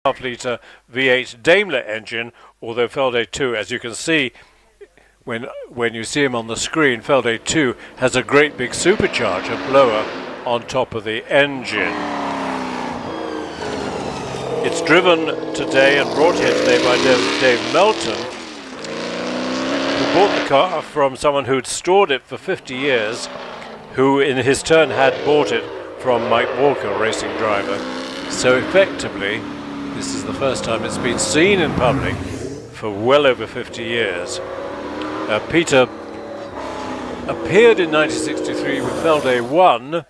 1.5-litre V8 Daimler engine, although Felday 2, as you can see when you see him on the screen, Felday 2 has a great big supercharger blower on top of the engine. It's driven today and brought here today by Dave Melton, who bought the car from someone who'd stored it for 50 years, who in his turn had bought it from Mike Walker, a racing driver. So effectively, this is the first time it's been seen in public for well over 50 years. Peter appeared in 1963 with Felday 1,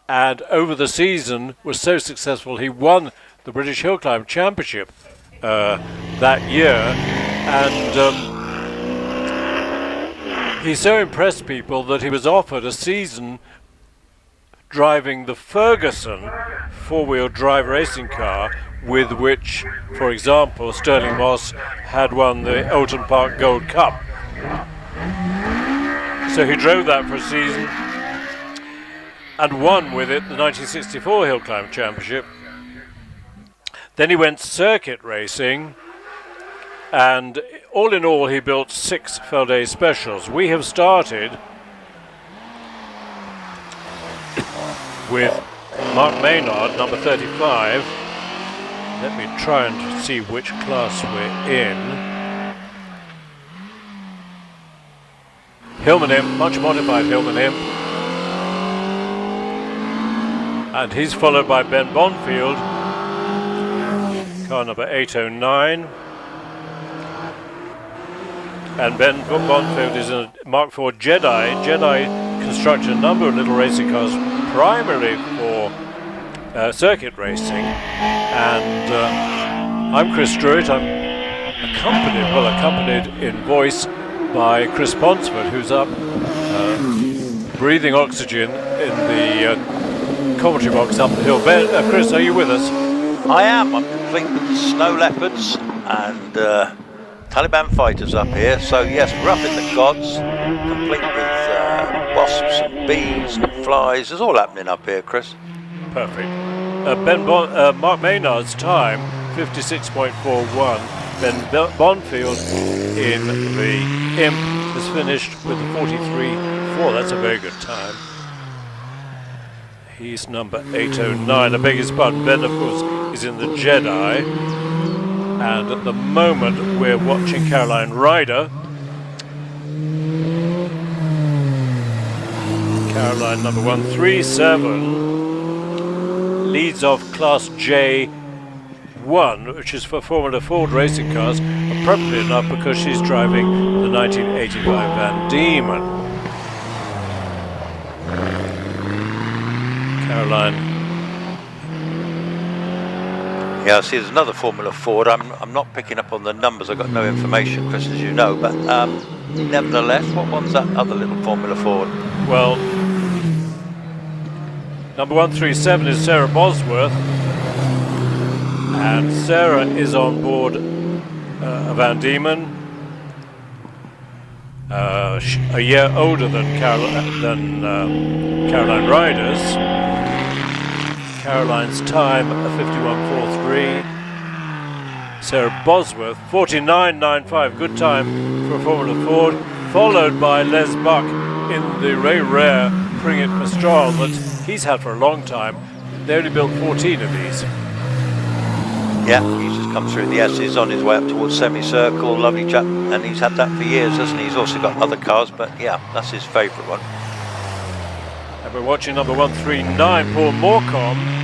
and over the season was so successful he won the British Hillclimb Championship that year, and he so impressed people that he was offered a season driving the Ferguson four-wheel drive racing car, with which, for example, Stirling Moss had won the Oulton Park Gold Cup. So he drove that for a season and won with it the 1964 Hillclimb Championship. Then he went circuit racing, and all in all he built 6 Felday specials. We have started with Mark Maynard, number 35. Let me try and see which class we're in. Hillman Imp, much modified Hillman Imp. And he's followed by Ben Bonfield, car number 809. And Ben Bonfield is a Mark IV Jedi. Jedi constructed a number of little racing cars, primarily for circuit racing. And I'm Chris Druitt. I'm accompanied in voice by Chris Ponsford, who's up breathing oxygen in the commentary box up the hill. Chris, are you with us? I am. I'm complete with the snow leopards and Taliban fighters up here. So yes, we're up in the gods, complete with wasps and bees and flies. There's all happening up here, Chris. Perfect. Mark Maynard's time, 56.41. Ben Bonfield in the Imp has finished with the 43.4. That's a very good time. He's number 809. I beg his pardon. Ben, of course, is in the Jedi. And at the moment, we're watching Caroline Ryder. Caroline, number 137, leads off Class J1, which is for Formula Ford racing cars, appropriately enough because she's driving the 1985 Van Diemen. Caroline. Yeah, see, there's another Formula Ford. I'm not picking up on the numbers. I've got no information, Chris, as you know. But nevertheless, what one's that other little Formula Ford? Well, number 137 is Sarah Bosworth, and Sarah is on board a Van Diemen, a year older than Caroline Ryder's. Caroline's time, 51.43. Sarah Bosworth, 49.95. Good time for a Formula Ford, followed by Les Buck in the very rare Pringett Mistral that he's had for a long time. They only built 14 of these. Yeah, he's just come through the S's on his way up towards semicircle. Lovely chap, and he's had that for years, hasn't he? He's also got other cars, but yeah, that's his favourite one. And we're watching number 139, Paul Morecombe,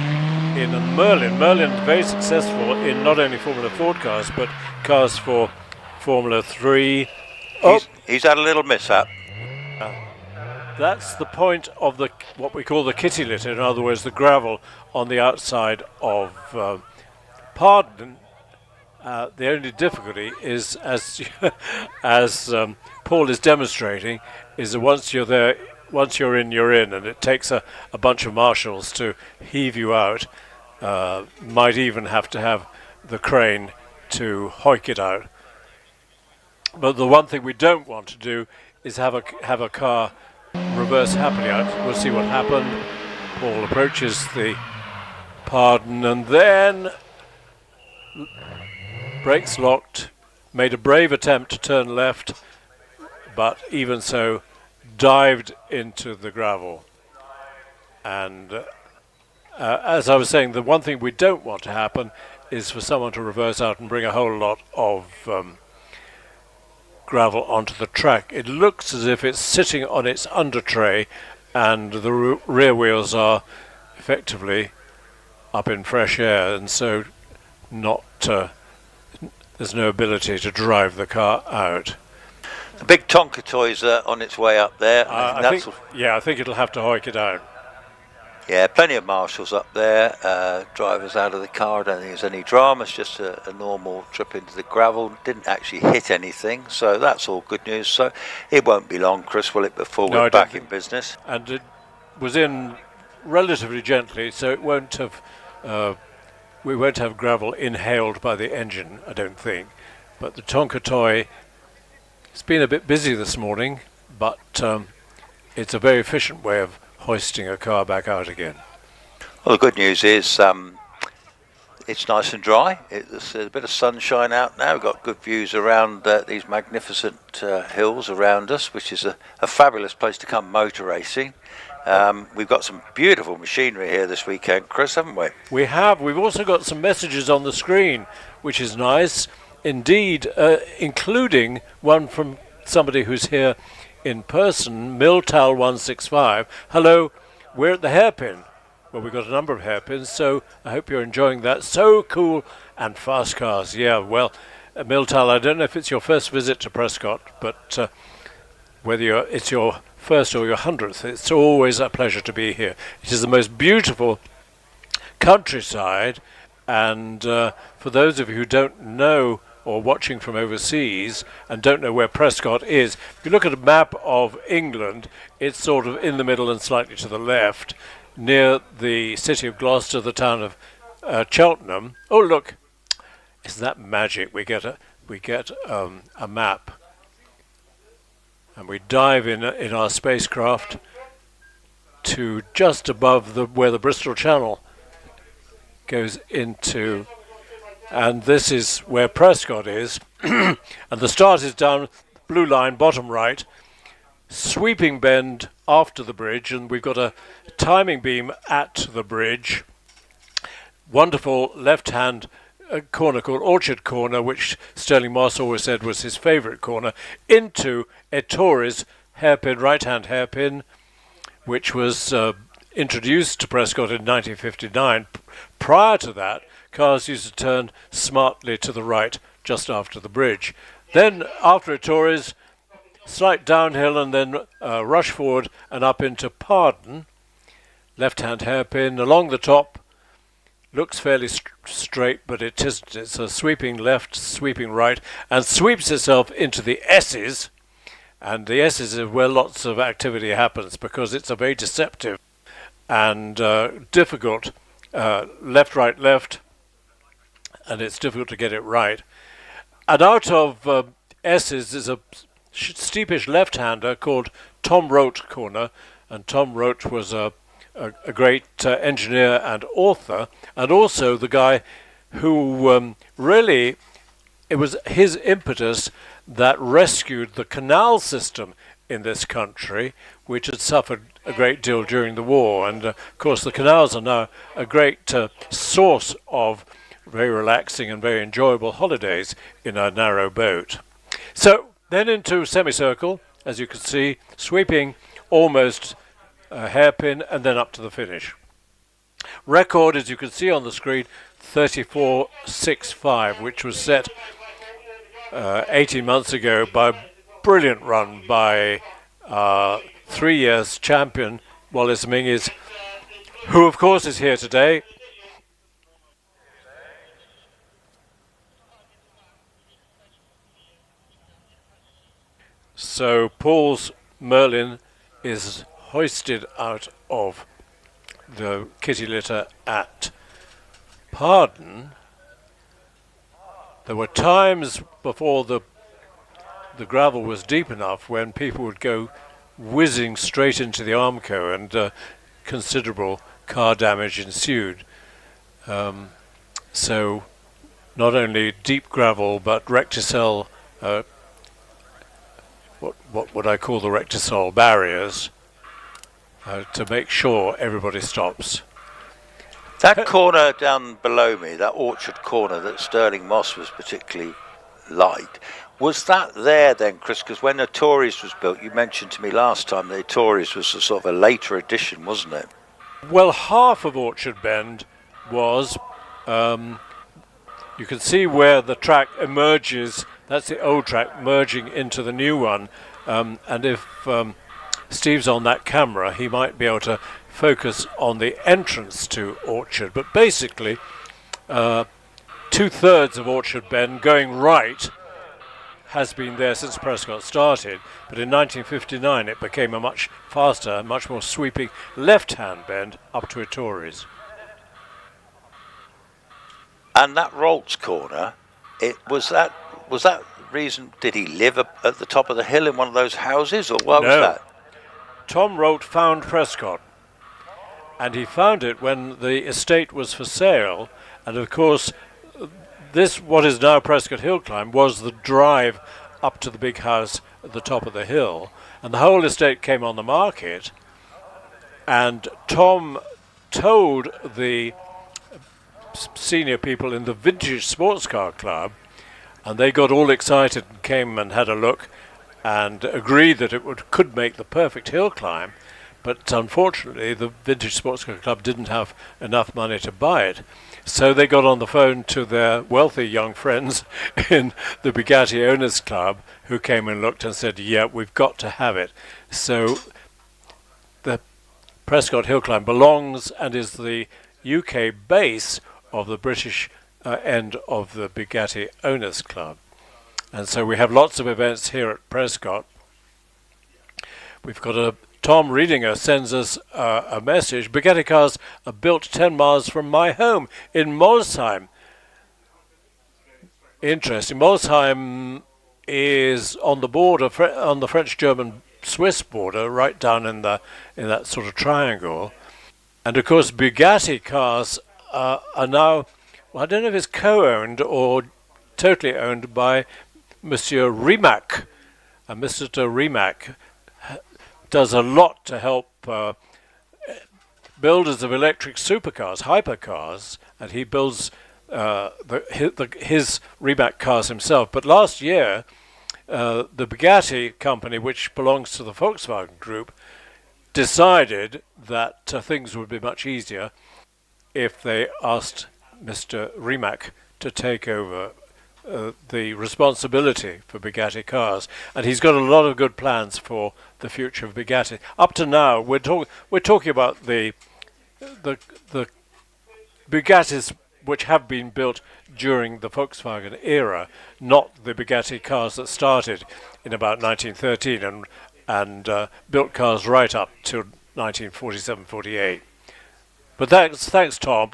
in a Merlin. Merlin very successful in not only Formula Ford cars, but cars for Formula 3. He's had a little mishap. That's the point of what we call the kitty litter, in other words, the gravel on the outside of Pardon. The only difficulty is, as Paul is demonstrating, is that once you're there, once you're in, and it takes a bunch of marshals to heave you out. Might even have to have the crane to hoik it out. But the one thing we don't want to do is have a car reverse happily out. We'll see what happened. Paul approaches the Pardon, and then brakes locked, made a brave attempt to turn left, but even so, dived into the gravel. And as I was saying, the one thing we don't want to happen is for someone to reverse out and bring a whole lot of gravel onto the track. It looks as if it's sitting on its under tray, and the rear wheels are effectively up in fresh air, and so not there's no ability to drive the car out. The big Tonka toy's on its way up there. I think it'll have to hoik it out. Yeah, plenty of marshals up there, drivers out of the car. I don't think there's any drama. It's just a normal trip into the gravel. Didn't actually hit anything, so that's all good news. So it won't be long, Chris, will it, before we're back in business? And it was in relatively gently, so it won't have we won't have gravel inhaled by the engine, I don't think. But the Tonka toy, it's been a bit busy this morning, but it's a very efficient way of hoisting a car back out again. Well, the good news is it's nice and dry. There's a bit of sunshine out now. We've got good views around these magnificent hills around us, which is a fabulous place to come motor racing. We've got some beautiful machinery here this weekend, Chris, haven't we? We have. We've also got some messages on the screen, which is nice indeed, including one from somebody who's here in person, Milltal165. Hello, we're at the hairpin. Well, we've got a number of hairpins, so I hope you're enjoying that. So cool and fast cars. Yeah, well, Milltal, I don't know if it's your first visit to Prescott, but whether it's your first or your 100th, it's always a pleasure to be here. It is the most beautiful countryside, and for those of you who don't know or watching from overseas and don't know where Prescott is, if you look at a map of England, it's sort of in the middle and slightly to the left, near the city of Gloucester, the town of Cheltenham. Oh, look, isn't that magic? We get a map, and we dive in our spacecraft to just above where the Bristol Channel goes into. And this is where Prescott is. And the start is down, blue line, bottom right, sweeping bend after the bridge, and we've got a timing beam at the bridge. Wonderful left-hand corner called Orchard Corner, which Sterling Moss always said was his favourite corner, into Ettores hairpin, right-hand hairpin, which was introduced to Prescott in 1959. Prior to that, cars used to turn smartly to the right just after the bridge. Then, after Ettores, slight downhill and then rush forward and up into Pardon. Left-hand hairpin along the top. Looks fairly straight, but it isn't. It's a sweeping left, sweeping right, and sweeps itself into the S's. And the S's is where lots of activity happens, because it's a very deceptive and difficult left, right, left, and it's difficult to get it right. And out of S's is a steepish left-hander called Tom Rote Corner, and Tom Rote was a great engineer and author, and also the guy who really, it was his impetus that rescued the canal system in this country, which had suffered a great deal during the war. And of course the canals are now a great source of very relaxing and very enjoyable holidays in a narrow boat. So then into semicircle, as you can see, sweeping almost hairpin and then up to the finish. Record, as you can see on the screen, 34.65, which was set 18 months ago by a brilliant run by 3 years champion Wallace Mingies, who of course is here today. So Paul's Merlin is hoisted out of the kitty litter at Pardon. There were times before the gravel was deep enough when people would go whizzing straight into the Armco, and considerable car damage ensued. So not only deep gravel but recticel, what would I call the recticel barriers, to make sure everybody stops. That corner down below me, that orchard corner that Sterling Moss was particularly liked, was that there then, Chris? Because when the Tories was built, you mentioned to me last time the Tories was a sort of a later addition, wasn't it? Well, half of Orchard Bend was, you can see where the track emerges, that's the old track merging into the new one, and if Steve's on that camera, he might be able to focus on the entrance to Orchard. But basically, 2/3 of Orchard Bend going right has been there since Prescott started, but in 1959 it became a much faster, much more sweeping left-hand bend up to Ettores. And that Rolt's corner, was that reason? Did he live up at the top of the hill in one of those houses, or what was that? Tom Rolt found Prescott, and he found it when the estate was for sale, and of course this, what is now Prescott Hillclimb, was the drive up to the big house at the top of the hill, and the whole estate came on the market, and Tom told the senior people in the Vintage Sports Car Club, and they got all excited and came and had a look and agreed that it could make the perfect hill climb, but unfortunately the Vintage Sports Car Club didn't have enough money to buy it. So they got on the phone to their wealthy young friends in the Bugatti Owners Club, who came and looked and said, yeah, we've got to have it. So the Prescott Hillclimb belongs and is the UK base of the British end of the Bugatti Owners Club. And so we have lots of events here at Prescott. We've got Tom Reedinger sends us a message. Bugatti cars are built 10 miles from my home in Molsheim. Interesting. Molsheim is on the border, on the French-German-Swiss border, right down in that sort of triangle. And of course, Bugatti cars are now, well, I don't know if it's co-owned or totally owned by Monsieur Rimac. And Mr. Rimac does a lot to help builders of electric supercars, hypercars, and he builds his Rimac cars himself. But last year, the Bugatti company, which belongs to the Volkswagen Group, decided that things would be much easier if they asked Mr. Rimac to take over the responsibility for Bugatti cars, and he's got a lot of good plans for the future of Bugatti. Up to now, we're talking about the Bugattis which have been built during the Volkswagen era, not the Bugatti cars that started in about 1913 and built cars right up to 1947-48. But thanks, Tom.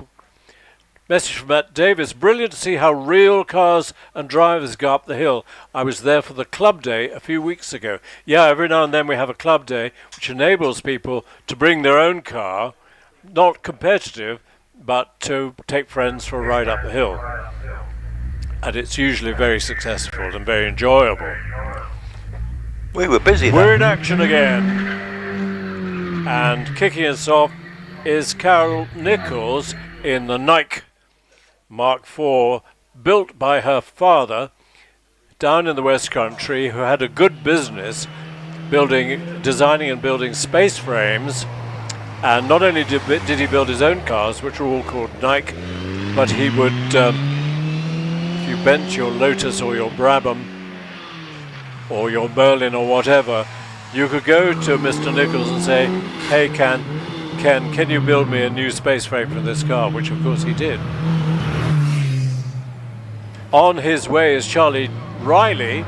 Message from Matt Davis. Brilliant to see how real cars and drivers go up the hill. I was there for the club day a few weeks ago. Yeah, every now and then we have a club day which enables people to bring their own car, not competitive, but to take friends for a ride up the hill. And it's usually very successful and very enjoyable. We were busy then. We're in action again. And kicking us off is Carol Nichols in the Nike Mark IV, built by her father down in the West Country, who had a good business designing and building space frames. And not only did he build his own cars, which were all called Nike, but he would, if you bent your Lotus or your Brabham or your Merlin or whatever, you could go to Mr. Nichols and say, hey, can you build me a new space frame for this car? Which of course he did. On his way is Charlie Riley,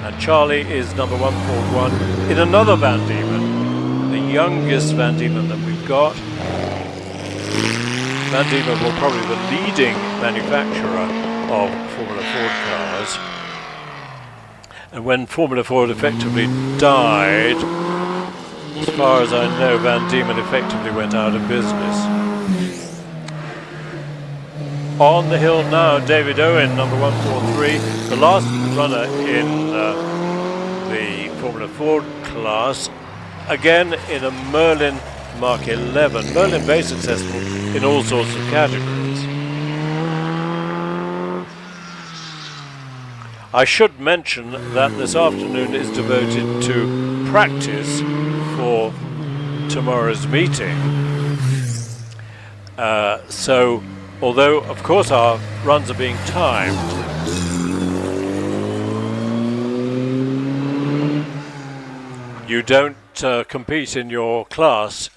and Charlie is number 141 in another Van Diemen, the youngest Van Diemen that we've got. Van Diemen will probably be the leading manufacturer of Formula Ford cars. And when Formula Ford effectively died, as far as I know, Van Diemen effectively went out of business. On the hill now, David Owen, number 143, the last runner in the Formula Ford class, again in a Merlin Mark 11. Merlin very successful in all sorts of categories. I should mention that this afternoon is devoted to practice for tomorrow's meeting. So, although of course our runs are being timed, you don't compete in your class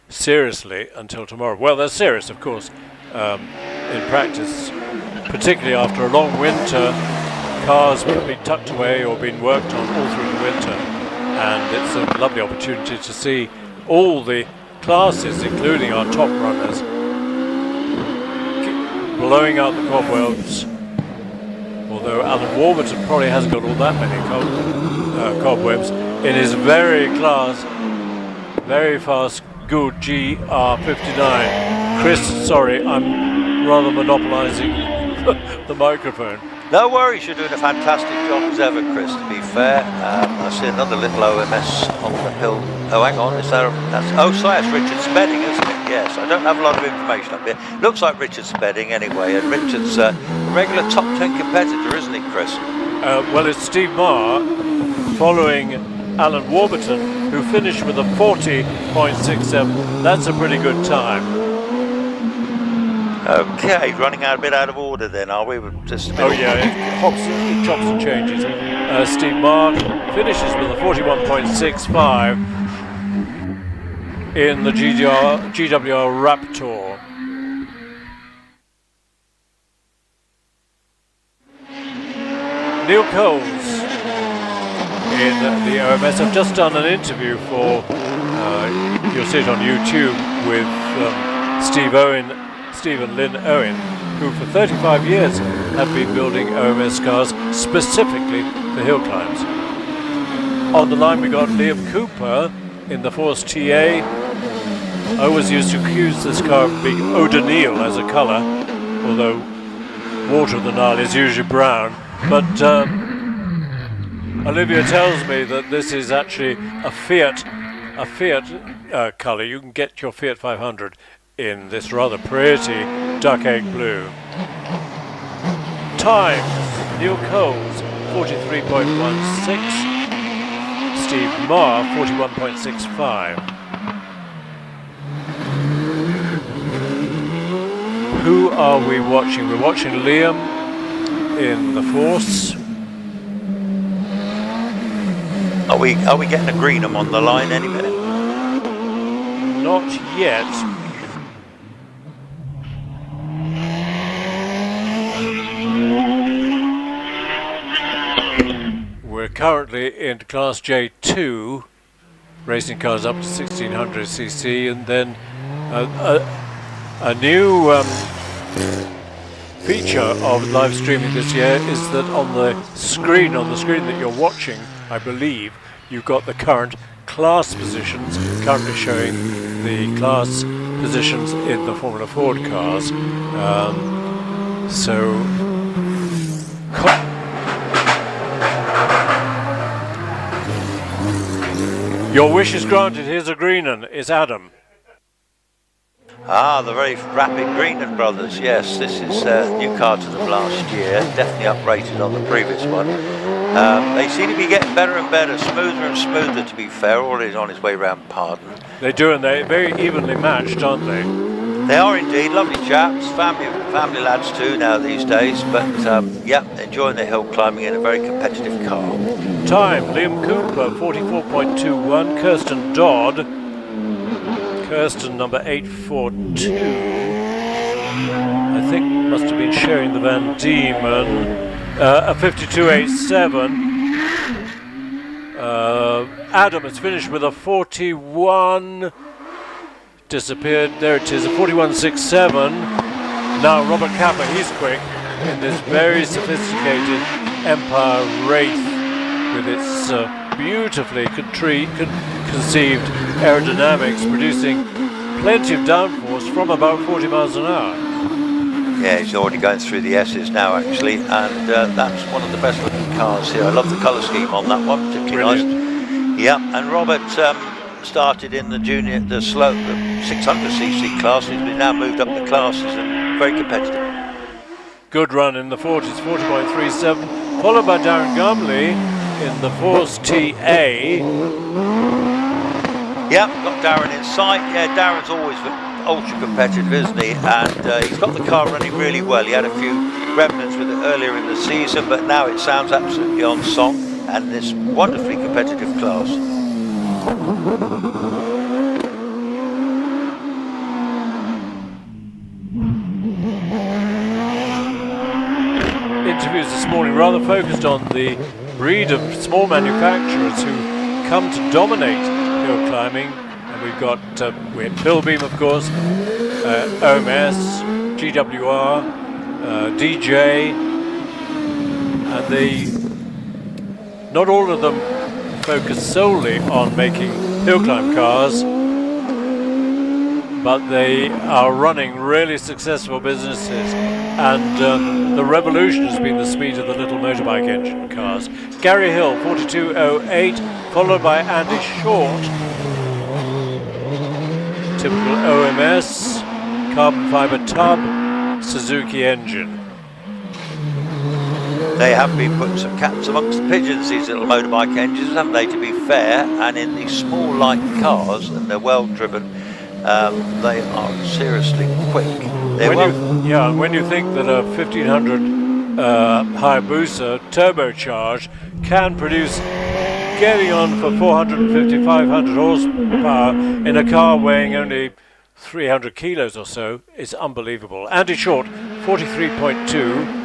seriously until tomorrow. Well, they're serious, of course, in practice, particularly after a long winter. Cars have been tucked away or been worked on all through the winter, and it's a lovely opportunity to see all the classes, including our top runners, blowing out the cobwebs. Although Alan Warburton probably hasn't got all that many cobwebs in his very fast good GR59. Chris, sorry, I'm rather monopolising the microphone. No worries, you're doing a fantastic job as ever, Chris, to be fair. I see another little OMS on the hill. Oh, hang on, is that that's Richard Spedding, isn't it? Yes, I don't have a lot of information up here. Looks like Richard Spedding anyway, and Richard's a regular top 10 competitor, isn't he, Chris? Well, it's Steve Marr following Alan Warburton, who finished with a 40.67. That's a pretty good time. Okay, running out a bit out of order then, are we? Just oh yeah, it chops and changes. Steve Marr finishes with a 41.65 in the GWR Raptor. Neil Coles in the OMS. I've just done an interview for, you'll see it on YouTube, with Stephen Lynn Owen, who for 35 years have been building OMS cars specifically for hill climbs. On the line we got Liam Cooper in the Force TA. I always used to accuse this car of being Eau de Nil as a colour, although Water of the Nile is usually brown. But Olivia tells me that this is actually a Fiat colour. You can get your Fiat 500 in this rather pretty duck egg blue. Time, Neil Coles 43.16, Steve Marr 41.65. Who are we watching? We're watching Liam in the Force. Are we getting a Greenham on the line any minute? Not yet. We're currently in Class J2, racing cars up to 1600cc, and then a new feature of live streaming this year is that on the screen that you're watching, I believe, you've got the current class positions, currently showing the class positions in the Formula Ford cars. Your wish is granted. Here's a Greenan. It's Adam. Ah, the very rapid Greenan brothers. Yes, this is a new car to them last year. Definitely uprated on the previous one. They seem to be getting better and better, smoother and smoother, to be fair. Already on his way round Pardon. They do, and they're very evenly matched, aren't they? They are indeed. Lovely chaps. Family lads too now these days. But yeah, enjoying the hill climbing in a very competitive car. Time, Liam Cooper 44.21, Kirsten Dodd, number 842, I think must have been sharing the Van Diemen, a 52.87. Adam has finished with a 41, disappeared, there it is, a 41.67. Now Robert Capper, he's quick in this very sophisticated Empire Wraith with its beautifully conceived aerodynamics, producing plenty of downforce from about 40 miles an hour. Yeah, he's already going through the S's now, actually, and that's one of the best looking cars here. I love the colour scheme on that one, particularly nice. Yeah, and Robert started in the 600cc class. He's been now moved up the classes and very competitive. Good run in the 40s, 40.37, followed by Darren Gumley in the Force TA. Yeah, got Darren in sight. Yeah, Darren's always ultra competitive, isn't he? And he's got the car running really well. He had a few remnants with it earlier in the season, but now it sounds absolutely on song, and this wonderfully competitive class. Interviews this morning rather focused on the breed of small manufacturers who come to dominate hill climbing. And we've got we had Pilbeam, of course, OMS, GWR, DJ, and not all of them focus solely on making hill climb cars, but they are running really successful businesses, and the revolution has been the speed of the little motorbike engine cars. Gary Hill, 42.08, followed by Andy Short, typical OMS, carbon fibre tub, Suzuki engine. They have been putting some cats amongst the pigeons, these little motorbike engines, haven't they, to be fair? And in these small light cars, and they're well driven, they are seriously quick. When you think that a 1500 Hayabusa turbocharged can produce getting on for 450, 500 horsepower in a car weighing only 300 kilos or so, is unbelievable. Andy Short, 43.2.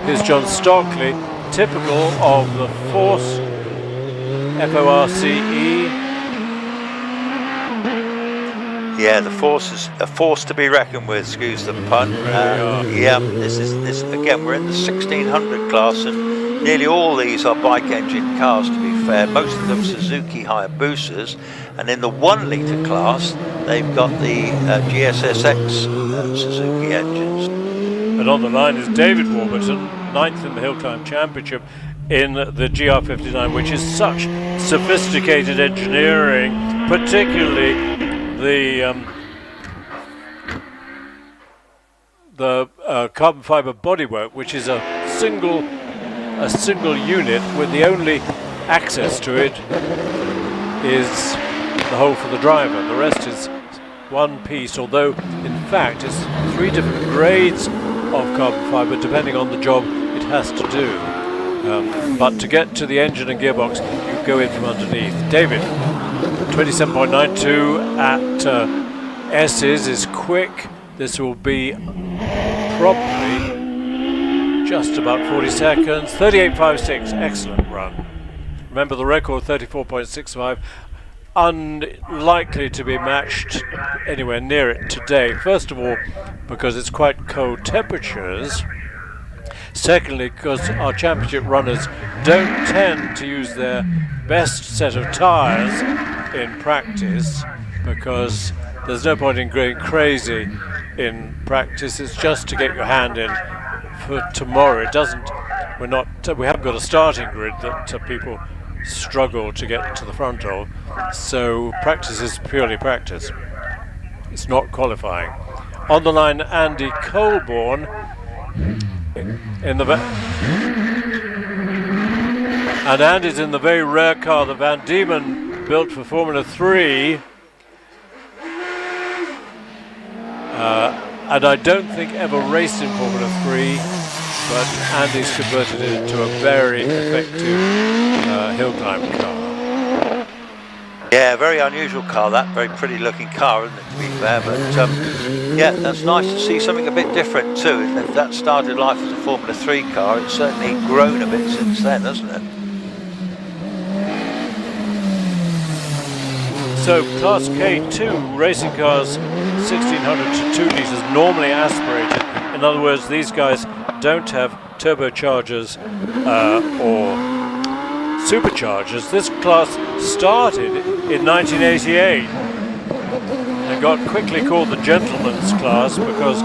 Here's John Stockley, typical of the Force, F-O-R-C-E. Yeah, the Force is a force to be reckoned with, excuse the pun. Yeah, this again, we're in the 1600 class, and nearly all these are bike engine cars, to be fair. Most of them Suzuki Hayabusas, and in the 1 litre class, they've got the GSSX Suzuki engines. And on the line is David Warburton, 9th in the HillClimb Championship in the GR59, which is such sophisticated engineering, particularly the carbon fibre bodywork, which is a single unit with the only access to it is the hole for the driver. The rest is one piece, although in fact it's 3 different grades of carbon fibre depending on the job it has to do. But to get to the engine and gearbox, you go in from underneath. David, 27.92 at S's is quick. This will be probably just about 40 seconds. 38.56, excellent run. Remember the record, 34.65. Unlikely to be matched anywhere near it today. First of all, because it's quite cold temperatures. Secondly, because our championship runners don't tend to use their best set of tyres in practice, because there's no point in going crazy in practice. It's just to get your hand in for tomorrow. We haven't got a starting grid that people struggle to get to the front of, so practice is purely practice. It's not qualifying. On the line, Andy Colborne in the and Andy's in the very rare car that Van Diemen built for Formula 3, and I don't think ever raced in Formula 3, but Andy's converted it into a very effective hill climb car. Yeah, very unusual car, that. Very pretty looking car, isn't it, to be fair? But yeah, that's nice to see something a bit different too. And if that started life as a Formula 3 car, it's certainly grown a bit since then, hasn't it? So Class K2 racing cars, 1600 to 2 litres, normally aspirated. In other words, these guys don't have turbochargers or superchargers. This class started in 1988 and got quickly called the gentleman's class because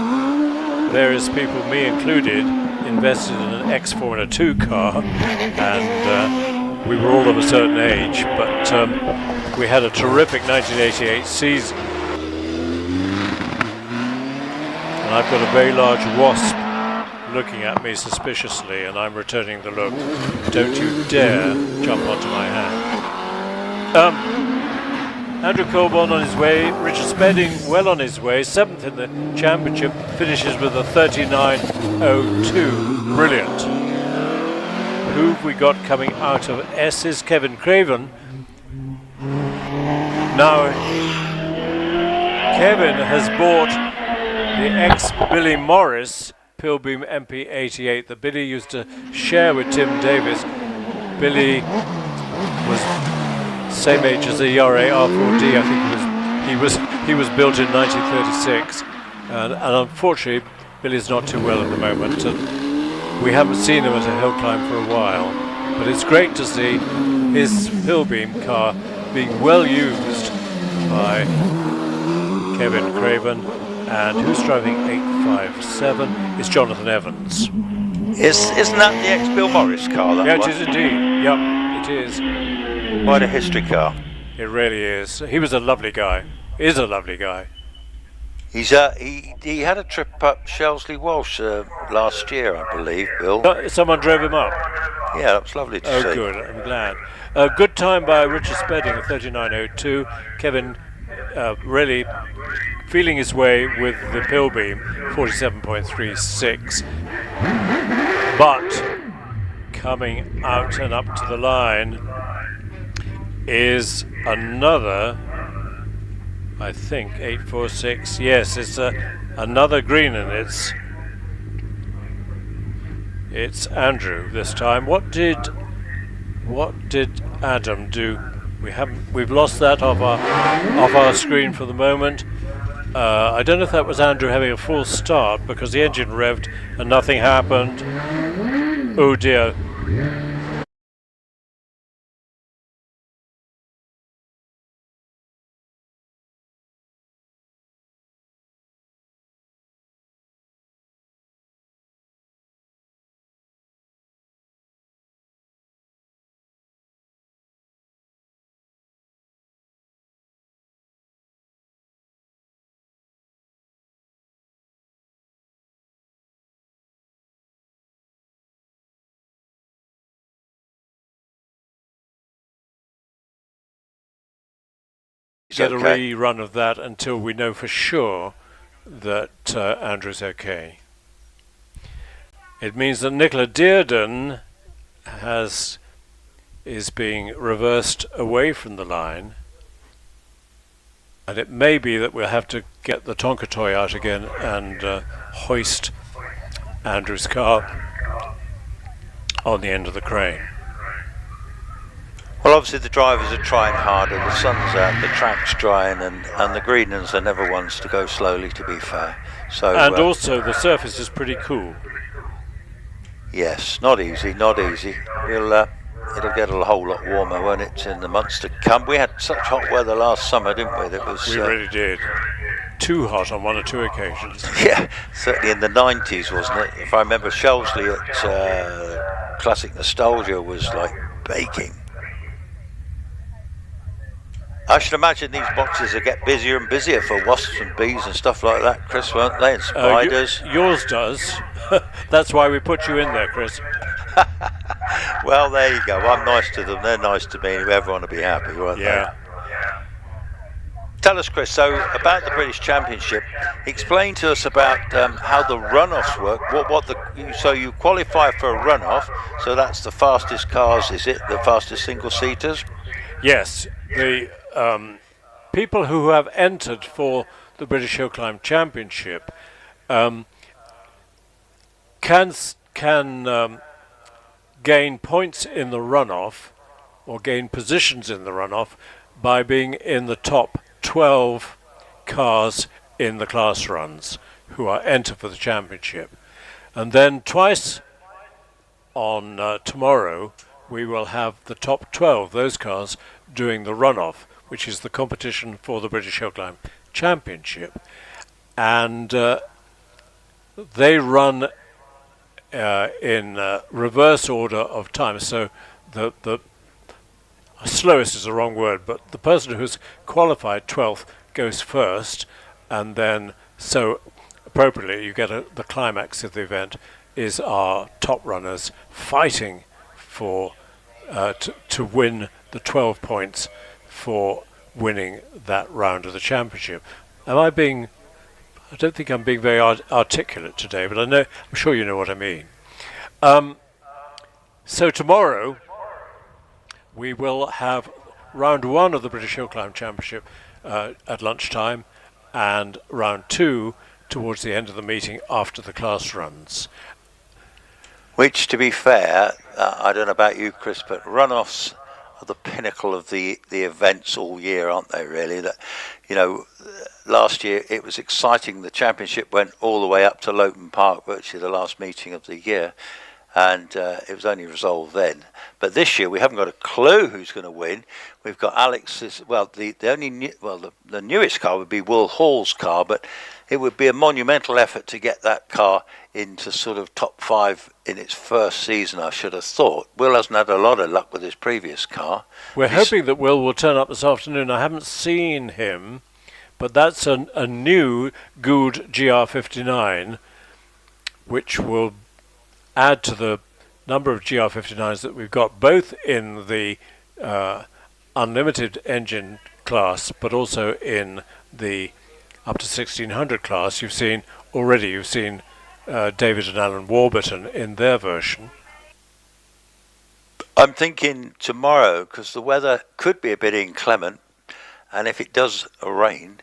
various people, me included, invested in an ex-Formula 2 car, and we were all of a certain age, but we had a terrific 1988 season. And I've got a very large wasp looking at me suspiciously, and I'm returning the look. Don't you dare jump onto my hand. Andrew Colborne on his way, Richard Spedding well on his way, 7th in the championship, finishes with a 39.02. Brilliant. Who have we got coming out of S's? Kevin Craven. Now, Kevin has bought the ex-Billy Morris Pilbeam MP88 that Billy used to share with Tim Davis. Billy was same age as the ERA R4D. I think he was built in 1936, and unfortunately Billy's not too well at the moment, and we haven't seen him at a hill climb for a while. But it's great to see his Pilbeam car being well used by Kevin Craven. And who's driving 857 is Jonathan Evans. Isn't that the ex-Bill Morris car? That yeah, one? it is indeed. Yep, it is. Quite a history car. It really is. He was a lovely guy. Is a lovely guy. He's he had a trip up Shelsley Walsh last year, I believe, Bill. Someone drove him up. Yeah, that was lovely to see. Oh, good. I'm glad. Good time by Richard Spedding at 39.02. Kevin really feeling his way with the Pilbeam, 47.36. But coming out and up to the line is another, I think, 846. Yes, it's another green, and it's Andrew this time. What did Adam do? We've lost that off our screen for the moment. I don't know if that was Andrew having a full start, because the engine revved and nothing happened. Oh dear. Get a rerun of that until we know for sure that Andrew's okay. It means that Nicola Dearden is being reversed away from the line, and it may be that we'll have to get the Tonka toy out again and hoist Andrew's car on the end of the crane. Well, obviously the drivers are trying harder, the sun's out, the track's drying, and the greeners are never ones to go slowly, to be fair. So, and also the surface is pretty cool. Yes, not easy, not easy. It'll get a whole lot warmer, won't it, in the months to come. We had such hot weather last summer, didn't we? We really did. Too hot on one or two occasions. Yeah, certainly in the 90s, wasn't it? If I remember, Shelsley at Classic Nostalgia was like baking. I should imagine these boxes will get busier and busier for wasps and bees and stuff like that, Chris, won't they? And spiders. Yours does. That's why we put you in there, Chris. Well, there you go. I'm nice to them. They're nice to me. Everyone will be happy, won't they? Tell us, Chris, so about the British Championship, explain to us about how the runoffs work. So you qualify for a runoff, so that's the fastest cars, is it? The fastest single-seaters? Yes. The people who have entered for the British Hillclimb Championship can gain points in the runoff, or gain positions in the runoff, by being in the top 12 cars in the class runs who are entered for the championship. And then twice on tomorrow we will have the top 12, those cars, doing the runoff, which is the competition for the British Hillclimb Championship. And they run in reverse order of time. So the slowest is the wrong word, but the person who's qualified 12th goes first, and then so appropriately you get the climax of the event is our top runners fighting for to win the 12 points for winning that round of the championship. I don't think I'm being very articulate today, but I'm sure you know what I mean. So tomorrow we will have round 1 of the British Hillclimb Championship at lunchtime, and round 2 towards the end of the meeting after the class runs. Which, to be fair, I don't know about you, Chris, but runoffs are the pinnacle of the events all year, aren't they, really? That, you know, last year it was exciting. The championship went all the way up to Loughton Park, virtually the last meeting of the year, and it was only resolved then. But this year we haven't got a clue who's going to win. We've got Alex's, well, the newest car would be Will Hall's car, but it would be a monumental effort to get that car into sort of top 5 in its first season, I should have thought. Will hasn't had a lot of luck with his previous car. We're hoping that Will turn up this afternoon. I haven't seen him, but that's a new Goodwood GR59, which will add to the number of GR59s that we've got, both in the unlimited engine class, but also in the up to 1600 class. You've seen David and Alan Warburton in their version. I'm thinking tomorrow, because the weather could be a bit inclement, and if it does rain,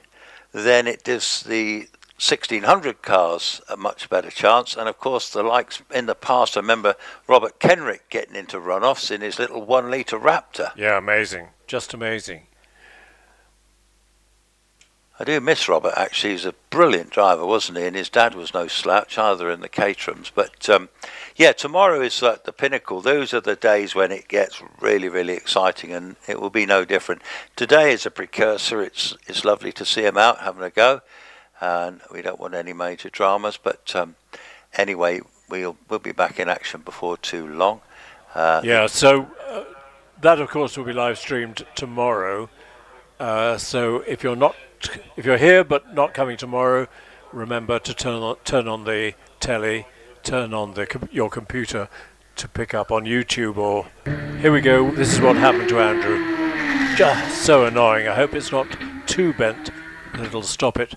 then it gives the 1600 cars a much better chance. And of course, the likes in the past, I remember Robert Kenrick getting into runoffs in his little 1 litre Raptor. Yeah, amazing, just amazing. I do miss Robert, actually. He's a brilliant driver, wasn't he? And his dad was no slouch either in the Caterhams. But yeah, tomorrow is like the pinnacle. Those are the days when it gets really, really exciting, and it will be no different. Today is a precursor. It's lovely to see him out having a go, and we don't want any major dramas. But anyway, we'll be back in action before too long. So that of course will be live streamed tomorrow. So if you're here but not coming tomorrow, remember to turn on the telly, turn on your computer to pick up on YouTube. Or here we go. This is what happened to Andrew. Just so annoying. I hope it's not too bent that it'll stop it.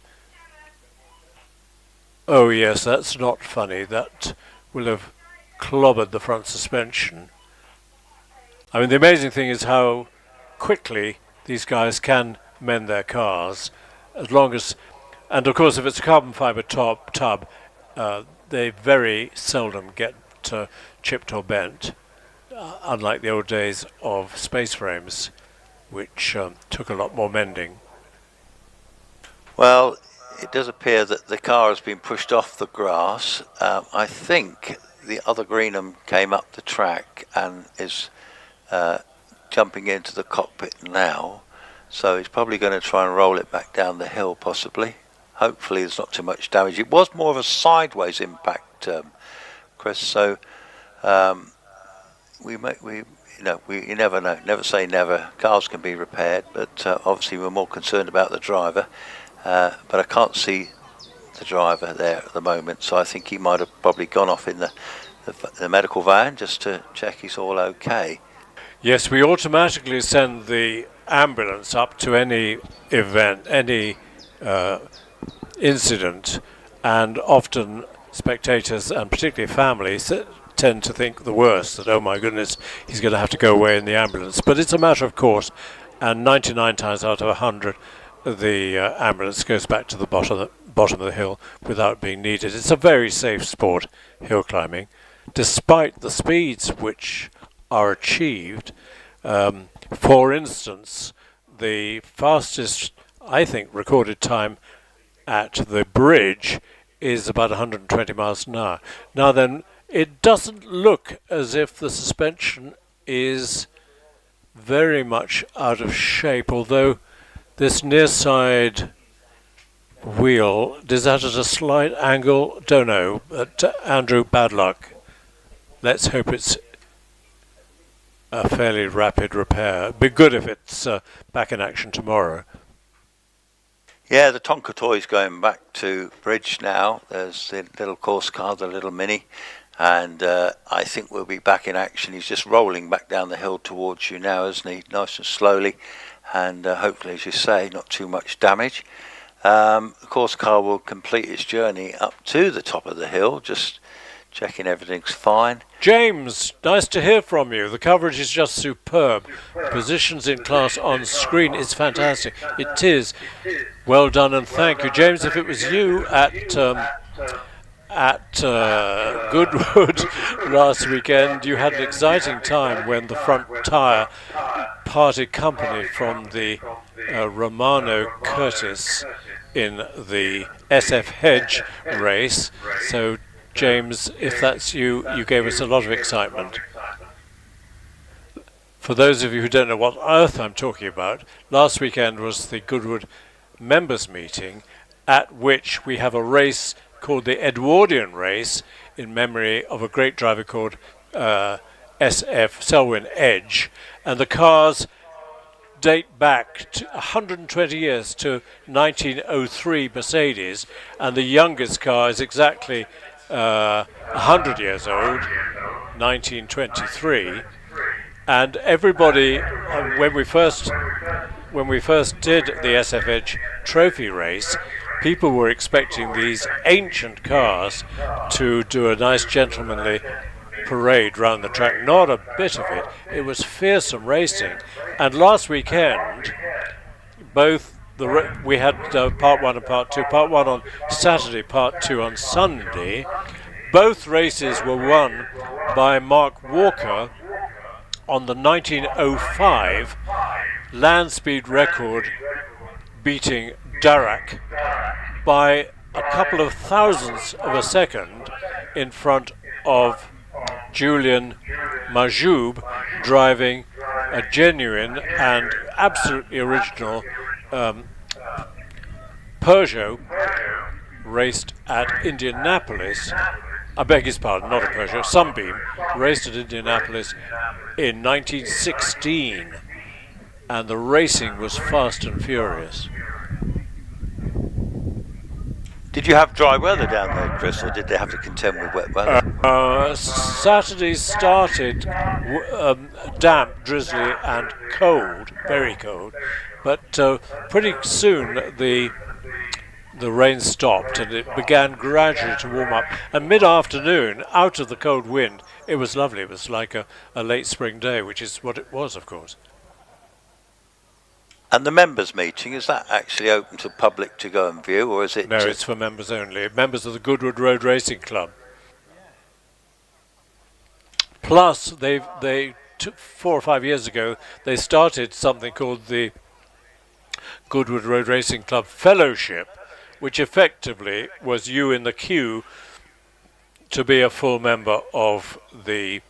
Oh yes, that's not funny. That will have clobbered the front suspension. I mean, the amazing thing is how quickly these guys can mend their cars, as long as, and of course if it's a carbon fibre tub, they very seldom get chipped or bent, unlike the old days of space frames, which took a lot more mending. Well, it does appear that the car has been pushed off the grass. I think the other Greenham came up the track and is jumping into the cockpit now, so he's probably going to try and roll it back down the hill, possibly. Hopefully there's not too much damage. It was more of a sideways impact, Chris, so you never know. Never say never. Cars can be repaired, but obviously we're more concerned about the driver, but I can't see the driver there at the moment, so I think he might have probably gone off in the medical van just to check he's all okay. Yes, we automatically send the ambulance up to any event, any incident, and often spectators and particularly families tend to think the worst, that oh my goodness, he's going to have to go away in the ambulance. But it's a matter of course, and 99 times out of 100 the ambulance goes back to the bottom of the hill without being needed. It's a very safe sport, hill climbing, despite the speeds which are achieved. For instance, the fastest, I think, recorded time at the bridge is about 120 miles an hour. Now then, it doesn't look as if the suspension is very much out of shape, although this near side wheel. Is that at a slight angle? Don't know. But Andrew, bad luck. Let's hope it's a fairly rapid repair. It'd be good if it's back in action tomorrow. Yeah, the Tonka toy's going back to bridge now. There's the little course car, the little Mini, and I think we'll be back in action. He's just rolling back down the hill towards you now, isn't he? Nice and slowly, and hopefully, as you say, not too much damage. The course car will complete its journey up to the top of the hill, just checking everything's fine. James, nice to hear from you. The coverage is just superb. Positions in class on screen is fantastic. It is. Well done and thank you. James, if it was you at Goodwood last weekend, you had an exciting time when the front tyre parted company from the Romano Curtis in the SF Hedge race. So James, if that's you, you gave us a lot of excitement. For those of you who don't know what on earth I'm talking about, last weekend was the Goodwood members meeting, at which we have a race called the Edwardian race in memory of a great driver called SF Selwyn Edge, and the cars date back to 120 years to 1903 Mercedes, and the youngest car is exactly 100 years old, 1923, and everybody, when we first did the SF Edge Trophy race, people were expecting these ancient cars to do a nice gentlemanly parade round the track. Not a bit of it. It was fearsome racing, and last weekend, we had part one and part two. Part one on Saturday, part two on Sunday. Both races were won by Mark Walker on the 1905 land speed record, beating Darac by a couple of thousandths of a second in front of Julian Majoub, driving a genuine and absolutely original Peugeot raced at Indianapolis. I beg his pardon, not a Peugeot, Sunbeam, raced at Indianapolis in 1916, and the racing was fast and furious. Did you have dry weather down there, Chris, or did they have to contend with wet weather? Saturday started damp, drizzly and cold, very cold, but pretty soon the rain stopped and it began gradually to warm up, and mid-afternoon, out of the cold wind, it was lovely. It was like a late spring day, which is what it was, of course. And the members meeting, is that actually open to public to go and view, or is it? No, it's for members only. Members of the Goodwood Road Racing Club. Plus, they 4 or 5 years ago, they started something called the Goodwood Road Racing Club Fellowship, which effectively was you in the queue to be a full member of the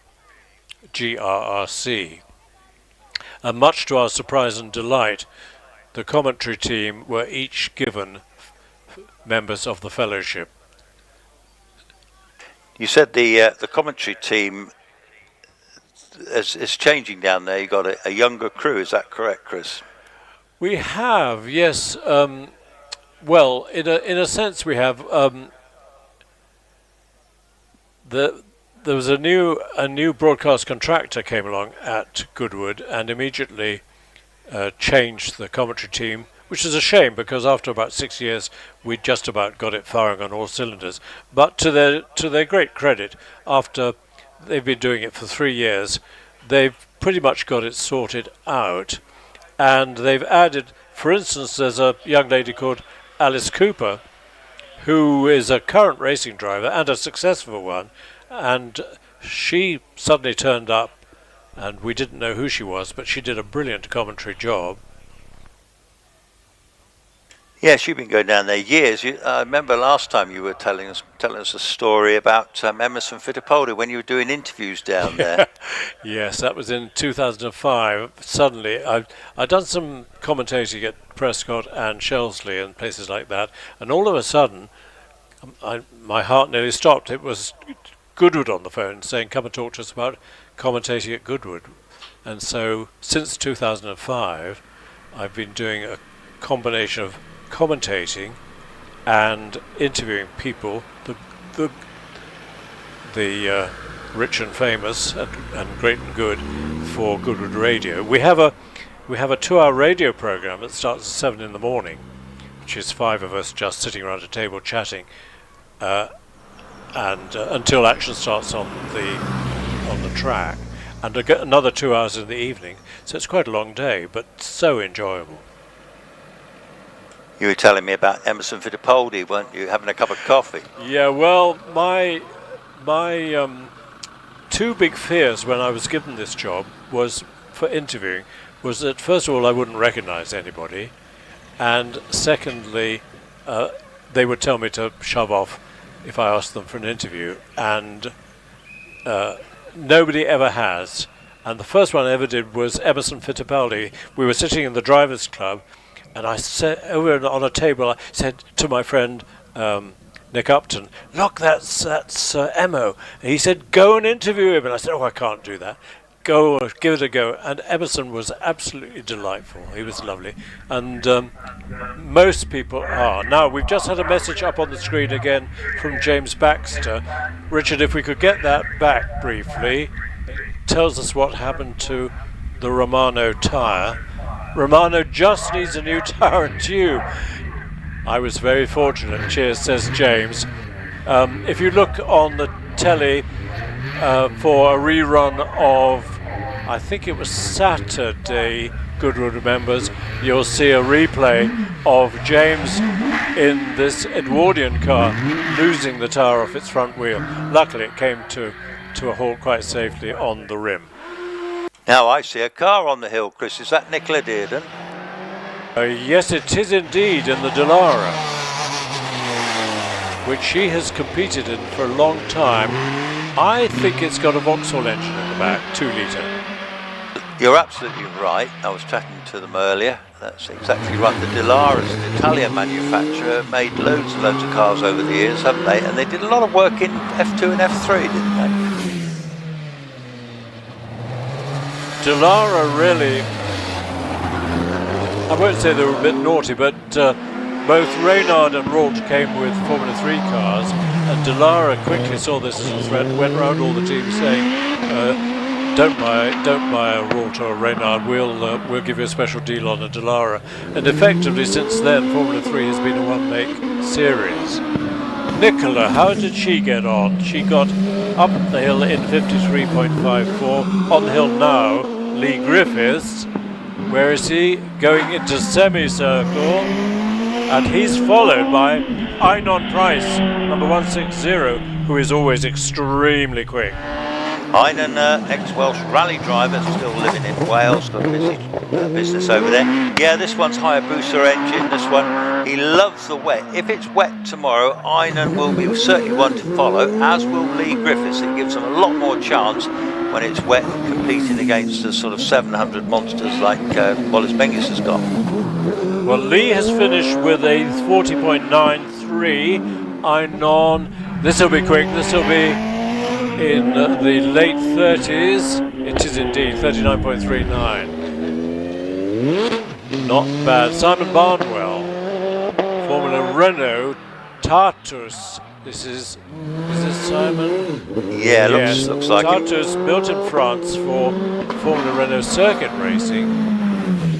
GRRC. And much to our surprise and delight, the commentary team were each given members of the fellowship. You said the commentary team is changing down there. You've got a younger crew, is that correct, Chris? We have, yes. Well, in a sense, we have. There was a new broadcast contractor came along at Goodwood and immediately changed the commentary team, which is a shame because after about 6 years we just about got it firing on all cylinders. But to their great credit, after they've been doing it for 3 years, they've pretty much got it sorted out, and they've added, for instance, there's a young lady called Alice Cooper, who is a current racing driver and a successful one. And she suddenly turned up, and we didn't know who she was, but she did a brilliant commentary job. Yes, you've been going down there years. I remember last time you were telling us a story about Emerson Fittipaldi when you were doing interviews down there. Yes, that was in 2005. Suddenly, I'd done some commentating at Prescott and Shelsley and places like that, and all of a sudden, my heart nearly stopped. It was Goodwood on the phone saying, "Come and talk to us about commentating at Goodwood." And so, since 2005, I've been doing a combination of commentating and interviewing people, the rich and famous and great and good for Goodwood Radio. We have a 2-hour radio program that starts at 7 in the morning, which is 5 of us just sitting around a table chatting, and until action starts on the track, and another 2 hours in the evening. So it's quite a long day, but so enjoyable. You were telling me about Emerson Fittipaldi, weren't you, having a cup of coffee? Yeah, well, my 2 big fears when I was given this job was for interviewing was that, first of all, I wouldn't recognize anybody, and secondly, they would tell me to shove off if I asked them for an interview, and nobody ever has. And the first one I ever did was Emerson Fittipaldi. We were sitting in the Drivers' Club, and I said, over on a table, I said to my friend Nick Upton, "Look, that's Emo." And he said, "Go and interview him." And I said, "Oh, I can't do that. Go, give it a go." And Emerson was absolutely delightful. He was lovely. And most people are. Now, we've just had a message up on the screen again from James Baxter. Richard, if we could get that back briefly, it tells us what happened to the Romano tyre. Romano just needs a new tyre and tube. I was very fortunate, cheers, says James. If you look on the telly for a rerun of, I think it was Saturday, Goodwood remembers, you'll see a replay of James in this Edwardian car losing the tyre off its front wheel. Luckily it came to a halt quite safely on the rim. Now I see a car on the hill, Chris. Is that Nicola Dearden? Yes, it is indeed, in the Dallara, which she has competed in for a long time. I think it's got a Vauxhall engine in the back, 2 litre. You're absolutely right. I was chatting to them earlier. That's exactly right. The Dallara is an Italian manufacturer, made loads and loads of cars over the years, haven't they? And they did a lot of work in F2 and F3, didn't they? Dallara really, I won't say they were a bit naughty, but both Reynard and Ralt came with Formula 3 cars, and Dallara quickly saw this as a threat, went round all the teams saying, don't buy a Ralt or a Reynard, we'll give you a special deal on a Dallara. And effectively since then Formula 3 has been a one-make series. Nicola, how did she get on? She got up the hill in 53.54. On the hill now, Lee Griffiths. Where is he? Going into semicircle. And he's followed by Einon Price, number 160, who is always extremely quick. Einon, ex-Welsh rally driver, still living in Wales, got a busy business over there. Yeah, this one's Hayabusa engine, this one. He loves the wet. If it's wet tomorrow, Einon will be certainly one to follow, as will Lee Griffiths. It gives them a lot more chance when it's wet, competing against the sort of 700 monsters like Wallace Mengus has got. Well, Lee has finished with a 40.93. Einon, this will be quick, this will be in the late 30s. It is indeed 39.39. Not bad. Simon Barnwell, Formula Renault Tartus. This is this Simon? Yeah, looks like Tartus, built in France for Formula Renault circuit racing.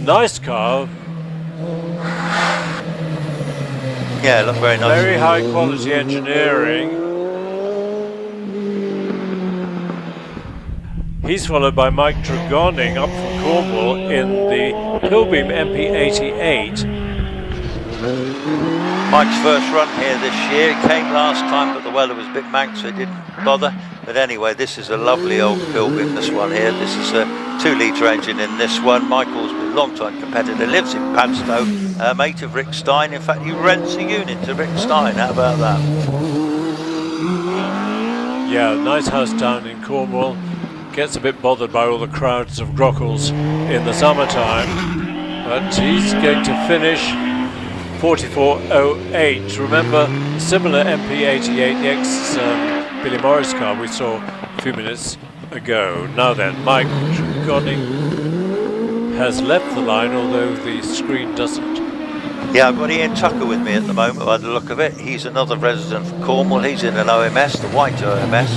Nice car. Yeah, look very nice. Very high quality engineering. He's followed by Mike Dragoning up from Cornwall in the Pilbeam MP88. Mike's first run here this year. He came last time, but the weather was a bit mank, so he didn't bother. But anyway, this is a lovely old Pilbeam, this one here. This is a 2-litre engine in this one. Michael's a long-time competitor, lives in Padstow, mate of Rick Stein. In fact, he rents a unit to Rick Stein. How about that? Yeah, nice house down in Cornwall. Gets a bit bothered by all the crowds of grockles in the summertime, but he's going to finish 44.08. Remember, similar MP88, the ex-Billy Morris car we saw a few minutes ago. Now then, Mike Goding has left the line, although the screen doesn't. Yeah, I've got Ian Tucker with me at the moment by the look of it. He's another resident from Cornwall. He's in an OMS, the white OMS,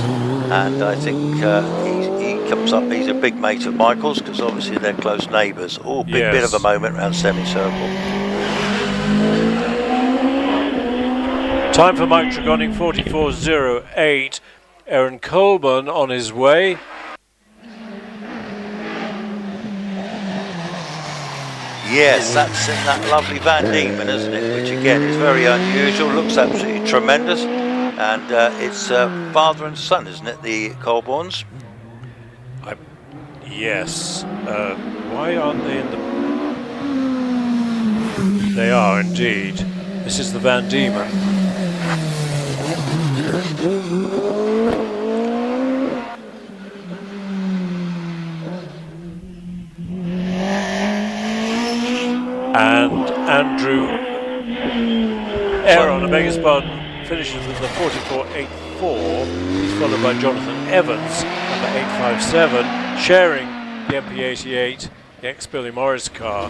and I think he comes up, he's a big mate of Michael's, because obviously they're close neighbours. Oh, bit of a moment around semicircle. Time for Mike Tregonning, 44.08. Aaron Colburn on his way. Yes, that's in that lovely Van Diemen, isn't it? Which again is very unusual, looks absolutely tremendous. And it's father and son, isn't it, the Colburns? Yes. Why aren't they in the... They are indeed. This is the Van Diemen. And Andrew Aaron, I beg his pardon, finishes with the 44.84. He's followed by Jonathan Evans, number 857, sharing the MP88, the ex-Billy Morris car,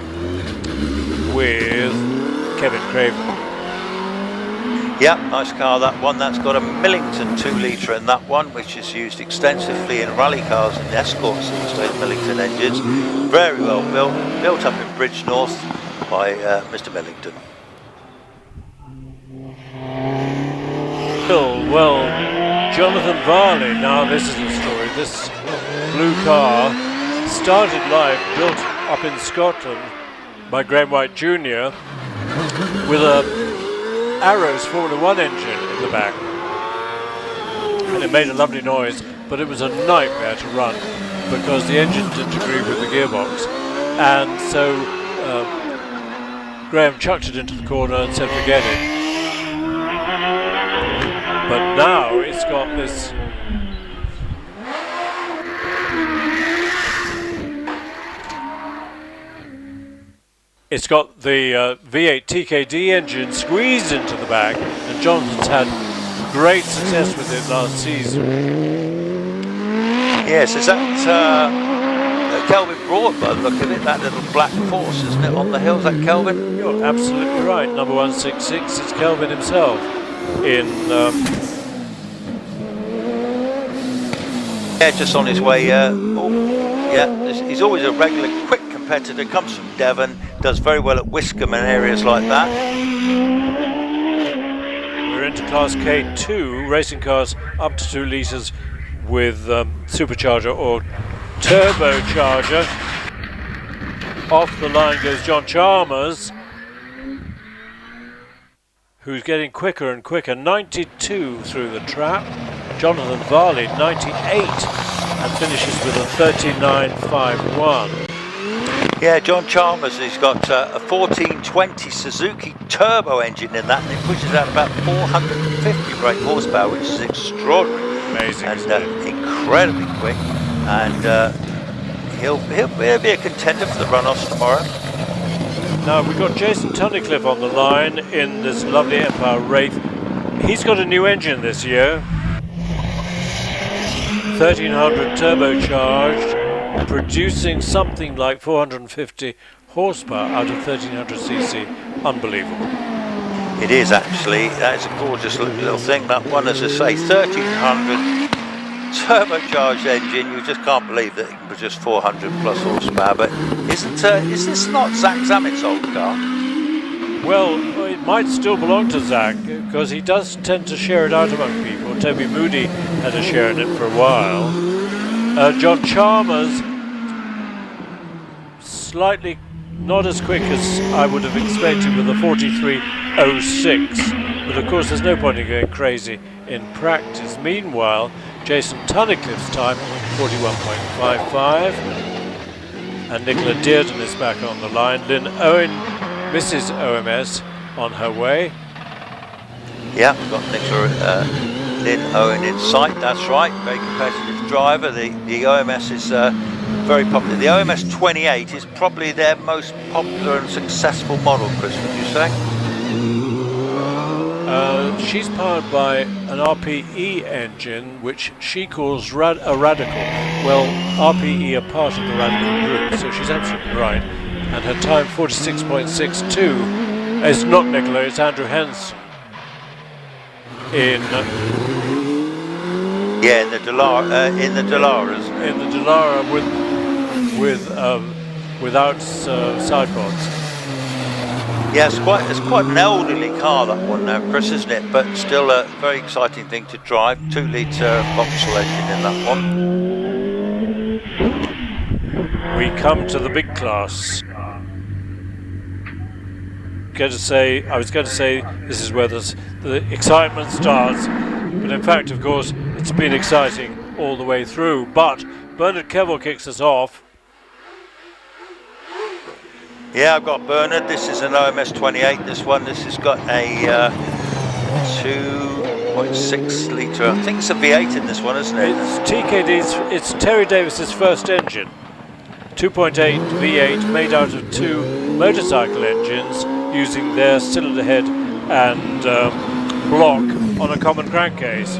with Kevin Craven. Yep, nice car that one. That's got a Millington 2-litre in that one, which is used extensively in rally cars and escorts these days, Millington engines. Very well built up in Bridgnorth by Mr. Millington. Well, Jonathan Varley, now this is the story. This blue car started life, built up in Scotland by Graham White Jr. with a Arrows Formula 1 engine in the back. And it made a lovely noise, but it was a nightmare to run because the engine didn't agree with the gearbox. And so Graham chucked it into the corner and said forget it. But now it's got this the V8 TKD engine squeezed into the back, and Jonathan's had great success with it last season. Yes, is that Kelvin Broad by the look of it, that little black force, isn't it, on the hill? Is that Kelvin? You're absolutely right, number 166, it's Kelvin himself in... Yeah, just on his way, he's always a regular quick competitor, comes from Devon, does very well at Wiscombe and areas like that. We're into Class K2, racing cars up to 2 litres with supercharger or turbocharger. Off the line goes John Chalmers, who's getting quicker and quicker, 92 through the trap. Jonathan Varley, 98, and finishes with a 39.51. Yeah, John Chalmers, he's got a 1420 Suzuki turbo engine in that, and it pushes out about 450 brake horsepower, which is extraordinary. Amazing, and incredibly quick. And he'll be a contender for the runoffs tomorrow. Now we've got Jason Tunnicliffe on the line in this lovely Empire Wraith. He's got a new engine this year, 1300 turbocharged, producing something like 450 horsepower out of 1300cc. Unbelievable. It is actually. That is a gorgeous little thing. That one, as I say, 1300 turbocharged engine. You just can't believe that it can produce 400 plus horsepower. But is this not Zach Zamet's old car? Well, it might still belong to Zach because he does tend to share it out among people. Toby Moody had a share in it for a while. John Chalmers, slightly not as quick as I would have expected with a 43.06, but of course there's no point in going crazy in practice. Meanwhile, Jason Tunnicliffe's time, 41.55. and Nicola Dearden is back on the line. Lynn Owen, Mrs. OMS, on her way. Yeah, we've got Nicola Lynn Owen in sight, that's right. Very competitive driver. The OMS is very popular. The OMS 28 is probably their most popular and successful model, Chris, would you say? She's powered by an RPE engine, which she calls a Radical. Well, RPE are part of the Radical group, so she's absolutely right. And her time, 46.62, is not Nicola, it's Andrew Henson. In the Dallara, in the Dallaras. In the Dallara without side pods. Yeah, it's quite an elderly car, that one now, Chris, isn't it? But still a very exciting thing to drive. 2-litre Vauxhall engine in that one. We come to the big class. I was going to say this is where the excitement starts, but in fact, of course, it's been exciting all the way through. But Bernard Kevill kicks us off. Yeah, I've got Bernard. This is an OMS 28. This has got a 2.6 litre. I think it's a V8 in this one, isn't it? It's TKD's. It's Terry Davis's first engine. 2.8 V8 made out of two motorcycle engines using their cylinder head and block on a common crankcase.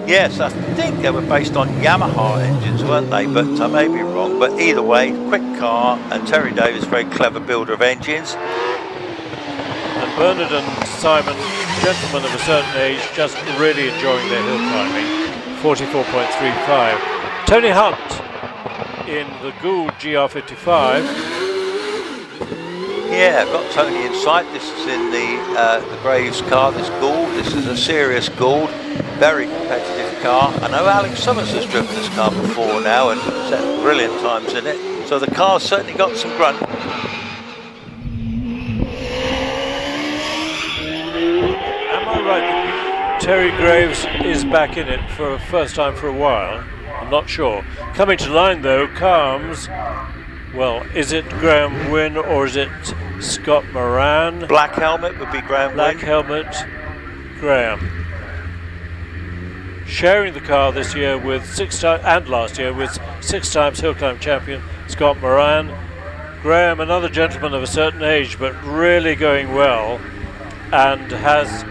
Yes, I think they were based on Yamaha engines, weren't they? But I may be wrong. But either way, quick car, and Terry Davis, very clever builder of engines. And Bernard and Simon, gentlemen of a certain age, just really enjoying their hill climbing. 44.35. Tony Hunt in the Gould GR55. Yeah, I've got Tony in sight. This is in the Graves car, this Gould. This is a serious Gould, very competitive car. I know Alex Summers has driven this car before now and set brilliant times in it. So the car's certainly got some grunt. Am I right that Terry Graves is back in it for the first time for a while? I'm not sure. Coming to line though comes, well, is it Graham Wynne or is it Scott Moran? Black helmet would be Graham Black Wynne. helmet, Graham. Sharing the car this year with and last year with 6 times HillClimb champion Scott Moran. Graham, another gentleman of a certain age, but really going well, and has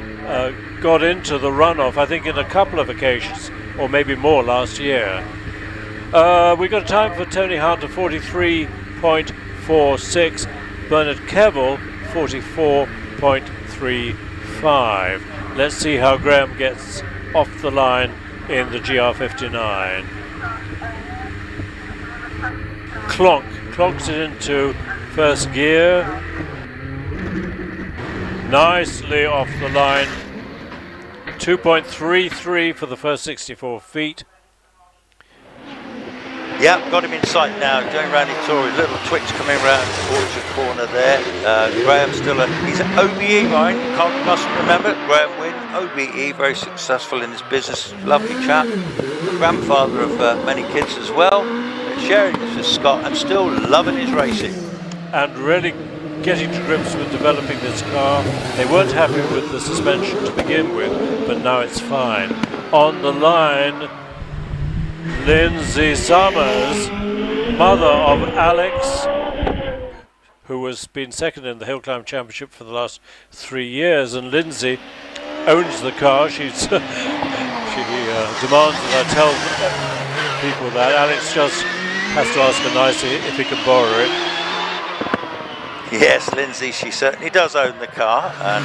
got into the runoff, I think, in a couple of occasions, or maybe more last year. We got a time for Tony Hunt of 43.46, Bernard Kevill 44.35. Let's see how Graham gets off the line in the GR59. Clonks it into first gear. Nicely off the line. 2.33 for the first 64 feet. Yeah, got him in sight now, going round his Tory. Little twitch coming round the orchard corner there. Graham he's an OBE, Ryan, mustn't remember. Graham Wynne, OBE, very successful in his business, lovely chap. Grandfather of many kids as well. Sharing this with Scott and still loving his racing. And really getting to grips with developing this car. They weren't happy with the suspension to begin with, but now it's fine. On the line, Lindsay Summers, mother of Alex, who has been second in the HillClimb Championship for the last 3 years, and Lindsay owns the car. She demands that I tell people that. Alex just has to ask her nicely if he can borrow it. Yes, Lindsay, she certainly does own the car, and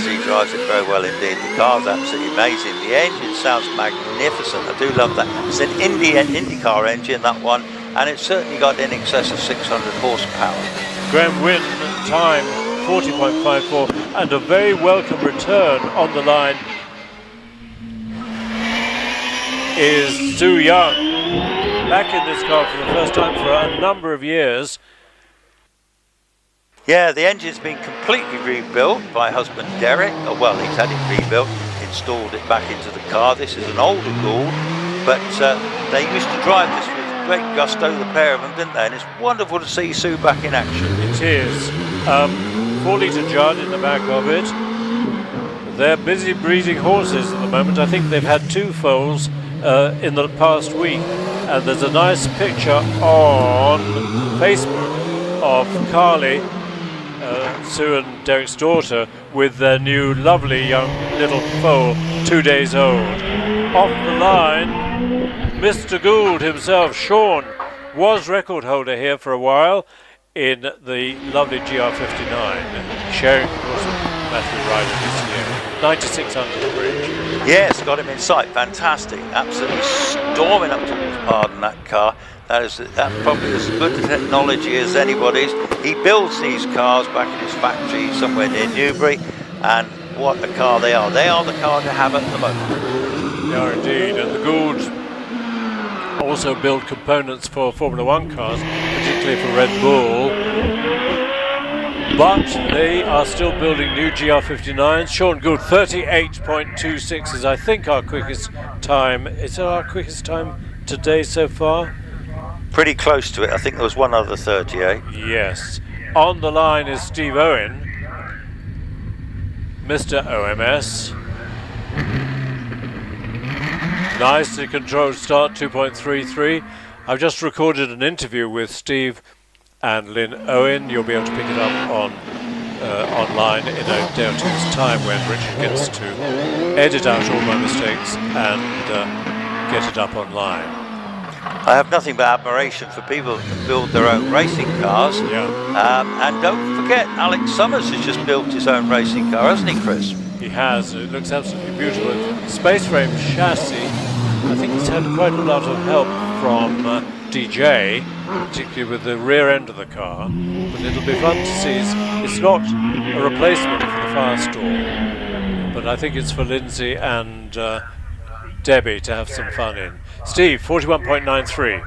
she drives it very well indeed. The car's absolutely amazing. The engine sounds magnificent. I do love that. It's an IndyCar engine, that one, and it's certainly got in excess of 600 horsepower. Graham Wynne time 40.54, and a very welcome return on the line is Sue Young, back in this car for the first time for a number of years. Yeah, the engine's been completely rebuilt by husband Derek. Oh, well, he's had it rebuilt, installed it back into the car. This is an older Gould, but they used to drive this with great gusto, the pair of them, didn't they? And it's wonderful to see Sue back in action. It is. 4-litre Judd in the back of it. They're busy breeding horses at the moment. I think they've had 2 foals in the past week. And there's a nice picture on Facebook of Carly, Sue and Derek's daughter, with their new lovely young little foal, 2 days old. Off the line, Mr. Gould himself, Sean, was record holder here for a while in the lovely GR59, sharing of course with Matthew Ryder this year. 96 under the bridge. Yes, got him in sight. Fantastic. Absolutely storming up towards Pardon, that car. That's probably as good a technology as anybody's. He builds these cars back in his factory somewhere near Newbury, and what a car they are. They are the car to have at the moment. They are indeed, and the Goulds also build components for Formula One cars, particularly for Red Bull. But they are still building new GR59s. Sean Gould, 38.26 is I think our quickest time. Is it our quickest time today so far? Pretty close to it. I think there was one other 38. Yes. On the line is Steve Owen, Mr. OMS. Nicely controlled start, 2.33. I've just recorded an interview with Steve and Lynn Owen. You'll be able to pick it up on online in a day or two's time when Richard gets to edit out all my mistakes and get it up online. I have nothing but admiration for people who can build their own racing cars. Yeah. And don't forget, Alex Summers has just built his own racing car, hasn't he, Chris? He has. It looks absolutely beautiful. Space frame chassis. I think he's had quite a lot of help from DJ, particularly with the rear end of the car. But it'll be fun to see. It's not a replacement for the Firestore, but I think it's for Lindsay and Debbie to have some fun in. Steve, 41.93.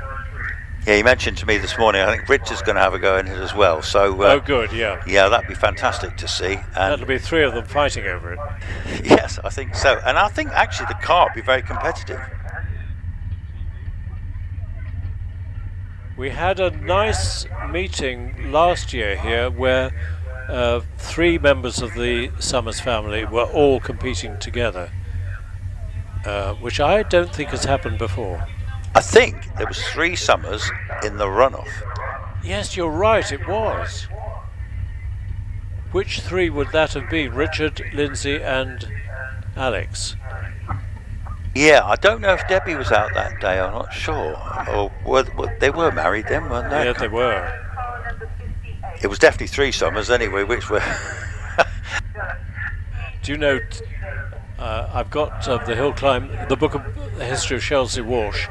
Yeah, he mentioned to me this morning, I think Richard's going to have a go in it as well. So, oh, good, yeah. Yeah, that'd be fantastic to see. And that'll be 3 of them fighting over it. Yes, I think so. And I think actually the car will be very competitive. We had a nice meeting last year here where 3 members of the Summers family were all competing together, which I don't think has happened before. I think there was 3 Summers in the runoff. Yes, you're right, it was. Which 3 would that have been? Richard, Lindsay and Alex? Yeah, I don't know if Debbie was out that day, I'm not sure. Or they were married then, weren't they? Yeah, they were. It was definitely 3 Summers anyway, which were... Do you know, I've got the HillClimb, the book of the history of Chelsea Walsh,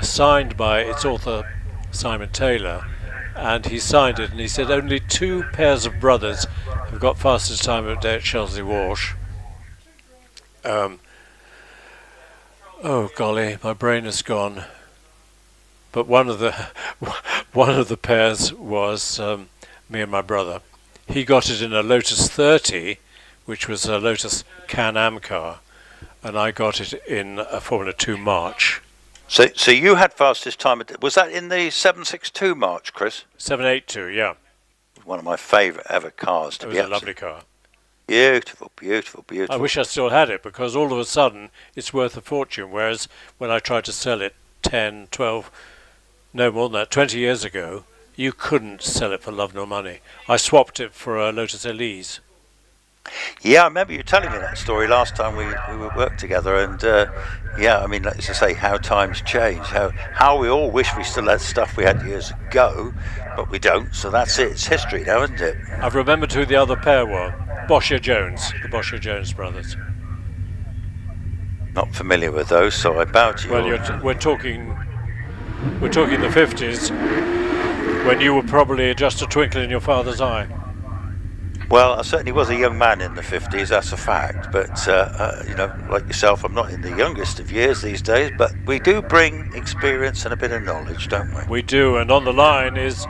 signed by its author Simon Taylor, and he signed it and he said only 2 pairs of brothers have got fastest time of the day at Chelsea Walsh. Oh golly, my brain is gone. But one of the pairs was me and my brother. He got it in a Lotus 30, which was a Lotus Can-Am car, and I got it in a Formula 2 March. So you had fastest time. Was that in the 762 March, Chris? 782, yeah. One of my favourite ever cars. It was a lovely car. Beautiful, beautiful, beautiful. I wish I still had it, because all of a sudden it's worth a fortune, whereas when I tried to sell it 10, 12, no more than that, 20 years ago, you couldn't sell it for love nor money. I swapped it for a Lotus Elise. Yeah, I remember you telling me that story last time we worked together, and yeah, I mean, as I say, how times change, how we all wish we still had stuff we had years ago, but we don't, so that's it, it's history now, isn't it? I've remembered who the other pair were. Boscher Jones, the Boscher Jones brothers. Not familiar with those, so I bow to you. Well, we're talking the 50s, when you were probably just a twinkle in your father's eye. Well, I certainly was a young man in the 50s, that's a fact. But, you know, like yourself, I'm not in the youngest of years these days, but we do bring experience and a bit of knowledge, don't we? We do, and on the line is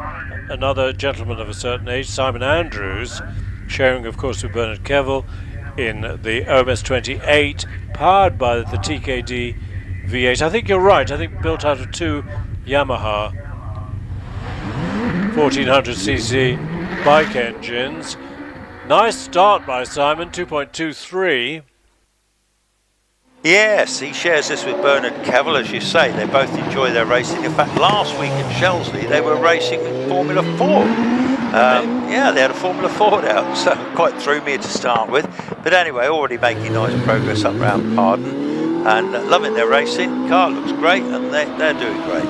another gentleman of a certain age, Simon Andrews, sharing, of course, with Bernard Kevill in the OMS 28, powered by the TKD V8. I think you're right, I think built out of 2 Yamaha 1400cc bike engines. Nice start by Simon, 2.23. Yes, he shares this with Bernard Kevel, as you say. They both enjoy their racing. In fact, last week in Shelsley, they were racing in Formula 4. Yeah, they had a Formula 4 out, so quite threw me to start with. But anyway, already making nice progress up round Pardon, and loving their racing. Car looks great, and they're doing great.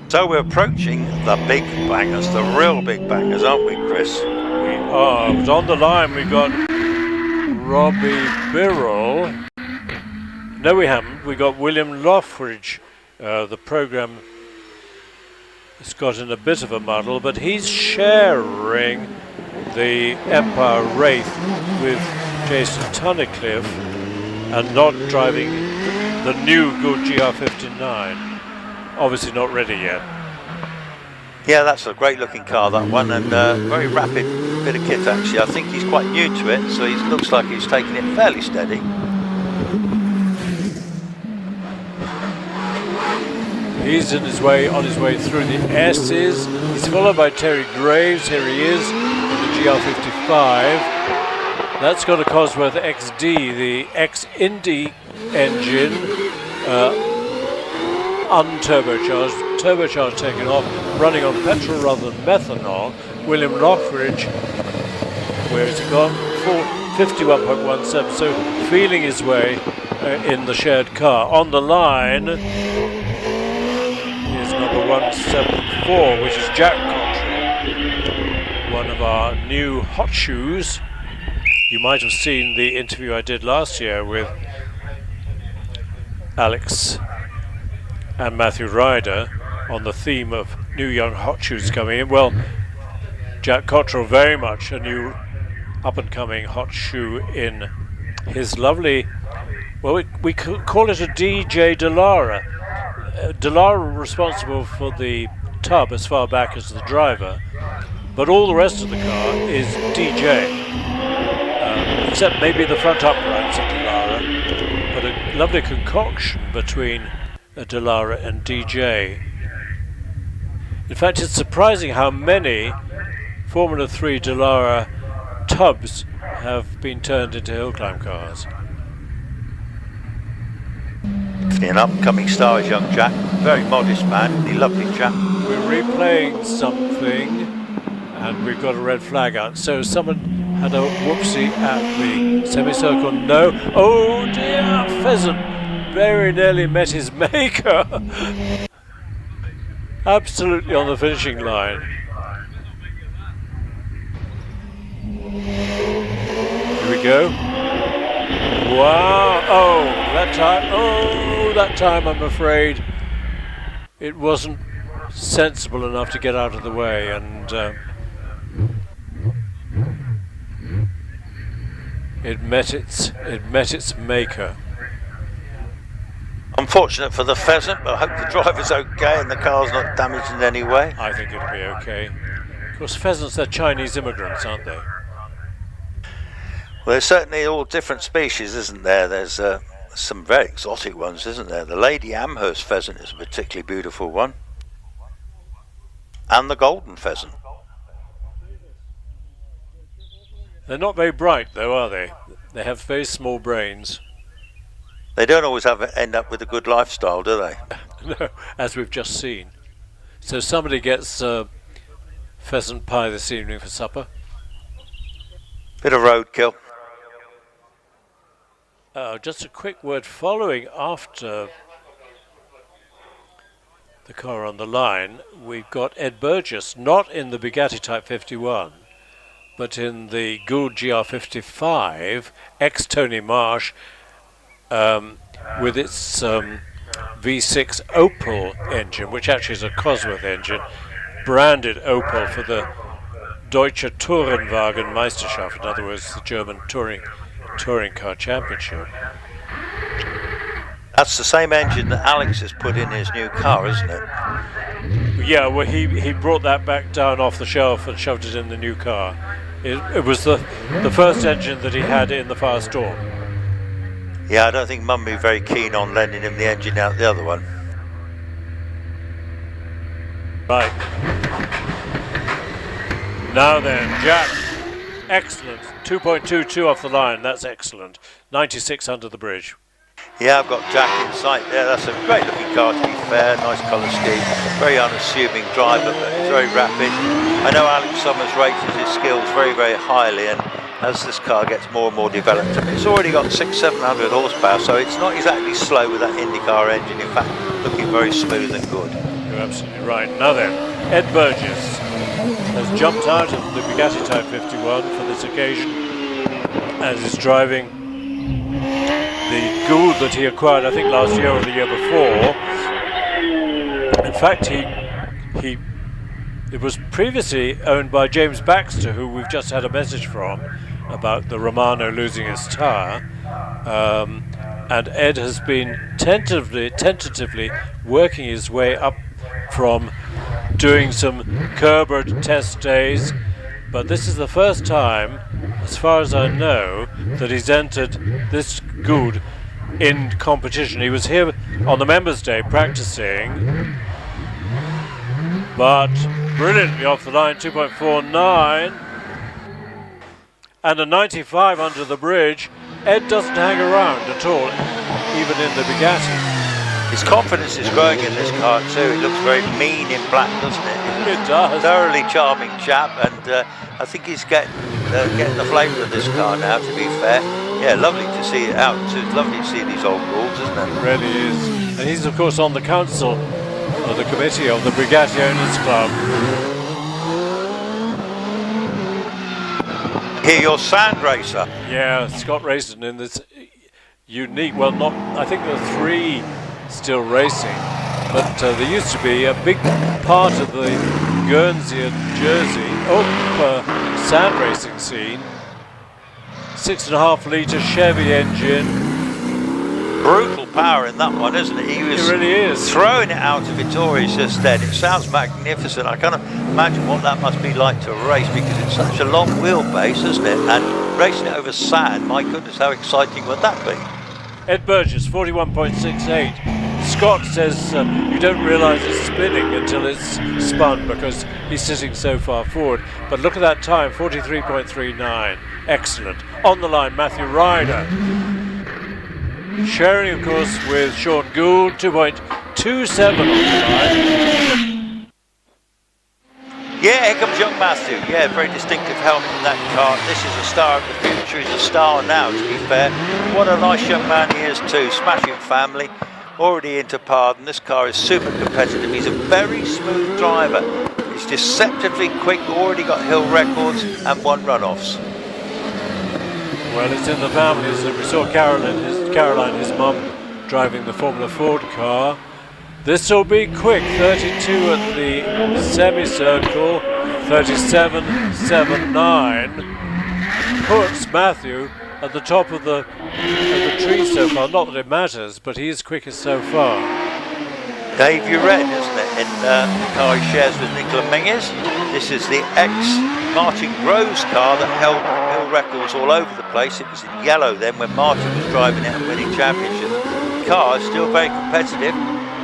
So we're approaching the big bangers, the real big bangers, aren't we, Chris? We are. On the line, we've got Robbie Birrell. No, we haven't. We got William Lothridge. The programme has got in a bit of a muddle, but he's sharing the Empire Wraith with Jason Tunnicliffe and not driving the new good GR59. Obviously not ready yet. Yeah, that's a great looking car, that one, and very rapid bit of kit actually. I think he's quite new to it, so he looks like he's taking it fairly steady. He's on his way through the S's. He's followed by Terry Graves. Here he is in the GR55. That's got a Cosworth XD, the X-Indy engine. Turbocharged taken off, running on petrol rather than methanol. William Lothridge, where has he gone? 51.17, so feeling his way in the shared car. On the line is number 174, which is Jack Cottrell, one of our new hot shoes. You might have seen the interview I did last year with Alex and Matthew Ryder on the theme of new young hot shoes coming in. Well, Jack Cottrell, very much a new up-and-coming hot shoe in his lovely, well, we could call it a DJ Dallara. Dallara responsible for the tub as far back as the driver, but all the rest of the car is DJ, except maybe the front uprights of Dallara, but a lovely concoction between Dallara and DJ. In fact, it's surprising how many Formula 3 Dallara tubs have been turned into hillclimb cars. An upcoming star is young Jack, very modest man, a lovely chap. We're replaying something and we've got a red flag out, so someone had a whoopsie at the semicircle. No, oh dear, Pheasant very nearly met his maker. Absolutely on the finishing line. Here we go. Wow. Oh, that time I'm afraid it wasn't sensible enough to get out of the way, and it met its maker. Unfortunate for the Pheasant, but I hope the driver's okay and the car's not damaged in any way. I think it'll be okay. Of course, pheasants, they're Chinese immigrants, aren't they? Well, there's certainly all different species, isn't there? There's some very exotic ones, isn't there? The Lady Amherst pheasant is a particularly beautiful one. And the golden pheasant. They're not very bright, though, are they? They have very small brains. They don't always end up with a good lifestyle, do they? No, as we've just seen. So somebody gets pheasant pie this evening for supper. Bit of roadkill. Just a quick word following after the car on the line. We've got Ed Burgess, not in the Bugatti Type 51, but in the Gould GR55, ex-Tony Marsh, with its V6 Opel engine, which actually is a Cosworth engine, branded Opel for the Deutsche Tourenwagen Meisterschaft, in other words, the German touring car championship. That's the same engine that Alex has put in his new car, isn't it? Yeah, well, he brought that back down off the shelf and shoved it in the new car. It was the first engine that he had in the Firestorm. Yeah, I don't think Mum would be very keen on lending him the engine out the other one. Right. Now then, Jack. Excellent. 2.22 off the line. That's excellent. 96 under the bridge. Yeah, I've got Jack in sight there. That's a great looking car, to be fair. Nice colour scheme. Very unassuming driver, but he's very rapid. I know Alex Summers rates his skills very, very highly, and as this car gets more and more developed, it's already got 600-700 horsepower, so it's not exactly slow with that IndyCar engine. In fact, looking very smooth and good. You're absolutely right. Now then, Ed Burgess has jumped out of the Bugatti Type 51 for this occasion, as he's driving the Goodwood that he acquired, I think, last year or the year before. In fact, it was previously owned by James Baxter, who we've just had a message from about the Romano losing his tyre. And Ed has been tentatively working his way up from doing some Kerber test days, but this is the first time, as far as I know, that he's entered this Goodwood in competition. He was here on the Members' Day practicing, but brilliantly off the line, 2.49 and a 95 under the bridge. Ed doesn't hang around at all, even in the Bugatti. His confidence is growing in this car too. It looks very mean in black, doesn't it? It does. Thoroughly charming chap, and I think he's getting the flavour of this car now, to be fair. Yeah, lovely to see it out. It's lovely to see these old rules, isn't it? It really is. And he's, of course, on the council, or the committee of the Bugatti Owners Club. Here, your sand racer. Yeah, Scott racing in this unique, well, not, I think there are 3 still racing, but there used to be a big part of the Guernsey and Jersey sand racing scene. 6.5 litre Chevy engine. Brutal power in that one, isn't it? He was It really is. throwing it out of Vittoria's just then. It sounds magnificent. I can't imagine what that must be like to race, because it's such a long wheelbase, isn't it? And racing it over sand, my goodness, how exciting would that be? Ed Burgess, 41.68. Scott says you don't realise it's spinning until it's spun, because he's sitting so far forward. But look at that time, 43.39. Excellent. On the line, Matthew Ryder. Sharing, of course, with Sean Gould, 2.27 on the line. Yeah, here comes young Matthew. Yeah, very distinctive helmet in that car. This is a star of the future. He's a star now, to be fair. What a nice young man he is too. Smashing family. Already into pardon. This car is super competitive. He's a very smooth driver. He's deceptively quick. Already got hill records and won runoffs. Well, it's in the family, isn't it? We saw Caroline, his mum, driving the Formula Ford car. This will be quick. 32 at the semicircle. 37.79 puts Matthew at the top of the tree so far. Not that it matters, but he is quickest so far. Dave, you read, isn't it, in the car he shares with Nicola Menges. This is the ex-Martin Groves car that held hill records all over the place. It was in yellow then when Martin was driving it and winning championships. The car is still very competitive.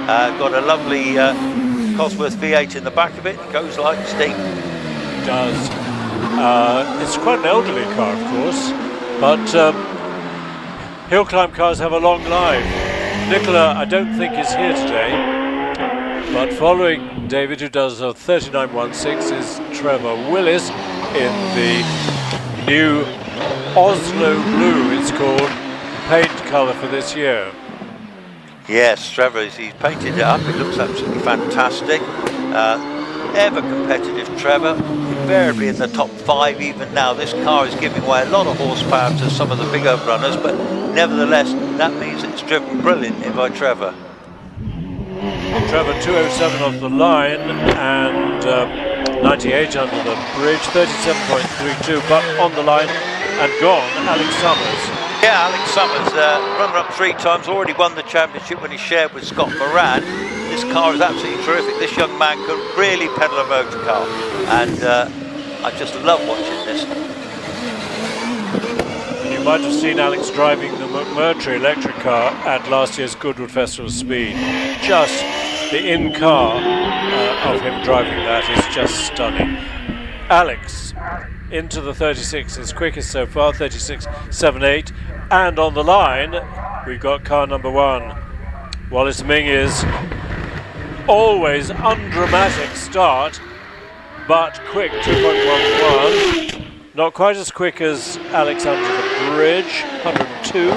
Got a lovely Cosworth V8 in the back of it. It goes like steam. It does. It's quite an elderly car, of course, but hill climb cars have a long life. Nicola, I don't think, is here today. But following David, who does a 39.16, is Trevor Willis in the new Oslo Blue, it's called, paint colour for this year. Yes, Trevor, he's painted it up. It looks absolutely fantastic. Ever competitive Trevor, invariably in the top 5 even now. This car is giving away a lot of horsepower to some of the bigger runners, but nevertheless, that means it's driven brilliantly by Trevor. Trevor 207 off the line and 98 under the bridge, 37.32, but on the line and gone, Alex Summers. Yeah, Alex Summers, runner-up 3 times, already won the championship when he shared with Scott Moran. This car is absolutely terrific. This young man can really pedal a motor car, and I just love watching this. You might have seen Alex driving the McMurtry electric car at last year's Goodwood Festival Speed. Just the in-car of him driving that is just stunning. Alex into the 36, his quickest so far, 36.78, and on the line we've got car number 1. Wallace Ming is always undramatic start, but quick, 2.11. Not quite as quick as Alex under the bridge, 102.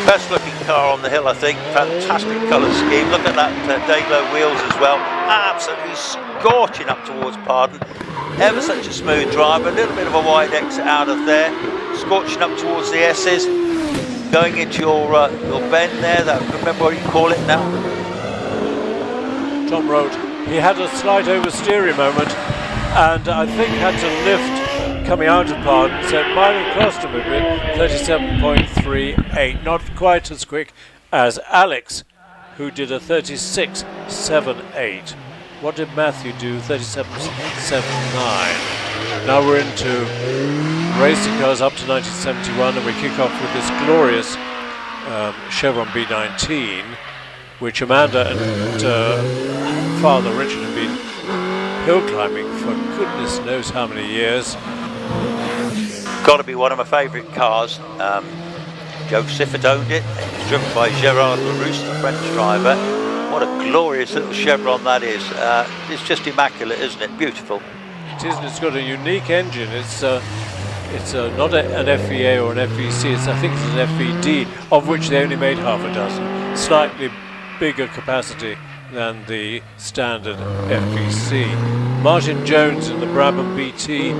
Best looking car on the hill, I think. Fantastic colour scheme. Look at that Day-Glow wheels as well. Absolutely scorching up towards Pardon. Ever such a smooth drive. A little bit of a wide exit out of there. Scorching up towards the S's. Going into your bend there. That, remember what you call it now? Tom Road. He had a slight oversteering moment and I think had to lift coming out of Pardon, so it might have cost him a bit. 37.38, not quite as quick as Alex, who did a 36.78. What did Matthew do? 37.79. Now we're into racing cars up to 1971, and we kick off with this glorious Chevron B19, which Amanda and Father Richard have been hill climbing for goodness knows how many years. Got to be one of my favourite cars. Joe Siffert owned it. It was driven by Gérard Larousse, the French driver. What a glorious little Chevron that is. It's just immaculate, isn't it? Beautiful. It is, and it's got a unique engine. It's not an FVA or an FVC. I think it's an FVD, of which they only made half a dozen. Slightly bigger capacity than the standard FVC. Martin Jones in the Brabham BT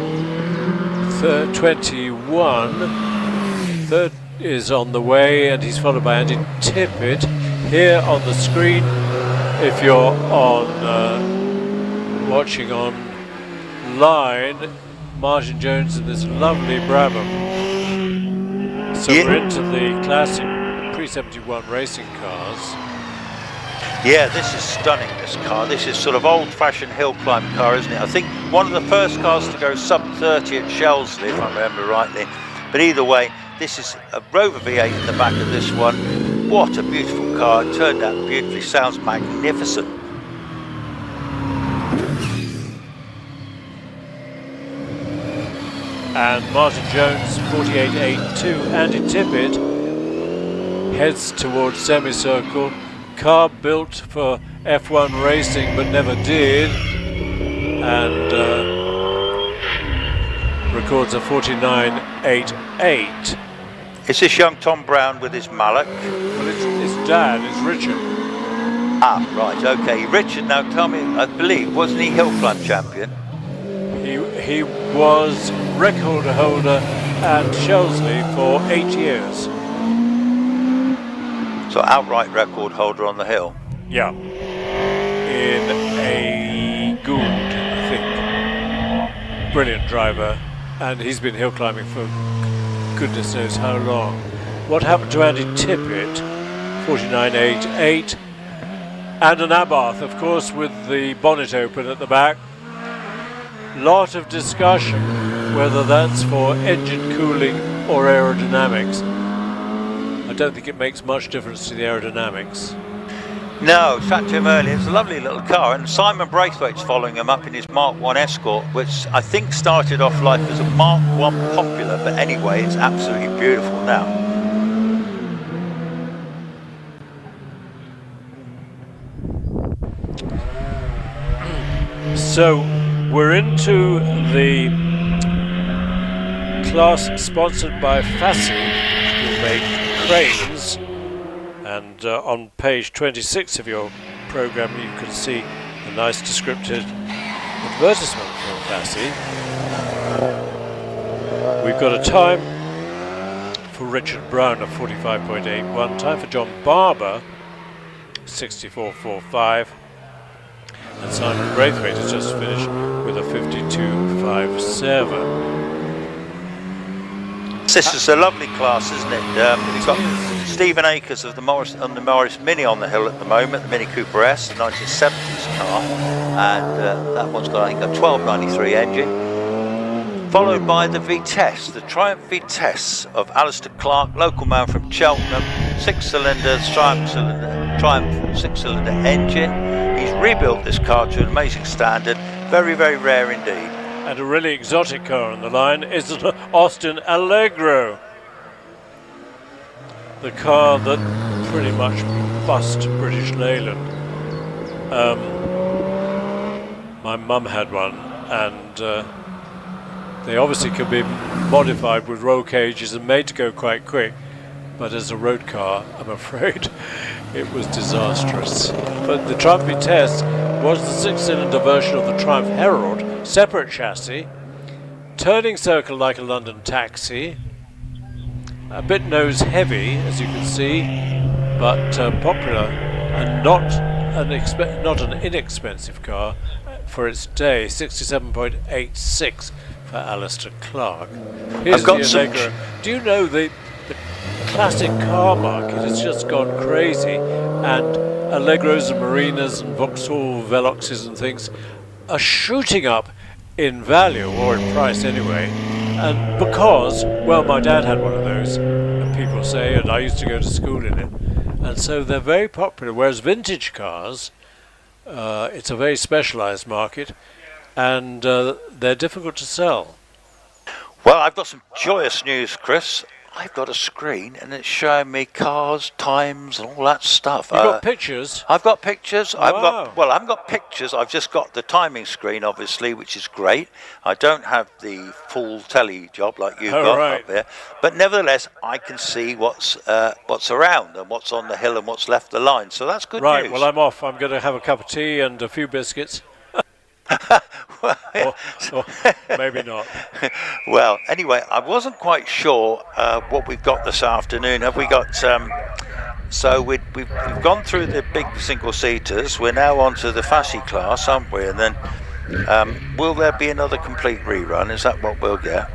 21. Third is on the way, and he's followed by Andy Tippett. Here on the screen, if you're on watching online, Martin Jones in this lovely Brabham. So we're into the classic pre-71 racing cars. Yeah, this is stunning, this car. This is sort of old-fashioned hill climb car, isn't it? I think one of the first cars to go sub-30 at Shelsley, if I remember rightly. But either way, this is a Rover V8 in the back of this one. What a beautiful car. It turned out beautifully. Sounds magnificent. And Martin Jones, 48.82. Andy Tippett heads towards semicircle. Car built for F1 racing but never did, and records a 49.88. Is this young Tom Brown with his mallet? Well, it's dad, it's Richard. Ah, right, okay. Richard, now tell me, I believe, wasn't he HillClimb champion? He was record holder at Shelsley for 8 years. So outright record holder on the hill. Yeah, in a Gould, I think. Brilliant driver, and he's been hill climbing for goodness knows how long. What happened to Andy Tippett? 49.88, and an Abarth, of course, with the bonnet open at the back. Lot of discussion whether that's for engine cooling or aerodynamics. I don't think it makes much difference to the aerodynamics. No, chat to him earlier. It's a lovely little car, and Simon Braithwaite's following him up in his Mark 1 Escort, which I think started off life as a Mark 1 Popular, but anyway, it's absolutely beautiful now. So we're into the class sponsored by Fassi, who make cranes, and on page 26 of your program you can see a nice descriptive advertisement from Fassi. We've got a time for Richard Brown of 45.81, time for John Barber 64.45, and Simon Braithwaite has just finished with a 52.57. This is a lovely class, isn't it? We've got Stephen Akers of the Morris Mini on the hill at the moment, the Mini Cooper S, the 1970s car, and that one's got, I think, a 1293 engine. followed by the Vitesse, the Triumph Vitesse of Alistair Clark, local man from Cheltenham, 6-cylinder, Triumph 6-cylinder engine. He's rebuilt this car to an amazing standard, very, very rare indeed. And a really exotic car on the line is an Austin Allegro, the car that pretty much bust British Leyland. My mum had one, and they obviously could be modified with roll cages and made to go quite quick, but as a road car, I'm afraid it was disastrous. But the Triumph Vitesse was the 6-cylinder version of the Triumph Herald, separate chassis, turning circle like a London taxi, a bit nose heavy, as you can see, but popular and not an inexpensive car for its day. 67.86 for Alistair Clark. Here's the Allegro. Do you know the classic car market has just gone crazy, and Allegros and Marinas and Vauxhall Veloxes and things are shooting up in value, or in price anyway, and because, well, my dad had one of those, and people say, and I used to go to school in it, and so they're very popular, whereas vintage cars, it's a very specialised market, and they're difficult to sell. Well, I've got some joyous news, Chris. I've got a screen and it's showing me cars, times and all that stuff. You've got pictures? I've got pictures. Wow. I haven't got pictures. I've just got the timing screen, obviously, which is great. I don't have the full telly job like you've got up there. But nevertheless, I can see what's around and what's on the hill and what's left the line. So that's good news. Right, well, I'm off. I'm going to have a cup of tea and a few biscuits. or maybe not. Well, anyway, I wasn't quite sure what we've got this afternoon. Have we got? So we've gone through the big single-seaters. We're now on to the Fassi class, aren't we? And then, will there be another complete rerun? Is that what we'll get?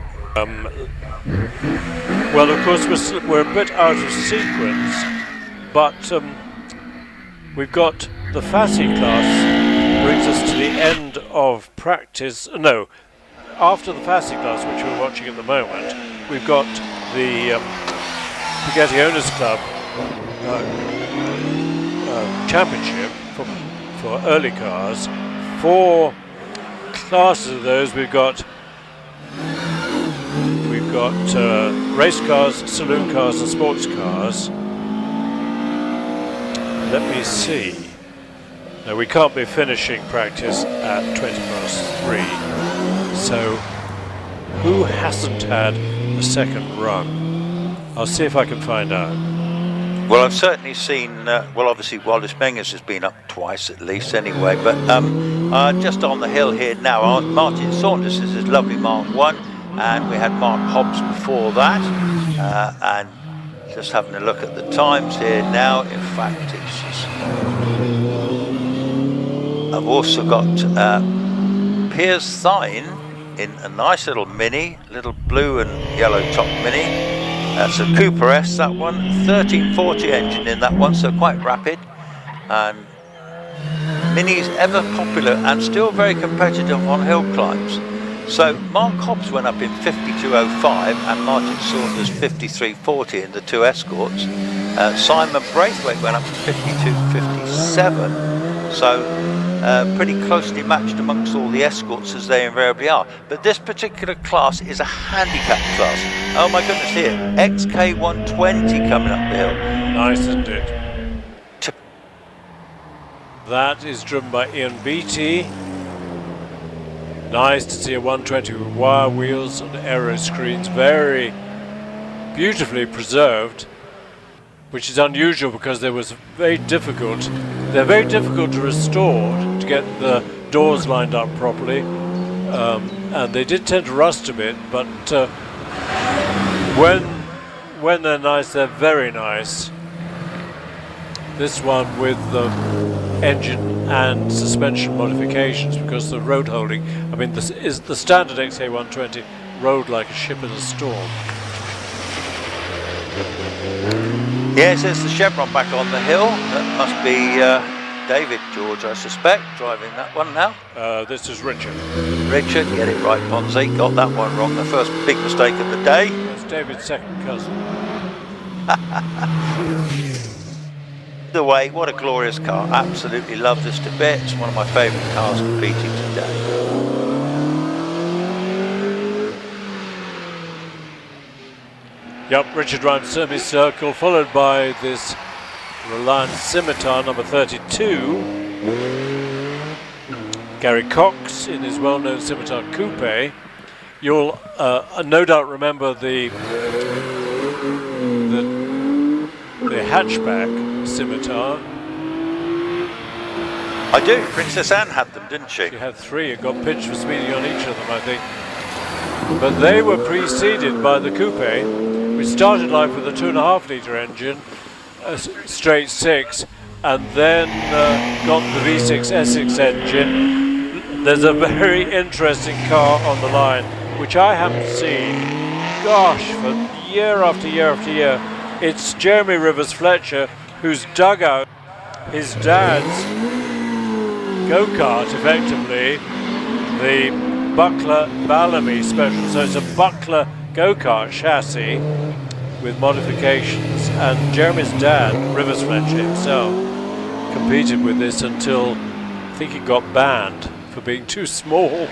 Well, of course, we're a bit out of sequence, but we've got the Fassi class. Brings us to the end of practice. No, after the Fassi class, which we're watching at the moment, we've got the Bugatti Owners Club Championship for early cars. 4 classes of those. We've got race cars, saloon cars, and sports cars. Let me see. No, we can't be finishing practice at 3:20. So, who hasn't had a second run? I'll see if I can find out. Well, I've certainly seen, well, obviously Wallace Mengers has been up twice at least anyway, but just on the hill here now, Martin Saunders is his lovely Mark 1, and we had Mark Hobbs before that, and just having a look at the times here now. In fact, I've also got Piers Thine in a nice little mini, little blue and yellow top mini. That's a Cooper S, that one, 1340 engine in that one, so quite rapid. And Minis ever popular and still very competitive on hill climbs. So Mark Hobbs went up in 52.05 and Martin Saunders 53.40 in the 2 escorts. Simon Braithwaite went up to 52.57. So pretty closely matched amongst all the escorts, as they invariably are. But this particular class is a handicap class. Oh my goodness, here, XK120 coming up the hill. Nice, isn't it? That is driven by Ian Beattie. Nice to see a 120 with wire wheels and aero screens, very beautifully preserved, which is unusual because they're very difficult to restore, to get the doors lined up properly, and they did tend to rust a bit, but when they're nice, they're very nice. This one with the engine and suspension modifications, because the road holding, I mean, this is the standard XA120 rode like a ship in a storm. Yes, there's the chevron back on the hill. That must be David George, I suspect, driving that one now. This is Richard. Richard, get it right, Ponzi. Got that one wrong. The first big mistake of the day. It's David's second cousin. Either way, what a glorious car. Absolutely love this to bits. One of my favourite cars competing today. Yep, Richard round semicircle, followed by this Reliant Scimitar number 32. Gary Cox in his well-known Scimitar Coupe. You'll no doubt remember the hatchback Scimitar. I do. Princess Anne had them, didn't she? She had three. It got pitched for speeding on each of them, I think. But they were preceded by the Coupe, which started life with a 2.5 litre engine, a straight six, and then got the V6 Essex engine. There's a very interesting car on the line, which I haven't seen, gosh, for year after year after year. It's Jeremy Rivers Fletcher, who's dug out his dad's go-kart, effectively, the Buckler Bellamy Special. So it's a Buckler go-kart chassis with modifications, and Jeremy's dad, Rivers Fletcher himself, competed with this until I think it got banned for being too small.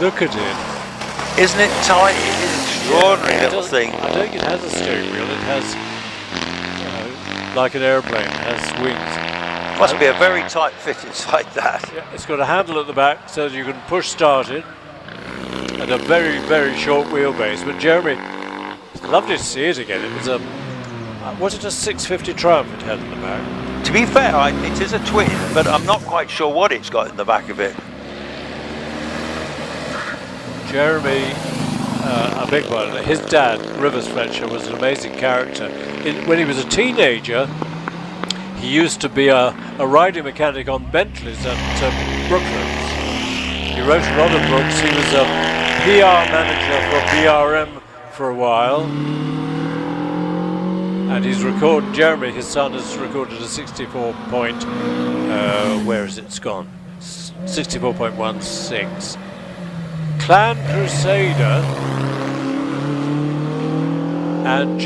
Look at it. Isn't it tiny? It's an extraordinary little thing. I don't think it has a steering wheel. It has, like an airplane, it has wings. Must be a very tight fit inside that. Yeah, it's got a handle at the back so that you can push start it, and a very, very short wheelbase. But Jeremy, it's lovely to see it again. It was was it a 650 Triumph it had in the back? To be fair, it is a twin, but I'm not quite sure what it's got in the back of it. Jeremy, I beg pardon, his dad, Rivers Fletcher, was an amazing character. When he was a teenager, he used to be a riding mechanic on Bentleys at Brooklands. He wrote a lot of books. He was a PR manager for BRM for a while. And he's recorded, Jeremy, his son, has recorded a 64 point, where is it? It's gone. 64.16. Clan Crusader and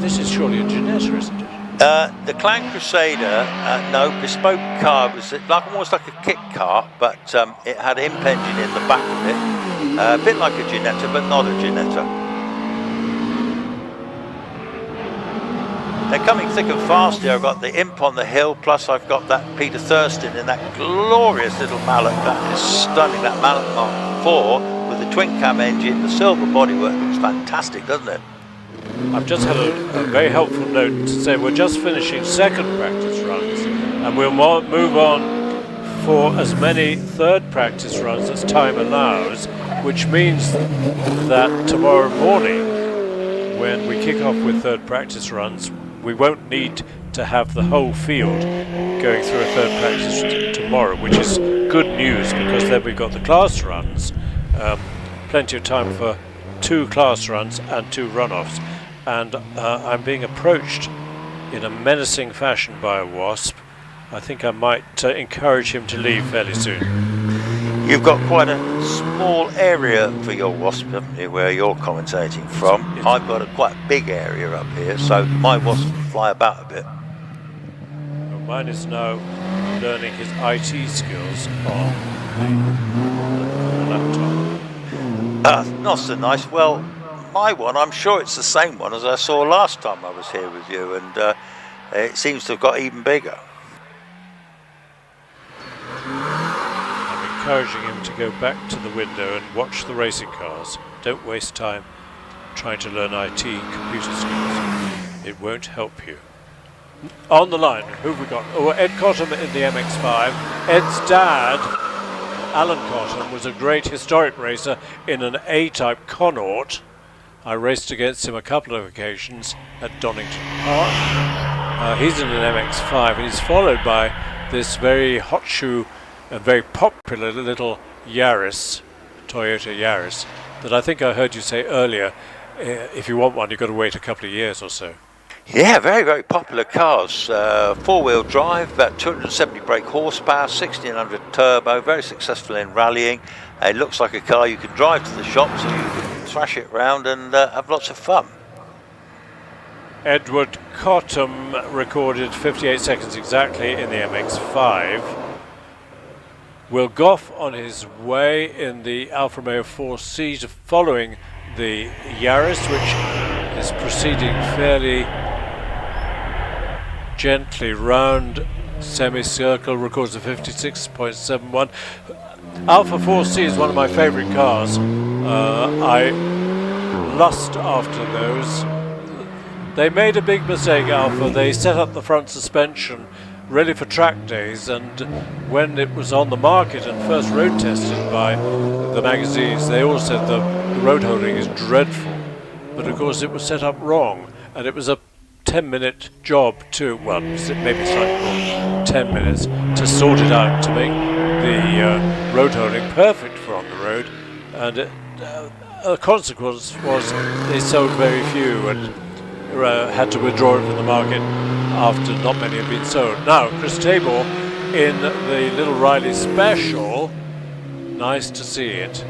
this is surely a Ginetta, isn't it? The Clan Crusader, no, bespoke car, was almost like a kit car, but it had an imp engine in the back of it. A bit like a Ginetta, but not a Ginetta. They're coming thick and fast here. I've got the imp on the hill, plus I've got that Peter Thurston in that glorious little Mallet. That is stunning, that Mallet Mark IV with the twin cam engine. The silver bodywork looks fantastic, doesn't it? I've just had a very helpful note to say we're just finishing second practice runs, and we'll move on for as many third practice runs as time allows, which means that tomorrow morning, when we kick off with third practice runs, we won't need to have the whole field going through a third practice tomorrow, which is good news, because then we've got the class runs, plenty of time for 2 class runs and 2 runoffs. And I'm being approached in a menacing fashion by a wasp. I think I might encourage him to leave fairly soon. You've got quite a small area for your wasp, haven't you, where you're commentating from? I've got quite a big area up here, so my wasp can fly about a bit. Well, mine is now learning his IT skills on the laptop. Not so nice. Well, my one, I'm sure it's the same one as I saw last time I was here with you, and it seems to have got even bigger. I'm encouraging him to go back to the window and watch the racing cars. Don't waste time trying to learn IT computer skills. It won't help you. On the line, who have we got? Oh, Ed Cottam in the MX-5. Ed's dad, Alan Cottam, was a great historic racer in an A-type Connaught. I raced against him a couple of occasions at Donington Park. He's in an MX-5, and he's followed by this very hot shoe and very popular little Yaris, Toyota Yaris, that I think I heard you say earlier, if you want one, you've got to wait a couple of years or so. Yeah, very, very popular cars. Four-wheel drive, about 270 brake horsepower, 1600 turbo, very successful in rallying. It looks like a car you can drive to the shop, so you can thrash it around and have lots of fun. Edward Cottam recorded 58 seconds exactly in the MX-5. Will Goff on his way in the Alfa Romeo 4C following the Yaris, which is proceeding fairly gently round semicircle, records a 56.71. Alfa 4C is one of my favourite cars. I lust after those. They made a big mistake, Alfa. They set up the front suspension really for track days, and when it was on the market and first road tested by the magazines, they all said the road holding is dreadful. But of course it was set up wrong, and it was a 10-minute job to, well, maybe slightly more, 10 minutes to sort it out to make the road holding perfect for on the road. And a consequence was they sold very few and had to withdraw it from the market after not many had been sold. Now, Chris Tabor in the little Riley Special. Nice to see it.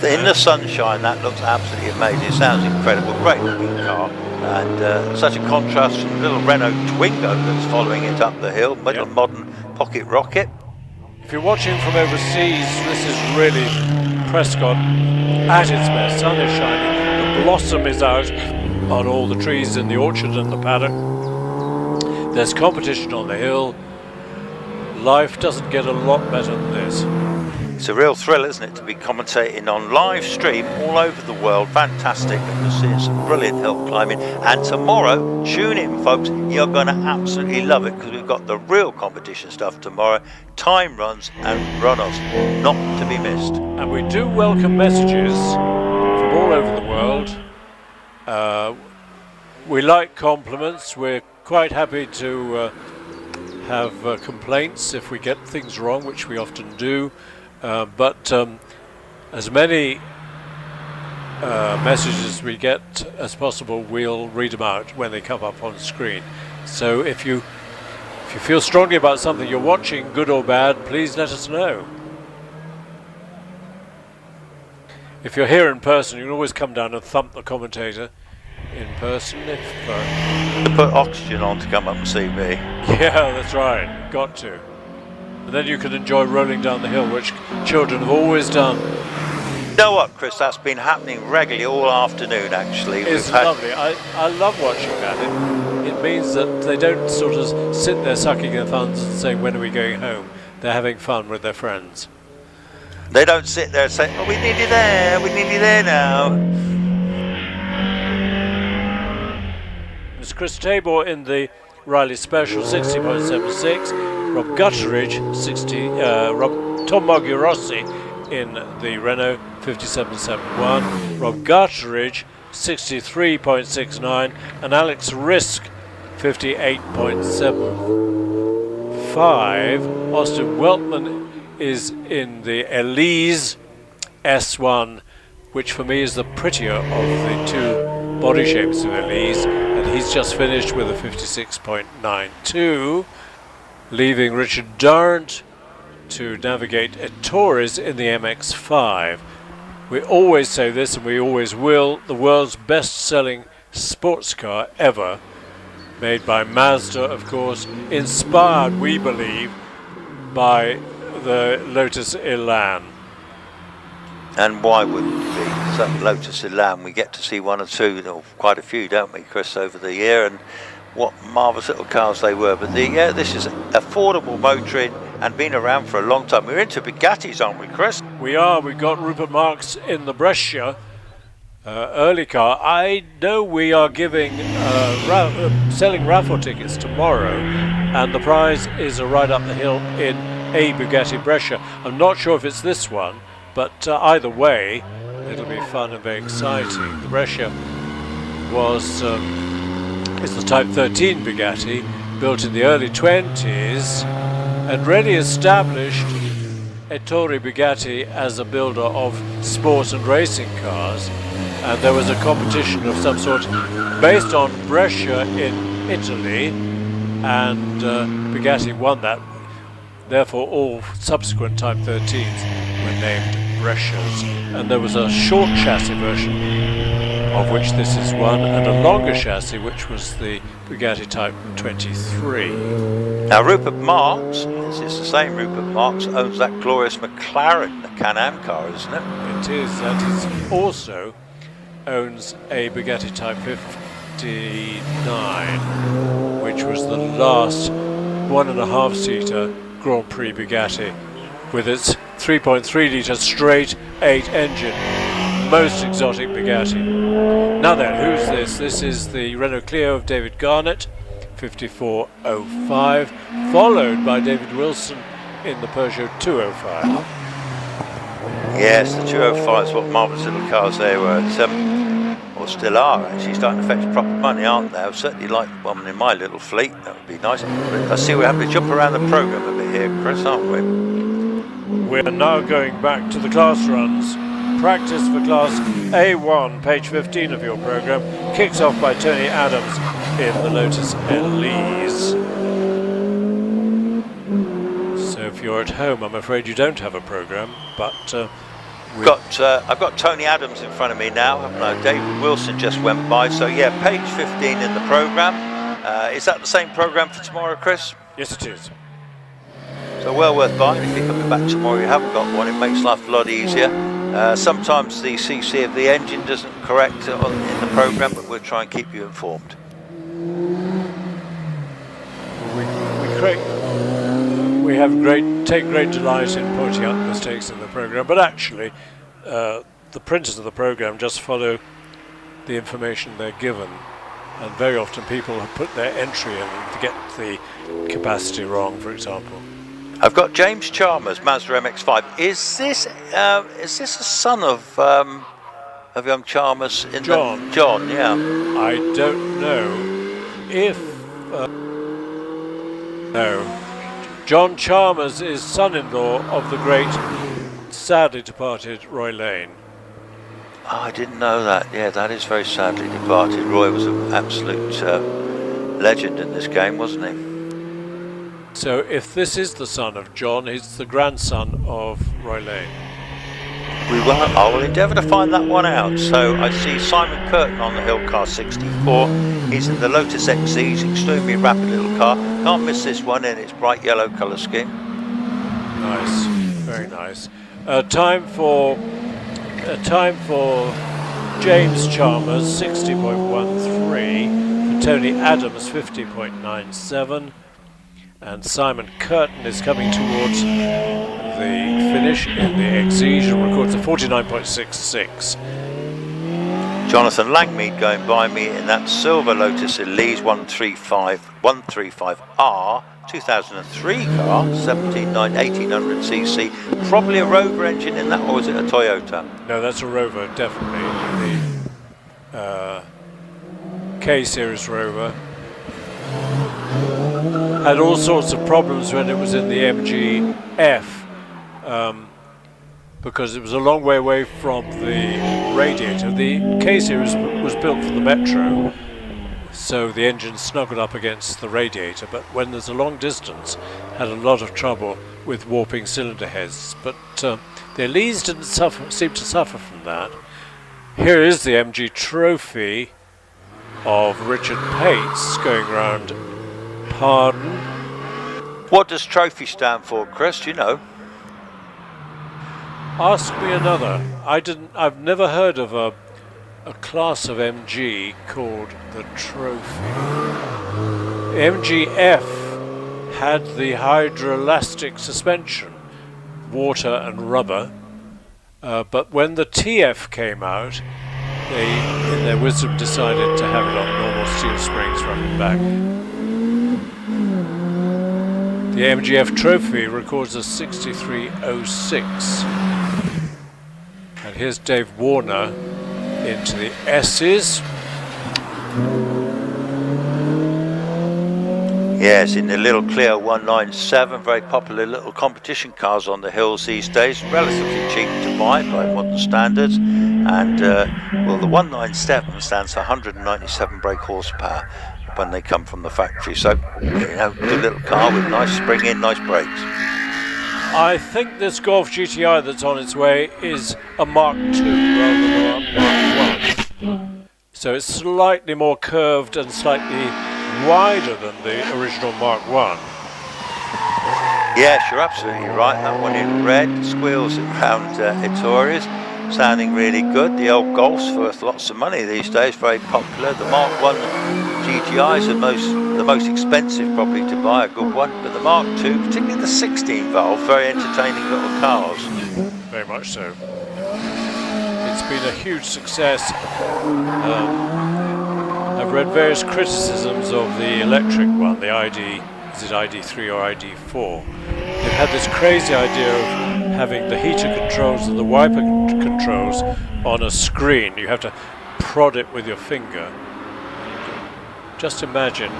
In the sunshine, that looks absolutely amazing. It sounds incredible. Great looking car. And such a contrast from the little Renault Twingo that's following it up the hill. Little modern pocket rocket. If you're watching from overseas, this is really Prescott at its best. Sun is shining. The blossom is out on all the trees in the orchard and the paddock. There's competition on the hill. Life doesn't get a lot better than this. It's a real thrill, isn't it, to be commentating on live stream all over the world. Fantastic. You're seeing some brilliant hill climbing. And tomorrow, tune in, folks. You're going to absolutely love it, because we've got the real competition stuff tomorrow. Time runs and runoffs, not to be missed. And we do welcome messages from all over the world. We like compliments. We're quite happy to have complaints if we get things wrong, which we often do. But as many messages we get as possible, we'll read them out when they come up on screen. So if you feel strongly about something you're watching, good or bad, please let us know. If you're here in person, you can always come down and thump the commentator in person. To put oxygen on to come up and see me. Yeah, that's right. Got to. And then you can enjoy rolling down the hill, which children have always done. You know what, Chris? That's been happening regularly all afternoon, actually. It's lovely. I love watching that. It means that they don't sort of sit there sucking their thumbs and saying, when are we going home? They're having fun with their friends. They don't sit there and say, oh, we're nearly there now. It's Chris Tabor in the Riley Special 60.76. Rob Gutteridge, Tom Mogurossi in the Renault 5771, Rob Gutteridge 63.69, and Alex Risk 58.75. Austin Weltman is in the Elise S1, which for me is the prettier of the two body shapes of Elise, and he's just finished with a 56.92. Leaving Richard Durrant to navigate Ettores in the MX-5. We always say this, and we always will, the world's best-selling sports car ever, made by Mazda, of course, inspired, we believe, by the Lotus Elan. And why wouldn't it be? Some Lotus Elan, we get to see one or two, or quite a few, don't we, Chris, over the year, and what marvellous little cars they were. But this is affordable motoring and been around for a long time. We're into Bugattis, aren't we, Chris? We are. We've got Rupert Marx in the Brescia early car. I know we are giving selling raffle tickets tomorrow, and the prize is a ride up the hill in a Bugatti Brescia. I'm not sure if it's this one, but either way, it'll be fun and very exciting. The Brescia was it's the Type 13 Bugatti, built in the early 20s, and really established Ettore Bugatti as a builder of sport and racing cars. and there was a competition of some sort based on Brescia in Italy, and Bugatti won that. Therefore, all subsequent Type 13s were named Brescias, and there was a short chassis version, of which this is one, and a longer chassis, which was the Bugatti Type 23. Now Rupert Marx, this is the same Rupert Marx, owns that glorious McLaren, the Can-Am car, isn't it? It is. That is also owns a Bugatti Type 59, which was the last 1.5-seater Grand Prix Bugatti with its 3.3 litre straight 8 engine. Most exotic Bugatti. Now then, who's this? This is the Renault Clio of David Garnett, 5405, followed by David Wilson in the Peugeot 205. Yes, the 205 is what marvellous little cars they were, or still are actually, starting to fetch proper money, aren't they? I'd certainly like one in my little fleet, that would be nice. But I see we're having to jump around the programme a bit here, Chris, aren't we? We're now going back to the class runs. Practice for class A1, page 15 of your programme, kicks off by Tony Adams in the Lotus Elise. So if you're at home, I'm afraid you don't have a programme, but I've got Tony Adams in front of me now, haven't I? David Wilson just went by, so yeah, page 15 in the programme. Is that the same programme for tomorrow, Chris? Yes, it is. So well worth buying. If you're coming back tomorrow, you haven't got one, it makes life a lot easier. Sometimes the CC of the engine doesn't correct in the programme, but we'll try and keep you informed. We take great delight in pointing out mistakes in the programme, but actually the printers of the programme just follow the information they're given, and very often people have put their entry in to get the capacity wrong, for example. I've got James Chalmers, Mazda MX-5. Is this a son of young Chalmers? John. John, yeah. I don't know if no. John Chalmers is son-in-law of the great, sadly departed Roy Lane. Oh, I didn't know that. Yeah, that is very sadly departed. Roy was an absolute legend in this game, wasn't he? So if this is the son of John, he's the grandson of Roy Lane. I will endeavour to find that one out. So I see Simon Curtin on the Hillcar 64. He's in the Lotus XZ, extremely rapid little car. Can't miss this one in its bright yellow colour scheme. Nice, very nice. Time for James Chalmers 60.13, for Tony Adams 50.97. And Simon Curtin is coming towards the finish in the XZ and records a 49.66. Jonathan Langmead going by me in that silver Lotus Elise 135R 2003 car, 1800cc. Probably a Rover engine in that, or is it a Toyota? No, that's a Rover, definitely. The K-Series Rover. Had all sorts of problems when it was in the MGF, because it was a long way away from the radiator. The K-Series was built for the Metro, so the engine snuggled up against the radiator, but when there's a long distance, had a lot of trouble with warping cylinder heads. But the Elise didn't seem to suffer from that. Here is the MG Trophy of Richard Pates going around. Pardon? What does trophy stand for, Chris? Do you know? Ask me another. I've never heard of a class of MG called the Trophy. MGF had the hydroelastic suspension, water and rubber, but when the TF came out, they, in their wisdom, decided to have it on normal steel springs front and back. The MGF Trophy records a 63.06. And here's Dave Warner into the S's. Yes, in the little Clio 197, very popular little competition cars on the hills these days, relatively cheap to buy by modern standards. And well, the 197 stands for 197 brake horsepower when they come from the factory. So, you know, good little car with nice spring in, nice brakes. I think this Golf GTI that's on its way is a Mark II rather than a Mark I. So it's slightly more curved and slightly wider than the original Mark I. Yes, you're absolutely right. That one in red, squeals around Ettores, sounding really good. The old Golf's worth lots of money these days, very popular. The Mark I GTI is the most expensive probably to buy, a good one. But the Mark II, particularly the 16 valve, very entertaining little cars. Very much so. It's been a huge success. I've read various criticisms of the electric one, the ID, is it ID3 or ID4? They've had this crazy idea of having the heater controls and the wiper controls on a screen. You have to prod it with your finger. Just imagine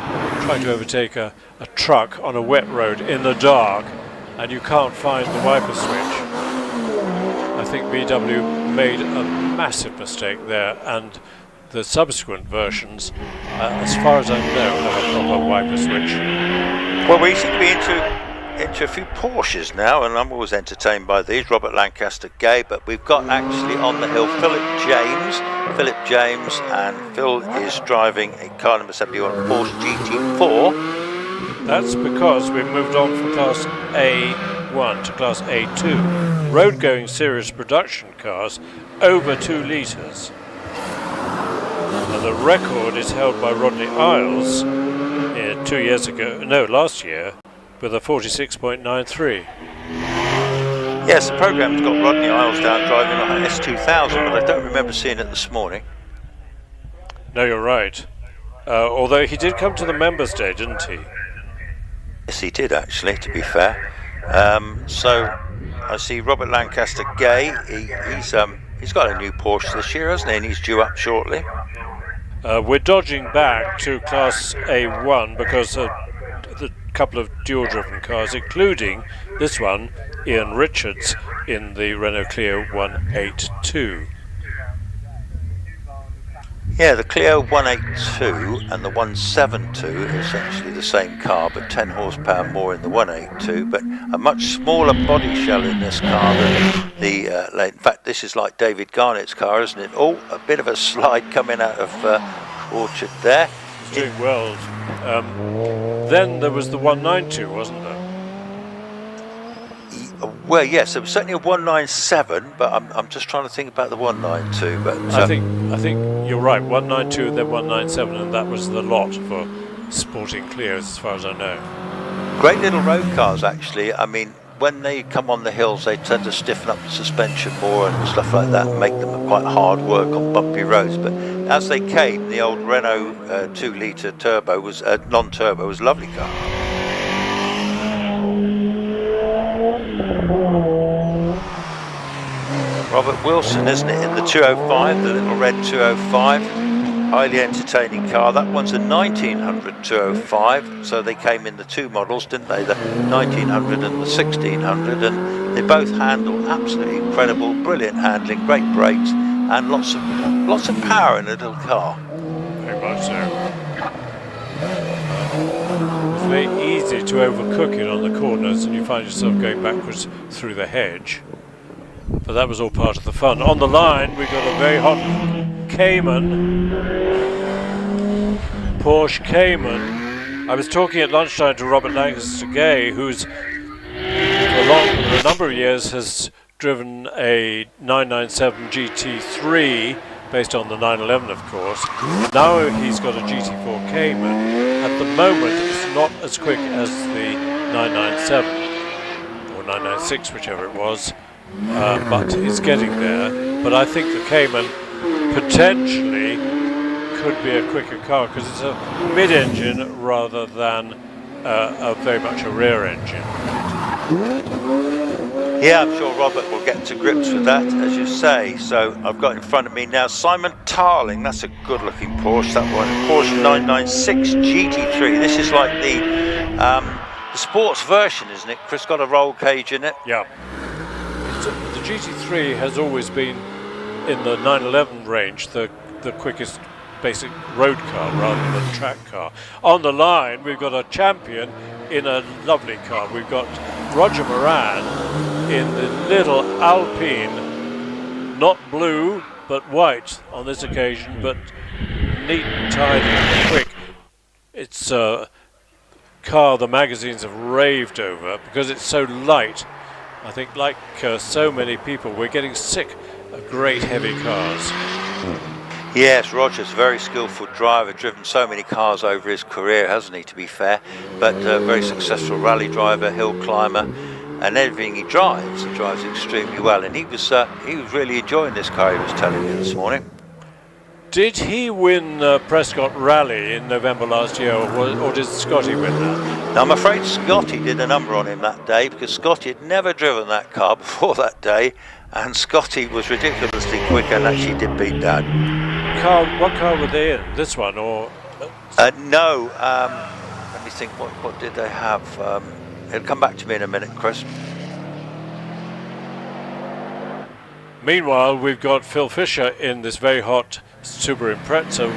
trying to overtake a truck on a wet road in the dark and you can't find the wiper switch. I think VW made a massive mistake there, and the subsequent versions, as far as I know, have a proper wiper switch. Well, we seem to be into a few Porsches now, and I'm always entertained by these. Robert Lancaster Gay, but we've got actually on the hill Philip James, and Phil is driving a car number 71 Porsche GT4. That's because we've moved on from Class A1 to Class A2, road-going series production cars over 2 litres. And the record is held by Rodney Isles last year, with a 46.93. Yes, the programme's got Rodney Isles down driving on an S2000, but I don't remember seeing it this morning. No, you're right. Although he did come to the members' day, didn't he? Yes, he did actually, to be fair. So I see Robert Lancaster Gay. He's got a new Porsche this year, hasn't he? And he's due up shortly. We're dodging back to Class A1 because the couple of dual-driven cars, including this one, Ian Richards, in the Renault Clio 182. Yeah, the Clio 182 and the 172 are essentially the same car, but 10 horsepower more in the 182, but a much smaller body shell in this car than the in fact, this is like David Garnett's car, isn't it? Oh, a bit of a slide coming out of Orchard there. He's doing well. Then there was the 192, wasn't there? Well, yes, there was certainly a 197, but I'm just trying to think about the 192. But I think you're right. 192, then 197, and that was the lot for sporting Clios, as far as I know. Great little road cars, actually. I mean, when they come on the hills, they tend to stiffen up the suspension more and stuff like that, and make them quite hard work on bumpy roads. But as they came, the old Renault 2-litre turbo was non-turbo was a lovely car. Robert Wilson, isn't it, in the 205, the little red 205, highly entertaining car. That one's a 1900 205, so they came in the 2 models, didn't they, the 1900 and the 1600, and they both handle absolutely incredible, brilliant handling, great brakes, and lots of power in a little car. Very much so. It's very easy to overcook it on the corners, and you find yourself going backwards through the hedge. But that was all part of the fun. On the line, we got a very hot Cayman, Porsche Cayman. I was talking at lunchtime to Robert Lancaster Gay, who's for a number of years has driven a 997 GT3 based on the 911, of course. Now he's got a GT4 Cayman. At the moment, it's not as quick as the 997 or 996, whichever it was. But it's getting there. But I think the Cayman potentially could be a quicker car because it's a mid-engine rather than very much a rear engine. Yeah, I'm sure Robert will get to grips with that, as you say. So I've got in front of me now Simon Tarling. That's a good-looking Porsche, that one. Porsche 996 GT3. This is like the The sports version, isn't it? Chris, got a roll cage in it. Yeah. The GT3 has always been in the 911 range, the quickest basic road car rather than track car. On the line, we've got a champion in a lovely car. We've got Roger Moran in the little Alpine, not blue but white on this occasion, but neat and tidy and quick. It's a car the magazines have raved over because it's so light. I think, like so many people, we're getting sick of great heavy cars. Yes, Roger's a very skillful driver, driven so many cars over his career, hasn't he, to be fair? But very successful rally driver, hill climber, and everything he drives extremely well. And he was really enjoying this car, he was telling me this morning. Did he win Prescott Rally in November last year, or did Scotty win that? Now, I'm afraid Scotty did a number on him that day, because Scotty had never driven that car before that day, and Scotty was ridiculously quick and actually did beat Dad. What car were they in? This one, or? No, let me think, what did they have? It'll come back to me in a minute, Chris. Meanwhile, we've got Phil Fisher in this very hot Subaru Impreza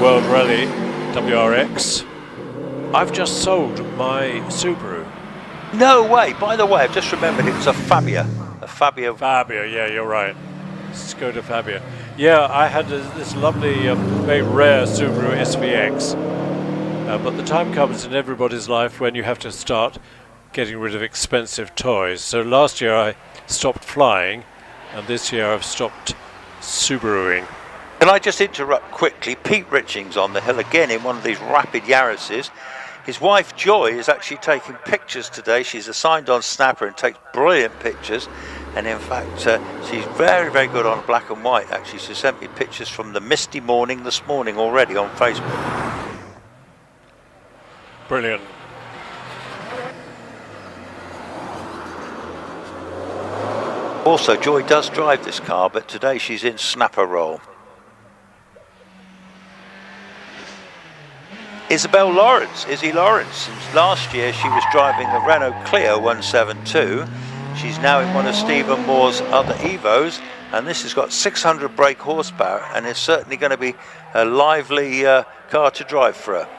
World Rally WRX. I've just sold my Subaru. No way! By the way, I've just remembered it was a Fabia. Fabia, yeah, you're right. Skoda Fabia. Yeah, I had this lovely, very rare Subaru SVX. But the time comes in everybody's life when you have to start getting rid of expensive toys. So last year I stopped flying, and this year I've stopped Subaruing. Can I just interrupt quickly? Pete Richings on the hill again in one of these rapid Yaris's. His wife Joy is actually taking pictures today. She's a signed on snapper and takes brilliant pictures. And in fact, she's very, very good on black and white. Actually, she sent me pictures from the misty morning this morning already on Facebook. Brilliant. Also, Joy does drive this car, but today she's in snapper role. Isabel Lawrence, Izzy Lawrence. Since last year she was driving a Renault Clio 172. She's now in one of Stephen Moore's other Evos, and this has got 600 brake horsepower and is certainly going to be a lively car to drive for her.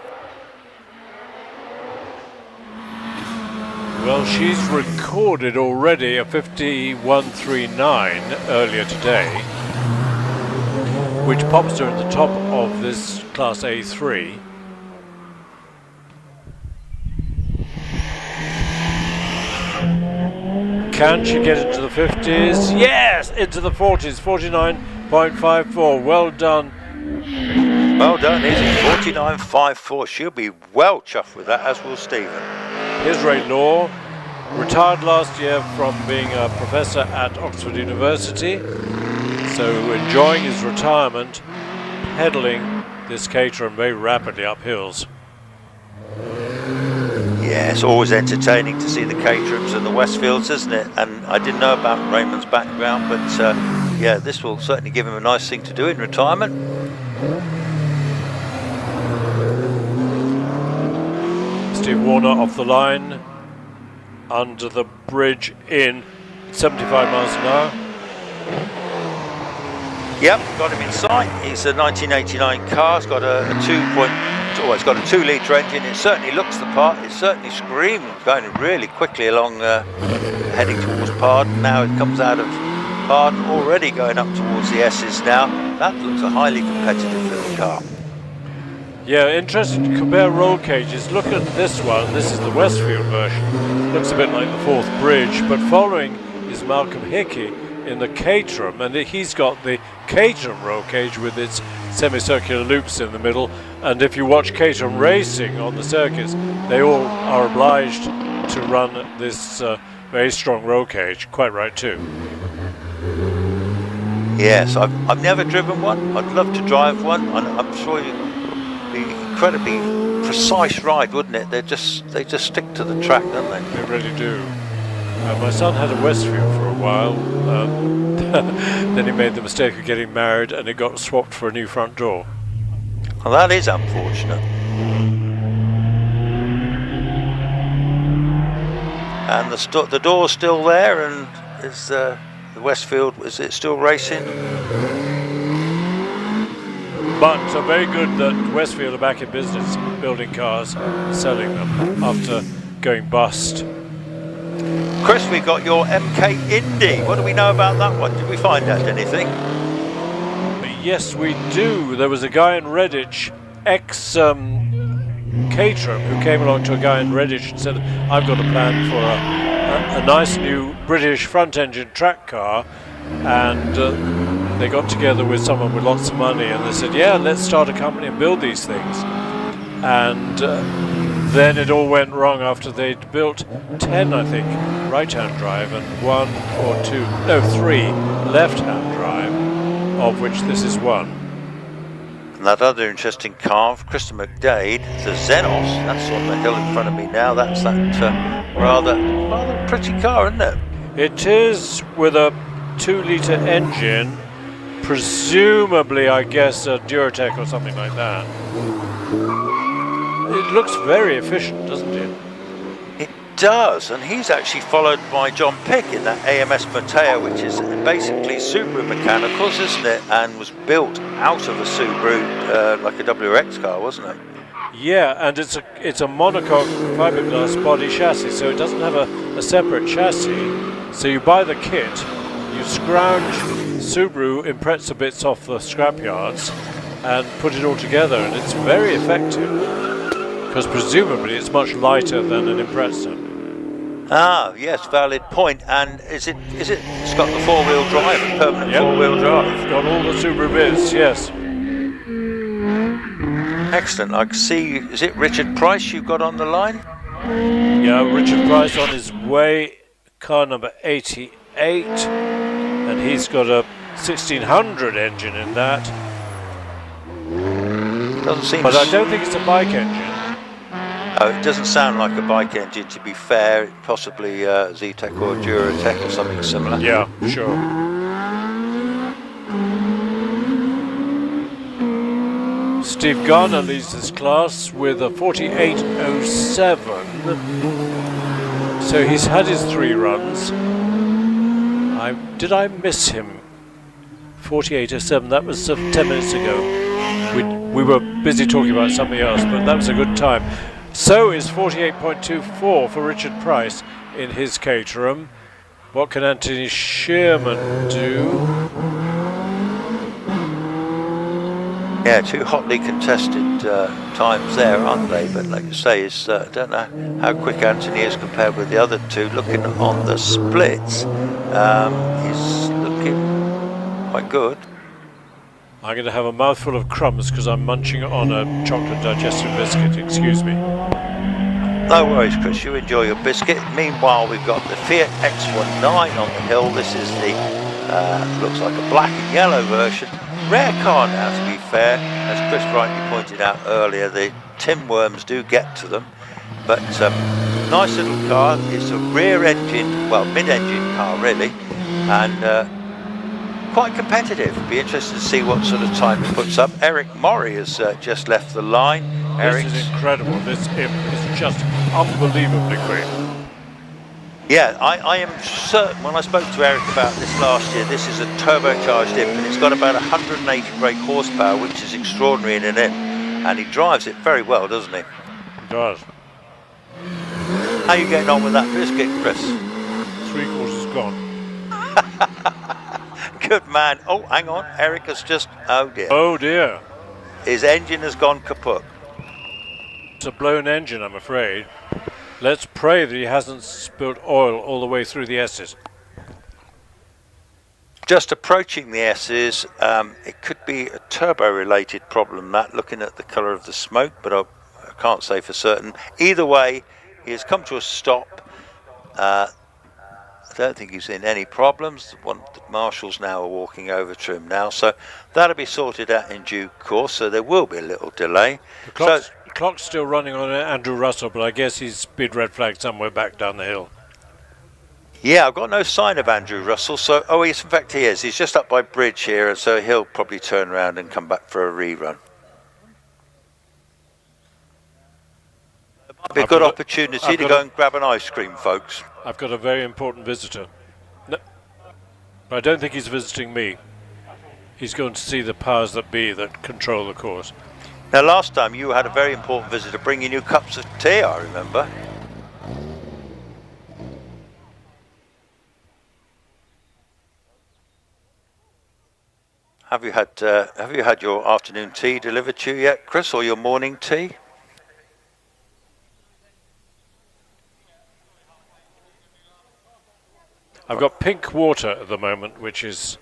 Well, she's recorded already a 51.39 earlier today, which pops her at the top of this Class A3. Can she get into the 50s? Yes, into the 40s, 49.54. Well done. Well done, Izzy. 49.54. She'll be well chuffed with that, as will Stephen. Here's Ray Law, retired last year from being a professor at Oxford University, so enjoying his retirement, pedaling this Caterham very rapidly up hills. Yeah, it's always entertaining to see the Caterhams and the Westfields, isn't it? And I didn't know about Raymond's background, but yeah, this will certainly give him a nice thing to do in retirement. Steve Warner off the line, under the bridge in 75 miles an hour. Yep, got him in sight. It's a 1989 car. It's got a 2-litre engine. It certainly looks the part. It's certainly screaming, going really quickly along, heading towards Pardon. Now it comes out of Pardon, already going up towards the S's now. That looks a highly competitive little car. Yeah, interesting to compare roll cages. Look at this one. This is the Westfield version. Looks a bit like the Fourth Bridge, but following is Malcolm Hickey in the Caterham, and he's got the Caterham roll cage with its semicircular loops in the middle. And if you watch Caterham racing on the circuits, they all are obliged to run this very strong roll cage. Quite right too. Yes, I've never driven one. I'd love to drive one. I'm sure you'd be incredibly precise ride, wouldn't it? They just stick to the track, don't they? They really do. My son had a Westfield for a while. Then he made the mistake of getting married, and it got swapped for a new front door. Well, that is unfortunate. And the door's still there, and is the Westfield, is it still racing? But very good that Westfield are back in business, building cars, selling them after going bust. Chris, we got your MK Indy. What do we know about that one? Did we find out anything? Yes, we do. There was a guy in Redditch, Caterham, who came along to a guy in Redditch and said, I've got a plan for a nice new British front-engine track car, and they got together with someone with lots of money and they said, yeah, let's start a company and build these things. And then it all went wrong after they'd built 10, I think, right-hand drive and 3 left-hand drive, of which this is one. And that other interesting car, Krista McDade, the Xenos, that's on the hill in front of me now. That's that rather pretty car, isn't it? It is, with a 2-litre engine, presumably, I guess, a Duratec or something like that. It looks very efficient, doesn't it? It does, and he's actually followed by John Pick in that AMS Mateo, which is basically Subaru mechanicals, isn't it? And was built out of a Subaru, like a WRX car, wasn't it? Yeah, and it's a monocoque fiberglass body chassis, so it doesn't have a separate chassis. So you buy the kit, you scrounge Subaru Impreza bits off the scrapyards and put it all together, and it's very effective, because presumably it's much lighter than an Impreza. Ah, yes, valid point. And it's got the 4-wheel drive, a permanent 4-wheel drive. It's got all the Subaru bits, yes. Excellent. I can see, is it Richard Price you've got on the line? Yeah, Richard Price on his way, car number 88, and he's got a 1600 engine in that. Doesn't seem. But I don't think it's a bike engine. Oh, it doesn't sound like a bike engine, to be fair. Possibly Zetec or Duratec or something similar. Yeah, sure. Steve Garner leads this class with a 48.07. So he's had his 3 runs. Did I miss him? 48.07, that was 10 minutes ago. We were busy talking about something else, but that was a good time. So is 48.24 for Richard Price in his Caterham. What can Anthony Shearman do? Yeah, 2 hotly contested times there, aren't they? But like you say, I don't know how quick Anthony is compared with the other 2. Looking on the splits, he's looking quite good. I'm going to have a mouthful of crumbs because I'm munching on a chocolate digestive biscuit, excuse me. No worries, Chris, you enjoy your biscuit. Meanwhile, we've got the Fiat X19 on the hill. This is the, looks like a black and yellow version. Rare car now, to be fair. As Chris rightly pointed out earlier, the tin worms do get to them. But nice little car. It's a rear engine, well, mid-engine car really, and quite competitive. Be interested to see what sort of time it puts up. Eric Murray has just left the line. This is incredible. This is just unbelievably quick. Yeah, I am certain, when I spoke to Eric about this last year, this is a turbocharged imp, and it's got about 180 brake horsepower, which is extraordinary in an imp, and he drives it very well, doesn't he? He does. How are you getting on with that biscuit, Chris? 3/4 gone. Good man. Oh, hang on, Eric has just, oh dear. Oh dear. His engine has gone kaput. It's a blown engine, I'm afraid. Let's pray that he hasn't spilled oil all the way through the S's. Just approaching the S's, it could be a turbo-related problem, Matt, looking at the colour of the smoke, but I can't say for certain. Either way, he has come to a stop. I don't think he's in any problems. The marshals now are walking over to him now, so that'll be sorted out in due course, so there will be a little delay. The clock's still running on Andrew Russell, but I guess he's been red flagged somewhere back down the hill. Yeah, I've got no sign of Andrew Russell, so, oh yes, in fact he is. He's just up by bridge here, and so he'll probably turn around and come back for a rerun. Be a good opportunity to go and grab an ice cream, folks. I've got a very important visitor. No, I don't think he's visiting me. He's going to see the powers that be that control the course. Now, last time you had a very important visitor bringing you cups of tea, I remember. Have you had your afternoon tea delivered to you yet, Chris, or your morning tea? I've got pink water at the moment, which is...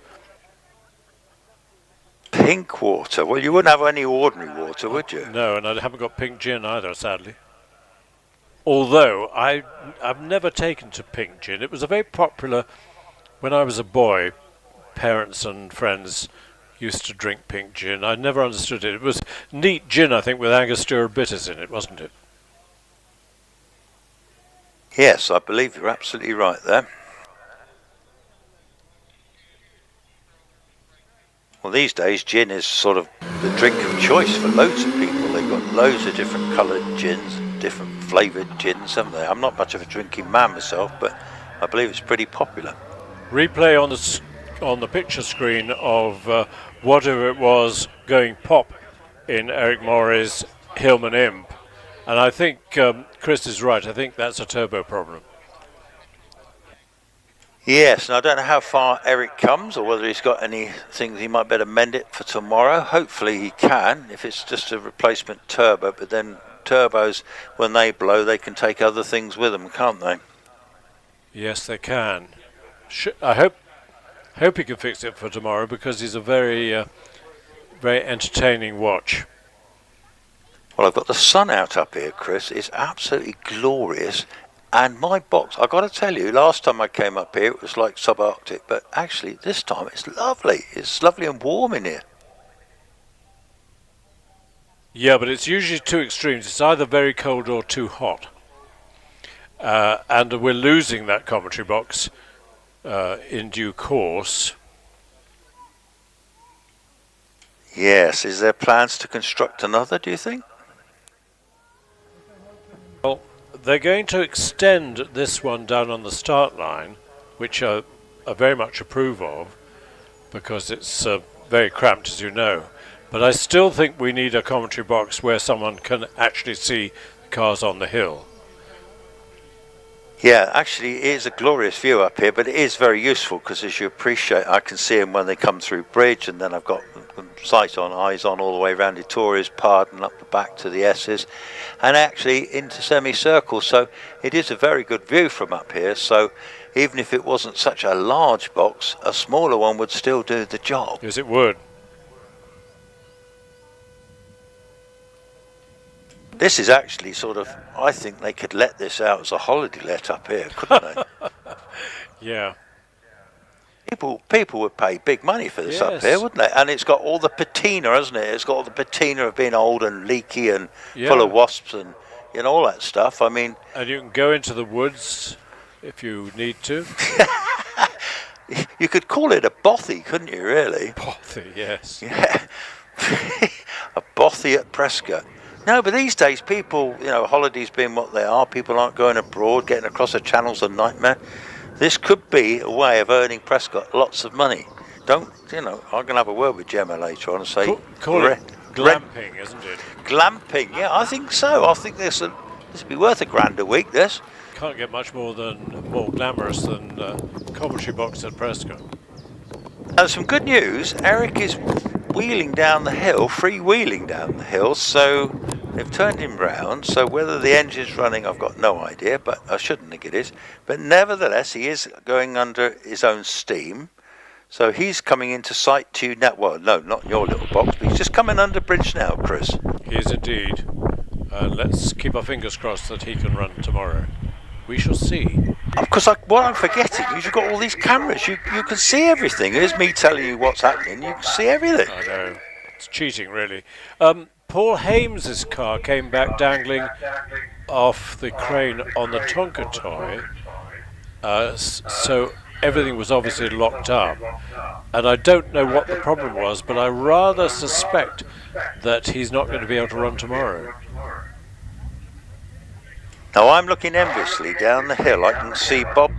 Pink water? Well, you wouldn't have any ordinary water, would you? No, and I haven't got pink gin either, sadly. Although, I've never taken to pink gin. It was a very popular... When I was a boy, parents and friends used to drink pink gin. I never understood it. It was neat gin, I think, with Angostura bitters in it, wasn't it? Yes, I believe you're absolutely right there. Well, these days, gin is sort of the drink of choice for loads of people. They've got loads of different coloured gins, different flavoured gins, haven't they? I'm not much of a drinking man myself, but I believe it's pretty popular. Replay on the picture screen of whatever it was going pop in Eric Maury's Hillman Imp. And I think Chris is right. I think that's a turbo problem. Yes, and I don't know how far Eric comes or whether he's got anything he might better mend it for tomorrow. Hopefully he can, if it's just a replacement turbo. But then turbos, when they blow, they can take other things with them, can't they? Yes, they can. I hope he can fix it for tomorrow, because he's a very entertaining watch. Well, I've got the sun out up here, Chris. It's absolutely glorious. And my box, I've got to tell you, last time I came up here, it was like subarctic. But actually, this time, it's lovely. It's lovely and warm in here. Yeah, but it's usually two extremes. It's either very cold or too hot. And we're losing that commentary box in due course. Yes, is there plans to construct another, do you think? Well, they're going to extend this one down on the start line, which I very much approve of, because it's very cramped, as you know. But I still think we need a commentary box where someone can actually see the cars on the hill. Yeah, actually it is a glorious view up here, but it is very useful because, as you appreciate, I can see them when they come through bridge, and then I've got sight on, eyes on all the way around Ettores, Pardon, up the back to the S's, and actually into semicircle. So it is a very good view from up here. So even if it wasn't such a large box, a smaller one would still do the job. Yes, it would. This is actually sort of, I think they could let this out as a holiday let up here, couldn't they? Yeah. People would pay big money for this up here, wouldn't they? And it's got all the patina, hasn't it? It's got all the patina of being old and leaky and full of wasps and all that stuff. I mean, and you can go into the woods if you need to. You could call it a bothy, couldn't you? Really? Bothy, yes. Yeah, a bothy at Prescott. No, but these days, people, holidays being what they are, people aren't going abroad, getting across the channel's a nightmare. This could be a way of earning Prescott lots of money. I'm going to have a word with Gemma later on and say... Call it glamping, isn't it? Glamping, yeah, I think so. I think this would be worth £1,000 a week, this. Can't get much more glamorous than commentary box at Prescott. Now, some good news. Eric is wheeling down the hill, freewheeling down the hill, so they've turned him round. So whether the engine's running, I've got no idea, but I shouldn't think it is. But nevertheless, he is going under his own steam. So he's coming into sight to you now. Well, no, not your little box, but he's just coming under bridge now, Chris. He is indeed. Let's keep our fingers crossed that he can run tomorrow. We shall see. Because what I'm forgetting is you've got all these cameras. You can see everything. Here's me telling you what's happening. You can see everything. I know. It's cheating, really. Paul Hames's car came back dangling off the crane on the Tonka toy. So everything was obviously locked up. And I don't know what the problem was, but I rather suspect that he's not going to be able to run tomorrow. Now I'm looking enviously down the hill. I can see Bob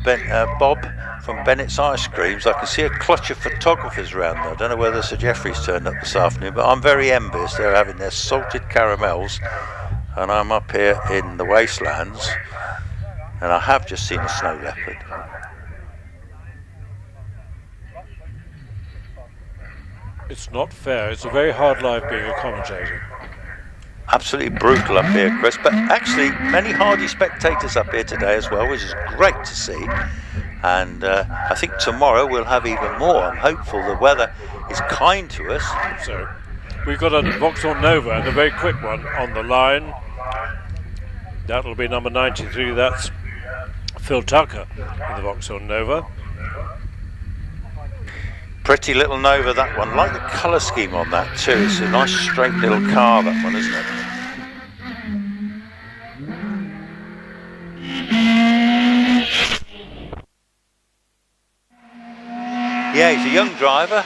from Bennett's Ice Creams. I can see a clutch of photographers around there. I don't know whether Sir Geoffrey's turned up this afternoon, but I'm very envious. They're having their salted caramels, and I'm up here in the wastelands, and I have just seen a snow leopard. It's not fair. It's a very hard life being a commentator. Absolutely brutal up here, Chris, but actually many hardy spectators up here today as well, which is great to see. And I think tomorrow we'll have even more. I'm hopeful the weather is kind to us. So we've got a Vauxhall Nova, and a very quick one on the line. That'll be number 93. That's Phil Tucker in the Vauxhall Nova. Pretty little Nova, that one. Like the colour scheme on that too. It's a nice straight little car, that one, isn't it? Yeah, he's a young driver.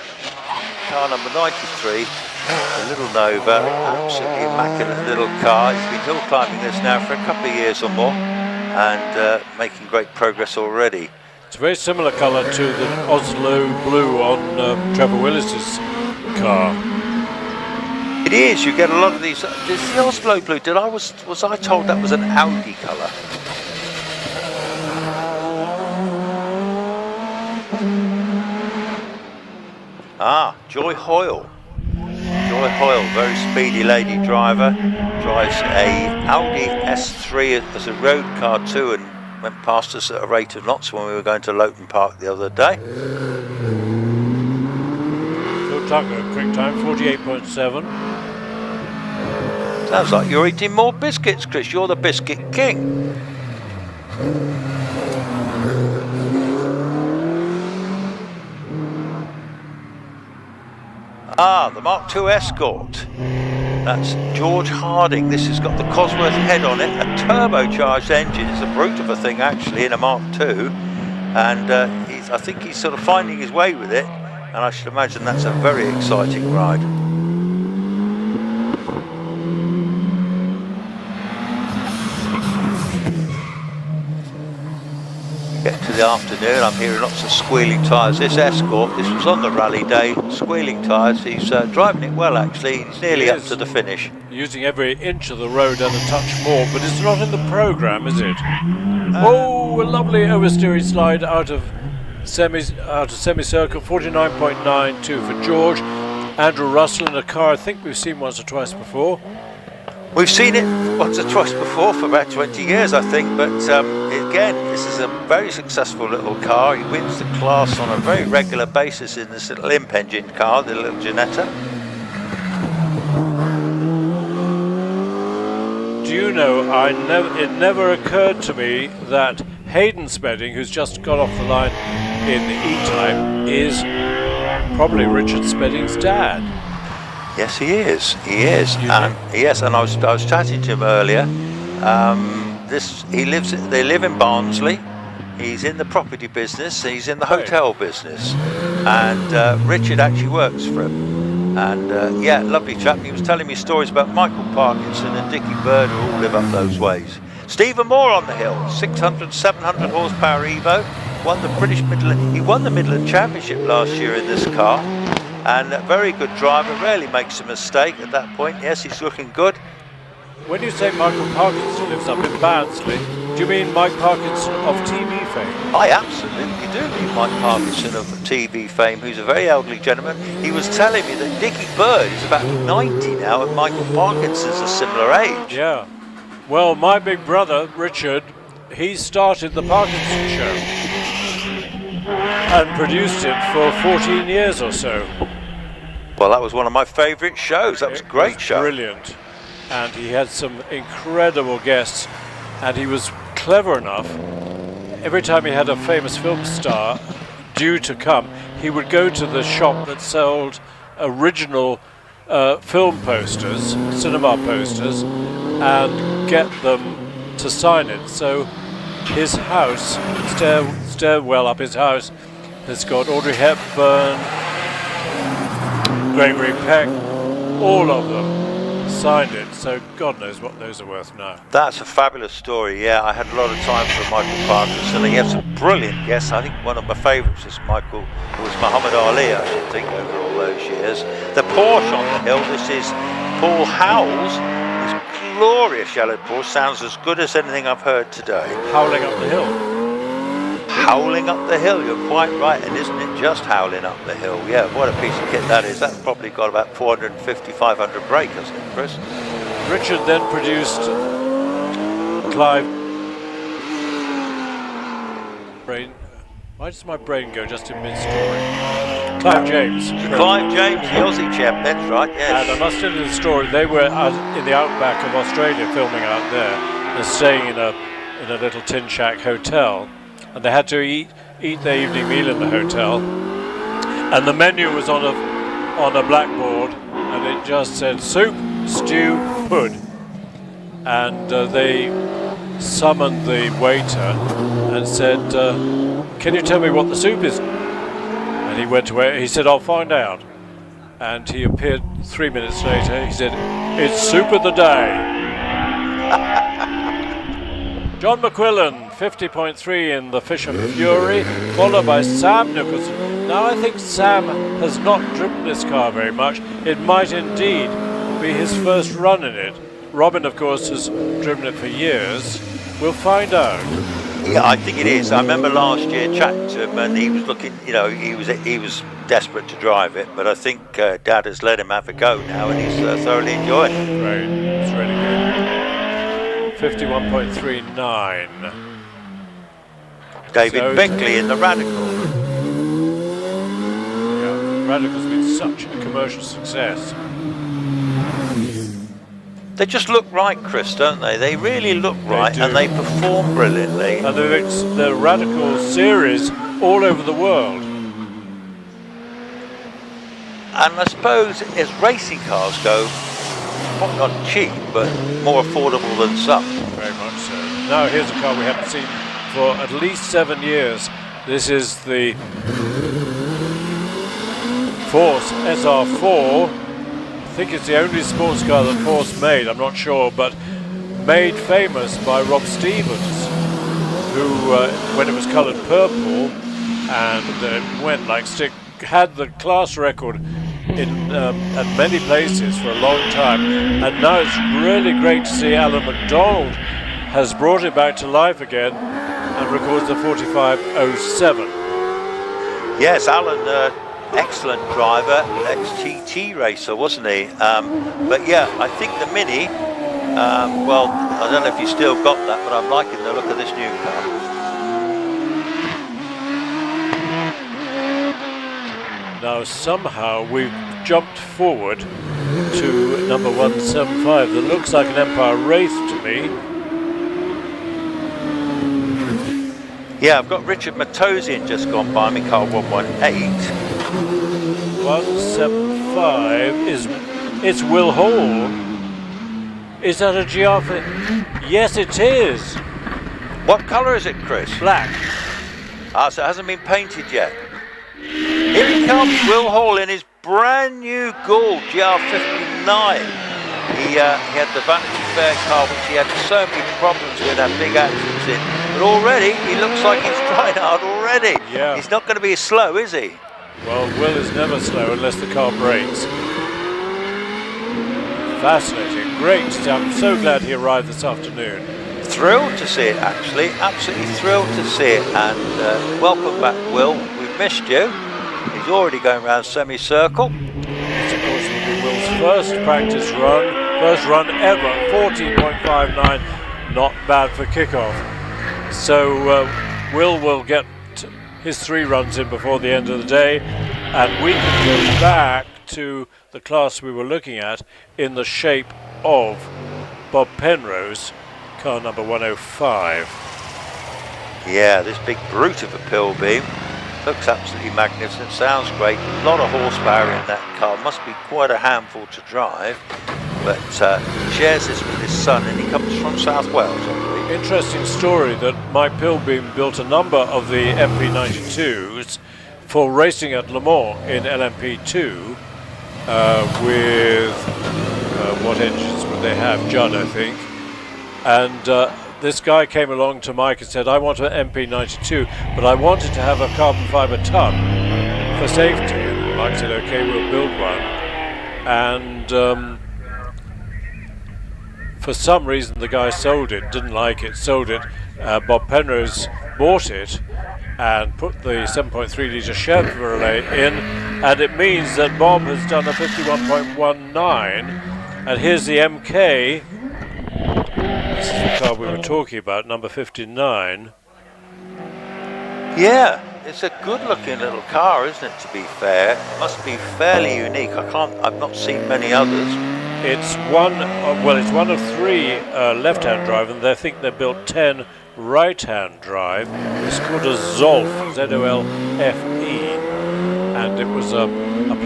Car number 93, a little Nova, absolutely immaculate little car. He's been hill climbing this now for a couple of years or more, and making great progress already. It's a very similar colour to the Oslo blue on Trevor Willis's car. It is. You get a lot of these. This the Oslo blue. Was I told that was an Audi colour? Ah, Joy Hoyle. Joy Hoyle, very speedy lady driver, drives a Audi S3 as a road car too, and went past us at a rate of knots when we were going to Loughton Park the other day. Phil Tucker, quick time, 48.7. Sounds like you're eating more biscuits, Chris. You're the biscuit king. Ah, the Mark II Escort. That's George Harding. This has got the Cosworth head on it, a turbocharged engine. It's a brute of a thing actually in a Mark II, and I think he's sort of finding his way with it, and I should imagine that's a very exciting ride. Get to the afternoon, I'm hearing lots of squealing tyres. This Escort, this was on the rally day, squealing tyres. He's driving it well actually, he's nearly up to the finish. Using every inch of the road and a touch more, but it's not in the programme, is it? Oh, a lovely oversteering slide out of semicircle, 49.92 for George. Andrew Russell in a car I think we've seen once or twice before. We've seen it once or twice before for about 20 years, I think, but again, this is a very successful little car. He wins the class on a very regular basis in this little imp engine car, the little Ginetta. Do you know, it never occurred to me that Hayden Spedding, who's just got off the line in E-Type, is probably Richard Spedding's dad. Yes, he is. He is. Yes, and I was chatting to him earlier. They live in Barnsley. He's in the property business. He's in the hotel business, and Richard actually works for him. And yeah, lovely chap. He was telling me stories about Michael Parkinson and Dickie Bird, who all live up those ways. Stephen Moore on the hill, 600, 700 horsepower Evo. Won the British Midland. He won the Midland Championship last year in this car. And a very good driver, rarely makes a mistake at that point. Yes, he's looking good. When you say Michael Parkinson lives up in Barnsley, do you mean Mike Parkinson of TV fame? I absolutely do mean Mike Parkinson of TV fame, who's a very elderly gentleman. He was telling me that Dickie Bird is about 90 now and Michael Parkinson's a similar age. Yeah. Well, my big brother, Richard, he started the Parkinson show and produced it for 14 years or so. Well, that was one of my favourite shows. That was a great show. Brilliant. And he had some incredible guests, and he was clever enough. Every time he had a famous film star due to come, he would go to the shop that sold original film posters, cinema posters, and get them to sign it. So his house, stairwell up his house, has got Audrey Hepburn, Gregory Peck, all of them signed it, so God knows what those are worth now. That's a fabulous story. Yeah, I had a lot of time for Michael Parkinson. He had some brilliant guests. I think one of my favourites was Muhammad Ali, I should think, over all those years. The Porsche on the hill. This is Paul Howells. His glorious yellow Porsche sounds as good as anything I've heard today. Howling up the hill. Howling up the hill, you're quite right, and isn't it just howling up the hill? Yeah, what a piece of kit that is. That's probably got about 450, 500 brake, hasn't it, Chris? Richard then produced Clive. Why does my brain go just in mid-story? Clive James. Clive James, the Aussie chap, that's right, yes. And I must tell you the story. They were in the outback of Australia filming out there and staying in a little tin shack hotel. And they had to eat their evening meal in the hotel, and the menu was on a blackboard, and it just said soup, stew, pud. And they summoned the waiter and said, "Can you tell me what the soup is?" And he went away. He said, "I'll find out." And he appeared 3 minutes later. He said, "It's soup of the day." John McQuillan, 50.3 in the Fisher Fury, followed by Sam Nicholson. Now I think Sam has not driven this car very much. It might indeed be his first run in it. Robin, of course, has driven it for years. We'll find out. Yeah, I think it is. I remember last year chatting to him, and he was looking, he was desperate to drive it, but I think Dad has let him have a go now, and he's thoroughly enjoying it. Right, it's really good. 51.39. David Bickley in the Radical. Yeah, Radical's been such a commercial success. They just look right, Chris, don't they? They really look right, and they perform brilliantly. And the Radical series all over the world. And I suppose as racing cars go, not cheap, but more affordable than some. Very much so. Now here's a car we haven't seen for at least 7 years. This is the Force SR4. I think it's the only sports car that Force made, I'm not sure, but made famous by Rob Stevens, who, when it was coloured purple and went like stick, had the class record at many places for a long time, and now it's really great to see Alan McDonald has brought it back to life again and records the 45.07. Yes, Alan, excellent driver, ex-TT racer, wasn't he? But yeah, I think the Mini, well, I don't know if you still got that, but I'm liking the look of this new car. Now somehow we've jumped forward to number 175. That looks like an Empire Wraith to me. Yeah, I've got Richard Matosian just gone by me, car 118. 175 it's Will Hall. Is that a GR? Yes, it is. What colour is it, Chris? Black. Ah, so it hasn't been painted yet. Here he comes, Will Hall in his brand new Gould GR59. He had the Vanity Fair car, which he had so many problems with, had big accidents in. But already, he looks like he's trying hard already. Yeah. He's not going to be slow, is he? Well, Will is never slow unless the car breaks. Fascinating, great. I'm so glad he arrived this afternoon. Thrilled to see it, actually. Absolutely thrilled to see it. And welcome back, Will. We've missed you. He's already going around semicircle. This, of course, will be Will's first practice run. First run ever, 14.59. Not bad for kickoff. So Will get his 3 runs in before the end of the day, and we can go back to the class we were looking at in the shape of Bob Penrose, car number 105. Yeah, this big brute of a pill beam looks absolutely magnificent, sounds great, a lot of horsepower in that car, must be quite a handful to drive, but he shares this with his son, and he comes from South Wales, I believe. Interesting story that Mike Pilbeam built a number of the MP92s for racing at Le Mans in LMP2 with what engines would they have? Judd, I think. And this guy came along to Mike and said, I want an MP92, but I wanted to have a carbon fibre tub for safety. And Mike said, okay, we'll build one. And for some reason the guy sold it, didn't like it, sold it. Bob Penrose bought it and put the 7.3 litre Chevrolet in, and it means that Bob has done a 51.19, and here's the MK. This is the car we were talking about, number 59. Yeah, it's a good-looking little car, isn't it? To be fair, it must be fairly unique. I've not seen many others. It's it's one of 3 left-hand drive, and they think they built 10 right-hand drive. It's called a Zolf, Z-O-L-F-E, and it was a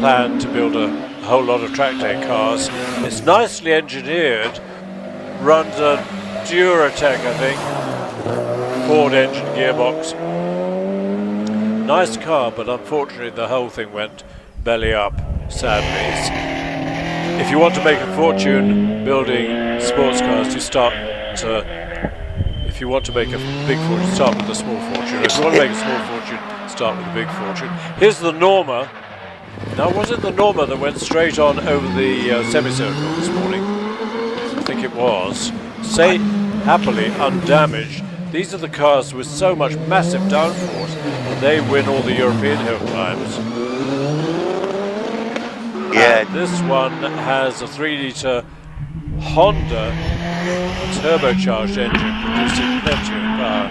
plan to build a whole lot of track day cars. It's nicely engineered, runs a Duratec, I think, Ford engine gearbox. Nice car, but unfortunately the whole thing went belly up, sadly. If you want to make a fortune building sports cars, if you want to make a big fortune, start with a small fortune. If you want to make a small fortune, start with a big fortune. Here's the Norma. Now, was it the Norma that went straight on over the semicircle this morning? I think it was. Say happily undamaged. These are the cars with so much massive downforce that they win all the European hill climbs. Yeah. And this one has a 3-litre Honda turbocharged engine producing plenty of power.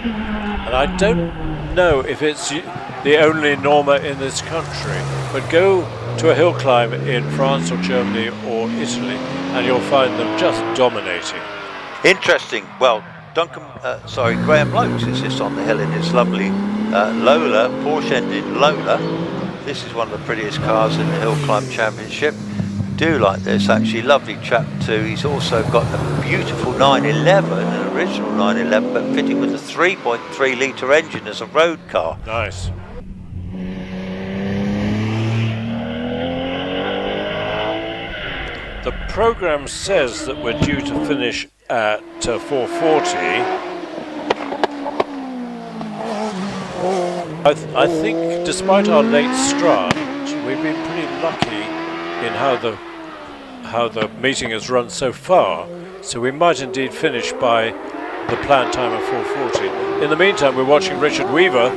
And I don't know if it's the only Norma in this country, but go to a hill climb in France or Germany or Italy and you'll find them just dominating. Interesting. Well, Graham Lokes is just on the hill in his lovely Lola, Porsche engine Lola. This is one of the prettiest cars in the HillClimb Championship. Do like this, actually, lovely chap too. He's also got a beautiful 911, an original 911, but fitting with a 3.3 litre engine as a road car. Nice. The programme says that we're due to finish at 4:40. I think, despite our late start, we've been pretty lucky in how the meeting has run so far. So we might indeed finish by the planned time of 4:40. In the meantime, we're watching Richard Weaver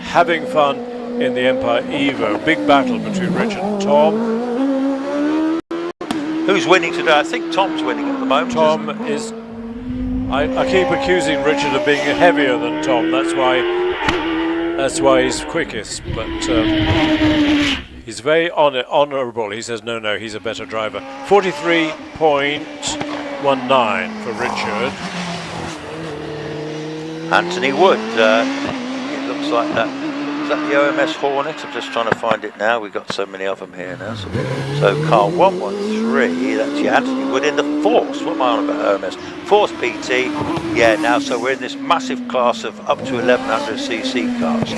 having fun in the Empire Evo. Big battle between Richard and Tom. Who's winning today? I think Tom's winning at the moment. Tom is. I keep accusing Richard of being heavier than Tom. That's why he's quickest, but he's very honourable. He says, no, he's a better driver. 43.19 for Richard. Anthony Wood, it looks like that. Is that the OMS Hornet? I'm just trying to find it now. We've got so many of them here now. So car 113, that's your Anthony Wood in the Force. What am I on about OMS? Force PT, yeah, now, so we're in this massive class of up to 1100cc cars.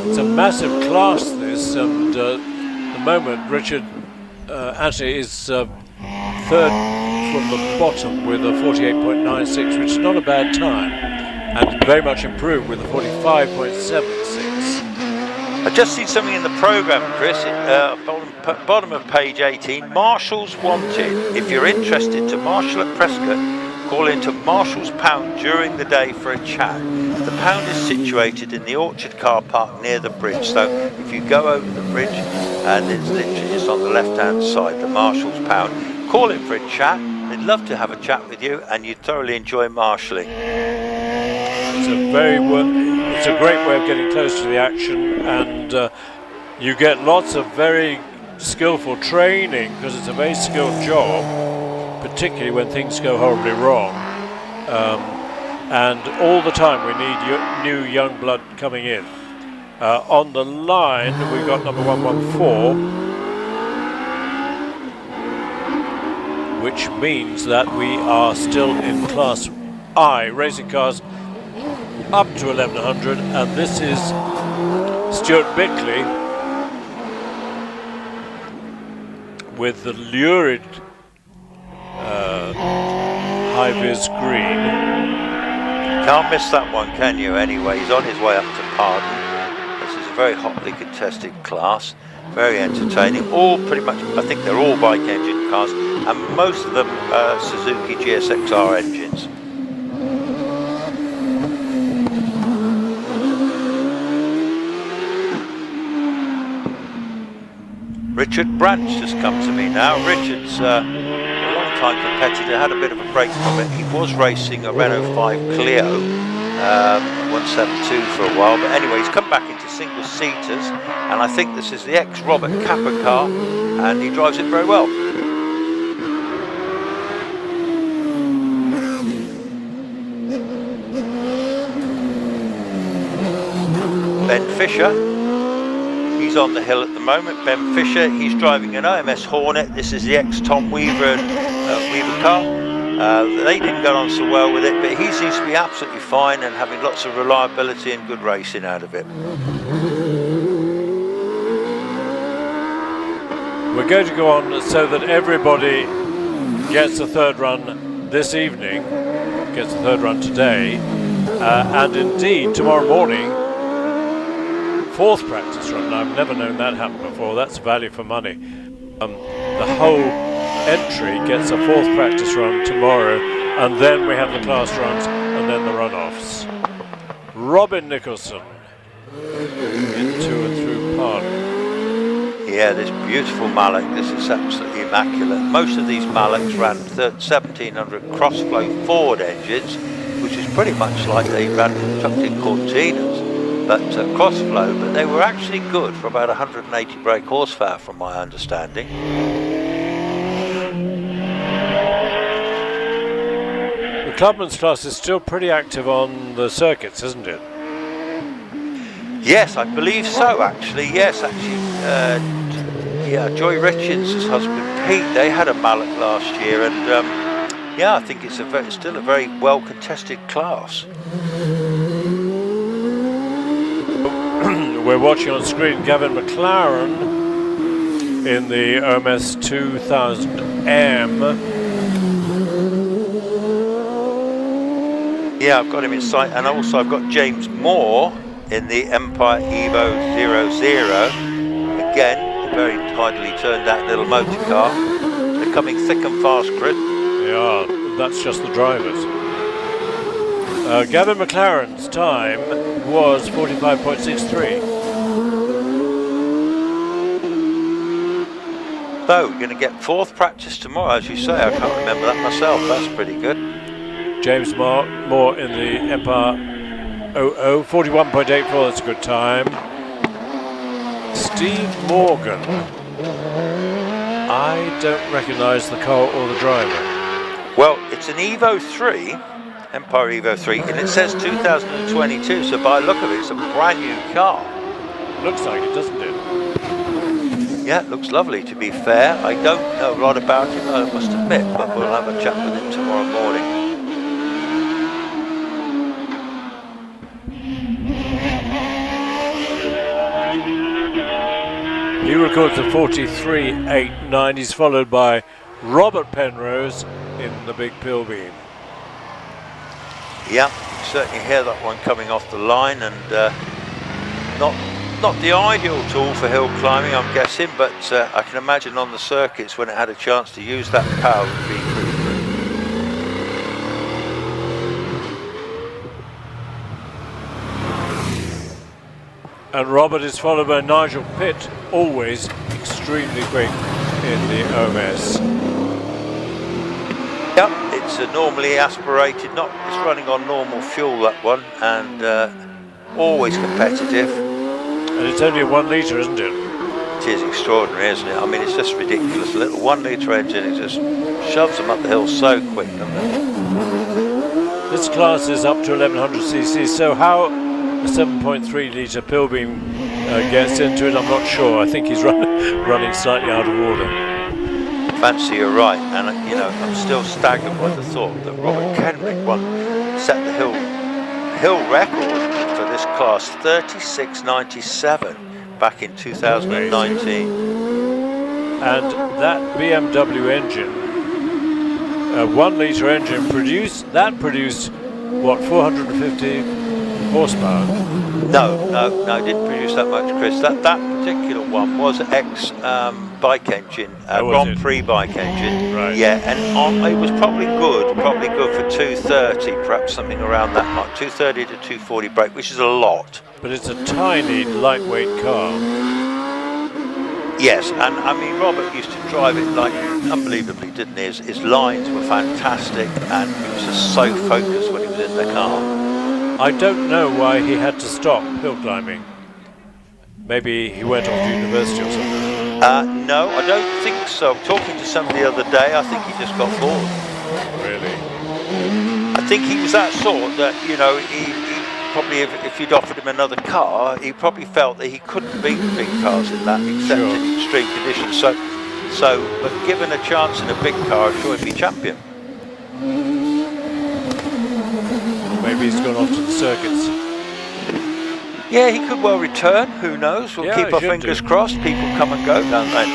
It's a massive class, this, and at the moment, Richard Anthony is third from the bottom with a 48.96, which is not a bad time, and very much improved with a 45.76. I've just seen something in the programme, Chris, bottom of page 18, Marshals Wanted. If you're interested to marshal at Prescott, call into Marshall's Pound during the day for a chat. The Pound is situated in the Orchard car park near the bridge, so if you go over the bridge, and it's literally just on the left-hand side, the Marshall's Pound, call in for a chat. They'd love to have a chat with you, and you'd thoroughly enjoy marshalling. It's a great way of getting close to the action, and you get lots of very skillful training because it's a very skilled job, particularly when things go horribly wrong. And all the time we need new young blood coming in. On the line we've got number 114, which means that we are still in Class I, racing cars up to 1100, and this is Stuart Bickley with the lurid high-vis green. Can't miss that one, can you? Anyway, he's on his way up to Pardon. This is a very hotly contested class, very entertaining. All pretty much, I think they're all bike engine cars, and most of them Suzuki GSXR engines. Richard Branch has come to me now. Richard's a long-time competitor, had a bit of a break from it. He was racing a Renault 5 Clio 172 for a while, but anyway, he's come back into single-seaters, and I think this is the ex-Robert Kappa car, and he drives it very well. Ben Fisher, he's on the hill at the moment. Ben Fisher, he's driving an OMS Hornet. This is the ex-Tom Weaver Weaver car. They didn't get on so well with it, but he seems to be absolutely fine and having lots of reliability and good racing out of it. We're going to go on so that everybody gets a third run this evening, gets a third run today, and indeed tomorrow morning, fourth practice run. I've never known that happen before. That's value for money. The whole entry gets a fourth practice run tomorrow, and then we have the class runs and then the runoffs. Robin Nicholson into and through Pardon. Yeah, this beautiful Mallock, this is absolutely immaculate. Most of these Mallocks ran 1700 cross-flow Ford engines, which is pretty much like they ran tucked in Cortinas, but cross-flow, but they were actually good for about 180 brake horsepower from my understanding. The Clubman's class is still pretty active on the circuits, isn't it? Yes, I believe so, actually. Yes, actually, yeah, Joy Richards' husband Pete, they had a Mallock last year, and yeah, I think it's still a very well contested class. We're watching on screen Gavin McLaren in the OMS 2000M. Yeah, I've got him in sight, and also I've got James Moore in the Empire Evo 00. Again, a very tidily turned out little motor car. They're coming thick and fast, Chris. They are. That's just the drivers. Gavin McLaren's time was 45.63. So, we're going to get fourth practice tomorrow, as you say. I can't remember that myself. That's pretty good. James Moore in the Empire 00, 41.84. That's a good time. Steve Morgan. I don't recognise the car or the driver. Well, it's an Evo 3, Empire Evo 3, and it says 2022, so by the look of it, it's a brand new car. Looks like it, doesn't it? Yeah, it looks lovely, to be fair. I don't know a lot about him, I must admit, but we'll have a chat with him tomorrow morning. He records a 43.89. He's followed by Robert Penrose in the big Pilbeam. Yeah, you can certainly hear that one coming off the line, and not the ideal tool for hill climbing, I'm guessing, but I can imagine on the circuits when it had a chance to use that power would be pretty good. And Robert is followed by Nigel Pitt, always extremely quick in the OMS. Yep, it's normally aspirated, it's running on normal fuel, that one, and always competitive. And it's only a 1 litre, isn't it? It is extraordinary, isn't it? I mean, it's just ridiculous. A little 1 litre engine, it just shoves them up the hill so quick, doesn't it? This class is up to 1100 cc, so how a 7.3 litre Pilbeam gets into it, I'm not sure. I think he's running slightly out of order. Fancy you're right, and you know, I'm still staggered by the thought that Robert Kenrick set the hill record for this class, 36.97, back in 2019. And that BMW engine, a 1 litre engine, produced what, 450 horsepower? No, didn't produce that much, Chris. That particular one was bike engine, Grand Prix bike engine. Right. Yeah, and it was probably good for 230, perhaps something around that mark, 230 to 240 brake, which is a lot. But it's a tiny, lightweight car. Yes, and I mean, Robert used to drive it like unbelievably, didn't he? His lines were fantastic, and he was just so focused when he was in the car. I don't know why he had to stop hill climbing. Maybe he went off to university or something. No, I don't think so. Talking to somebody the other day, I think he just got bored. Really? I think he was that sort that, you know, he probably, if you'd offered him another car, he probably felt that he couldn't beat big cars in that, except in extreme conditions. But given a chance in a big car, I'm sure he'd be champion. Maybe he's gone off to the circuits. Yeah, he could well return. Who knows? We'll keep our fingers crossed. People come and go, don't they?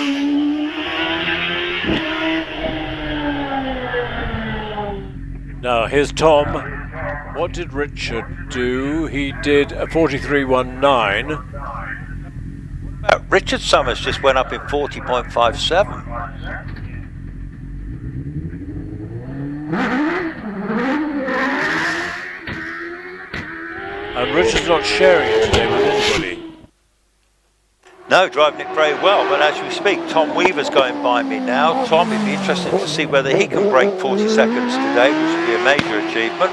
Now here's Tom. What did Richard do? He did a 43.19. Richard Summers just went up in 40.57. And Richard's not sharing it today with anybody. No, driving it very well, but as we speak, Tom Weaver's going by me now. Tom, it'd be interesting to see whether he can break 40 seconds today, which would be a major achievement.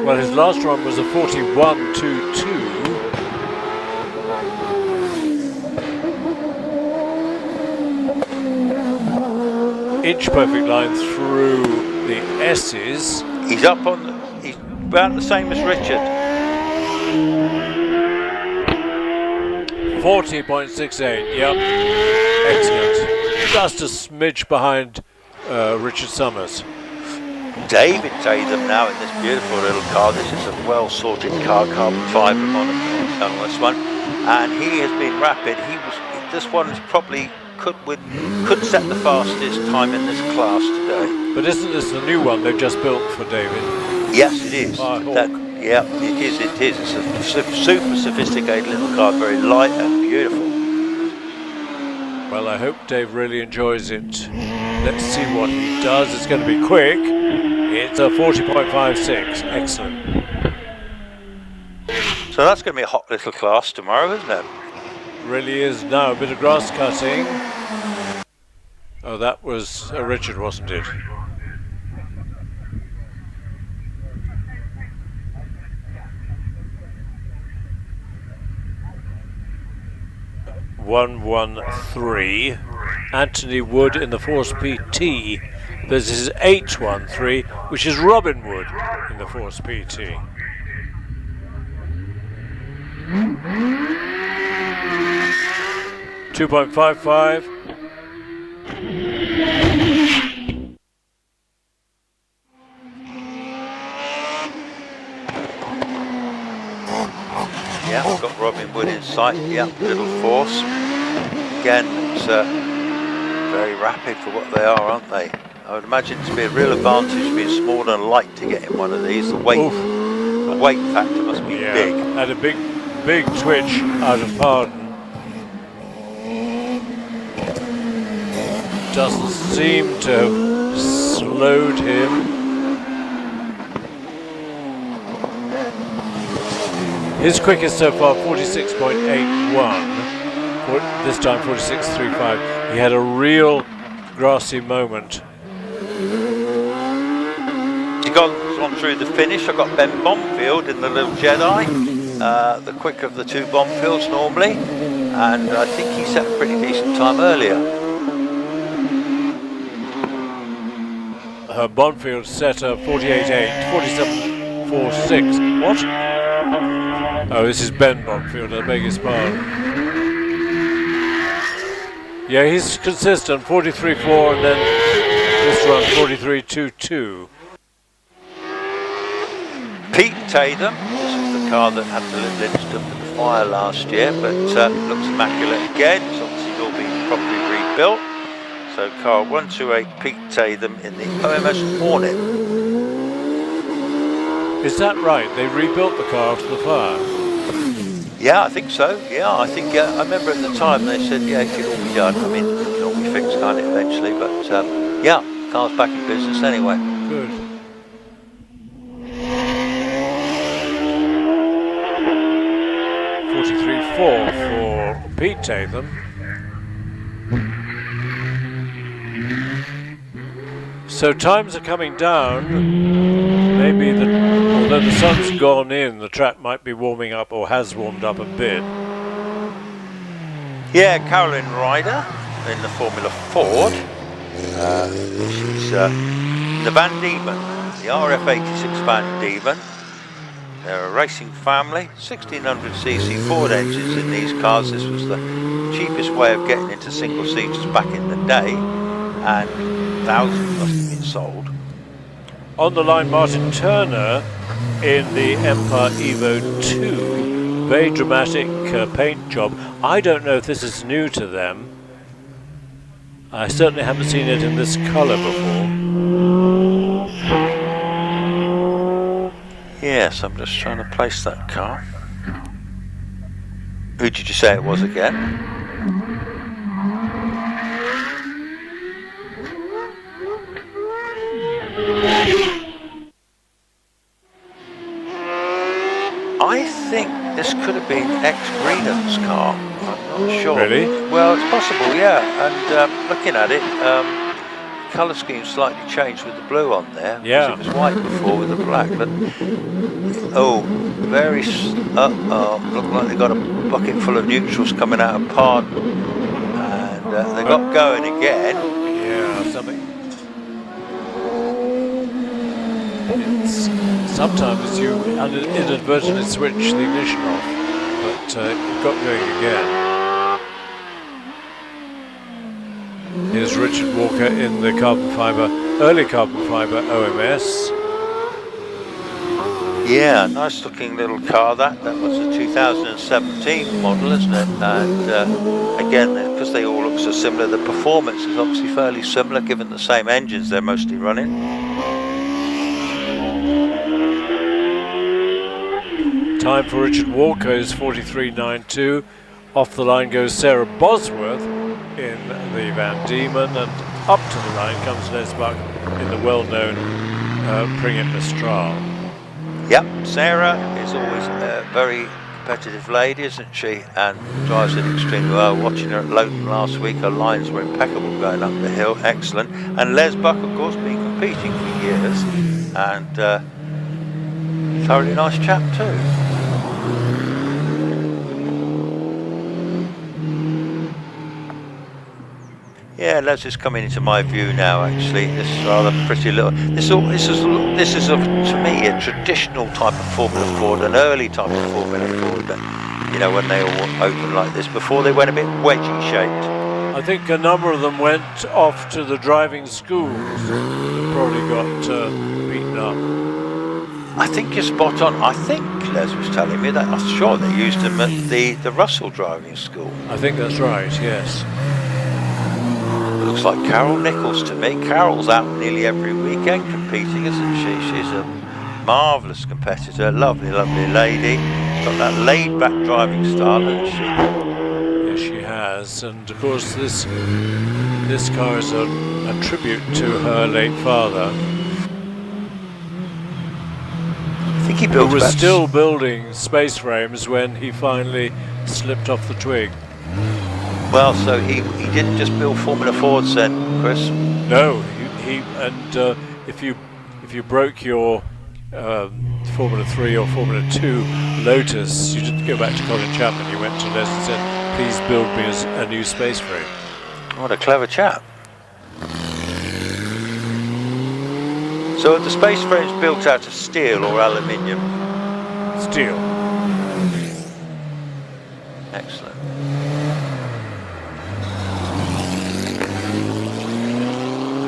Well, his last run was a 41.22. Inch perfect line through the S's. He's about the same as Richard. 40.68, yep. Excellent. Just a smidge behind Richard Summers. David Tatham now in this beautiful little car. This is a well-sorted car, carbon fibre on this one. And he has been rapid. This one probably could set the fastest time in this class today. But isn't this the new one they've just built for David? Yes, it is. Yeah, it is. It's a super sophisticated little car, very light and beautiful. Well, I hope Dave really enjoys it. Let's see what he does. It's going to be quick. It's a 40.56. Excellent. So that's going to be a hot little class tomorrow, isn't it? Really is. Now a bit of grass cutting. Oh, that was Richard, wasn't it? .113. Anthony Wood in the Force PT. This is 813, which is Robin Wood in the Force PT. .255. Yeah, we've got Robin Wood in sight. Yeah, little Force. Again, it's very rapid for what they are, aren't they? I would imagine it to be a real advantage being small and light to get in one of these. The weight factor must be big. Had a big twitch out of pardon. Doesn't seem to have slowed him. His quickest so far, 46.81. This time 46.35. He had a real grassy moment. He gone through the finish. I've got Ben Bonfield in the little Jedi, the quick of the two Bonfields normally, and I think he set a pretty decent time earlier. Bonfield set a 48.8, 47.46. What? Oh, this is Ben Bonfield, I beg his pardon. Yeah, he's consistent, 43.4, and then this run, 43.22. Pete Tatham, this is the car that had the little incident with the fire last year, but looks immaculate again. It's obviously all been properly rebuilt. So car 128 Pete Tatham in the OMS Hornet. Is that right? They rebuilt the car after the fire? Yeah, I think so. Yeah, I think I remember at the time they said, yeah, it could all be done. I mean, it can all be fixed, can't it, eventually? But yeah, car's back in business anyway. Good. .43.4 for Pete Tatham. So times are coming down. Maybe although the sun's gone in, the track might be warming up, or has warmed up a bit. Yeah, Caroline Ryder in the Formula Ford. She's the Van Diemen, the RF86 Van Diemen. They're a racing family, 1600cc Ford engines in these cars. This was the cheapest way of getting into single seaters back in the day, and thousands must have been sold. On the line, Martin Turner in the Empire Evo 2. Very dramatic paint job. I don't know if this is new to them. I certainly haven't seen it in this colour before. Yes, I'm just trying to place that car. Who did you say it was again? I think this could have been ex-Greenham's car. I'm not sure. Really? Well, it's possible, yeah. And looking at it, colour scheme slightly changed with the blue on there. Yeah. It was white before with the black. But oh, very. Look like they got a bucket full of neutrals coming out of pardon, and they got going again. Yeah, something. Sometimes you inadvertently switch the ignition off, but it got going again. Here's Richard Walker in the early carbon fibre OMS. Yeah, nice looking little car that was a 2017 model, isn't it? And again, because they all look so similar, the performance is obviously fairly similar given the same engines they're mostly running. Time for Richard Walker is 43.92. Off the line goes Sarah Bosworth in the Van Diemen, and up to the line comes Les Buck in the well-known Pringet Mistral. Yep, Sarah is always a very competitive lady, isn't she? And drives it extremely well. Watching her at Lowton last week, her lines were impeccable going up the hill, excellent. And Les Buck, of course, been competing for years, and thoroughly nice chap too. Yeah, Les is coming into my view now. Actually, this is rather pretty little. This is to me a traditional type of Formula Ford, an early type of Formula Ford. You know, when they all opened like this before they went a bit wedgy shaped. I think a number of them went off to the driving schools. They probably got beaten up. I think you're spot on. I think Les was telling me that. I'm sure they used them at the Russell driving school. I think that's right. Yes. Looks like Carol Nichols to me. Carol's out nearly every weekend competing, isn't she? She's a marvellous competitor, lovely, lovely lady. She's got that laid-back driving style, hasn't she? Yes, she has. And of course, this car is a tribute to her late father. I think he built. Who was still building space frames when he finally slipped off the twig. Well, so he didn't just build Formula Fords then, Chris? No, if you broke your Formula 3 or Formula 2 Lotus, you didn't go back to Colin Chapman, you went to Les and said, please build me a new space frame. What a clever chap. So are the space frames built out of steel or aluminium? Steel. Excellent.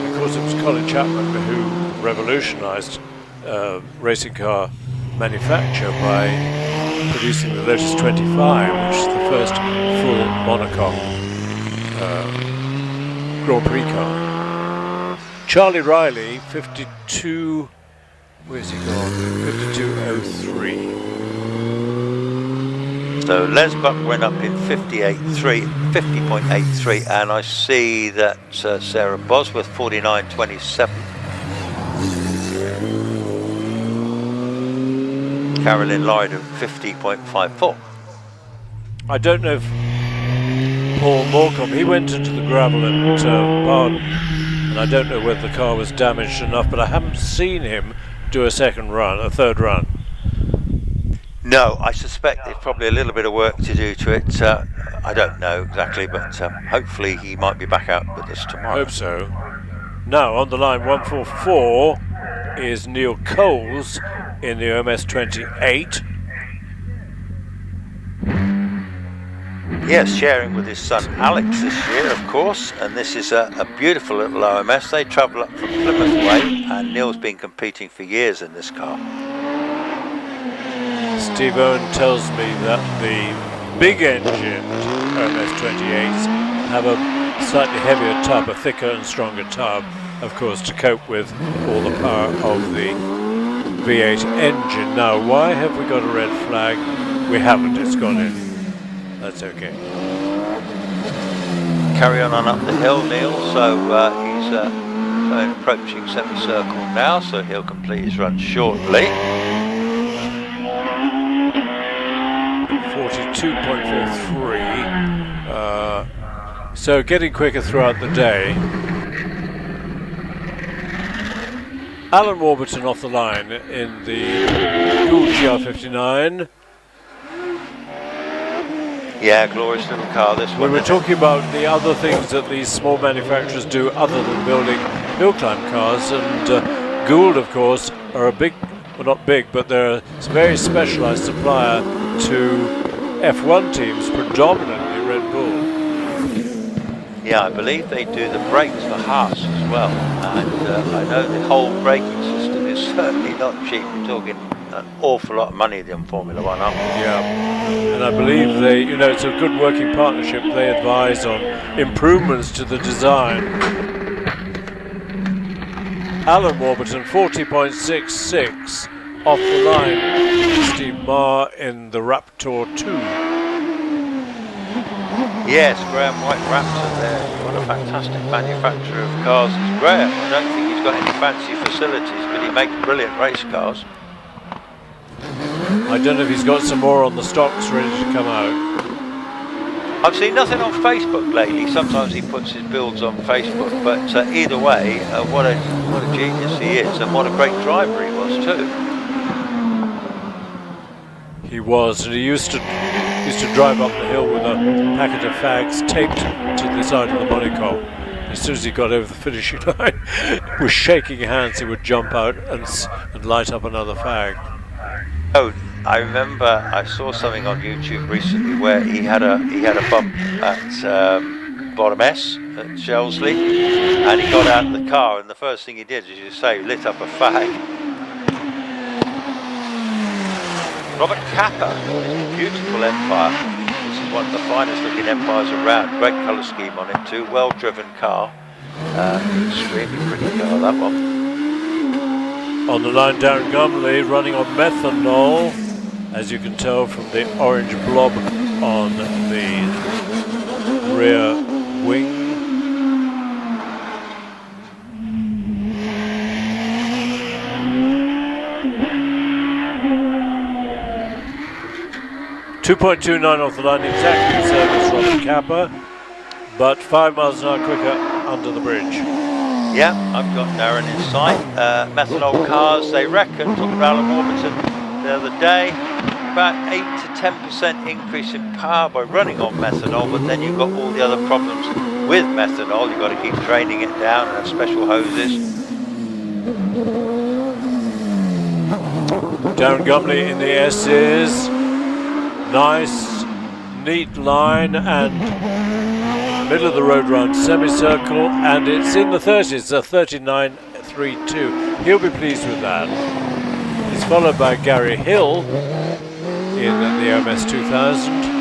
Of course, it was Colin Chapman who revolutionised racing car manufacture by producing the Lotus 25, which is the first full monocoque Grand Prix car. Charlie Riley, 52, where's he gone? 52.03. So Les Buck went up in 50.83, and I see that Sarah Bosworth 49.27. Carolyn Lyden 50.54. I don't know if Paul Morecambe, he went into the gravel at Barden, and I don't know whether the car was damaged enough, but I haven't seen him do a third run. No, I suspect there's probably a little bit of work to do to it. I don't know exactly, but hopefully he might be back out with us tomorrow. Hope so. Now on the line 144 is Neil Coles in the OMS 28. Yes, sharing with his son Alex this year, of course, and this is a beautiful little OMS. They travel up from Plymouth way, and Neil's been competing for years in this car. Steve Owen tells me that the big engine OMS 28s have a slightly heavier tub, a thicker and stronger tub, of course, to cope with all the power of the V8 engine. Now, why have we got a red flag? We haven't, it's gone in. That's okay. Carry on up the hill, Neil, so he's approaching semicircle now, so he'll complete his run shortly. 42.43. So getting quicker throughout the day. Alan Warburton off the line in the Gould GR59. Yeah, glorious little car, this one. We were talking about the other things that these small manufacturers do other than building hill climb cars, and Gould, of course, are a big, well not big, but they're a very specialised supplier to F1 teams, predominantly Red Bull. Yeah, I believe they do the brakes for Haas as well, and I know the whole braking system is certainly not cheap. We're talking an awful lot of money in Formula One, aren't we? Yeah, and I believe they, it's a good working partnership. They advise on improvements to the design. Alan Warburton, 40.66 off the line. Steve Marr in the Raptor 2. Yes, Graham White Raptor there. What a fantastic manufacturer of cars is Graham. I don't think he's got any fancy facilities, but he makes brilliant race cars. I don't know if he's got some more on the stocks ready to come out. I've seen nothing on Facebook lately. Sometimes he puts his builds on Facebook, but either way, what a genius he is, and what a great driver he was too. He was, and he used to drive up the hill with a packet of fags taped to the side of the monocoque. As soon as he got over the finishing line, with shaking hands, he would jump out and light up another fag. Oh, I remember I saw something on YouTube recently where he had a bump at Bottom S at Shelsley, and he got out of the car, and the first thing he did, as you say, lit up a fag. Robert Capper, his beautiful Empire. This is one of the finest looking Empires around. Great colour scheme on it too. Well driven car. Extremely pretty car, that one. On the line, Darren Gumley running on methanol, as you can tell from the orange blob on the rear wing. .229 off the line, exactly the same as Robert Capper, but 5 miles an hour quicker under the bridge. Yeah, I've got Darren in sight. Methanol cars, they reckon, talking about Alan Warburton the other day, about 8 to 10% increase in power by running on methanol, but then you've got all the other problems with methanol. You've got to keep draining it down and have special hoses. Darren Gumley in the S's. Nice, neat line and middle of the road run, semicircle, and it's in the 30s, a 39.32. He'll be pleased with that. He's followed by Gary Hill in the OMS 2000.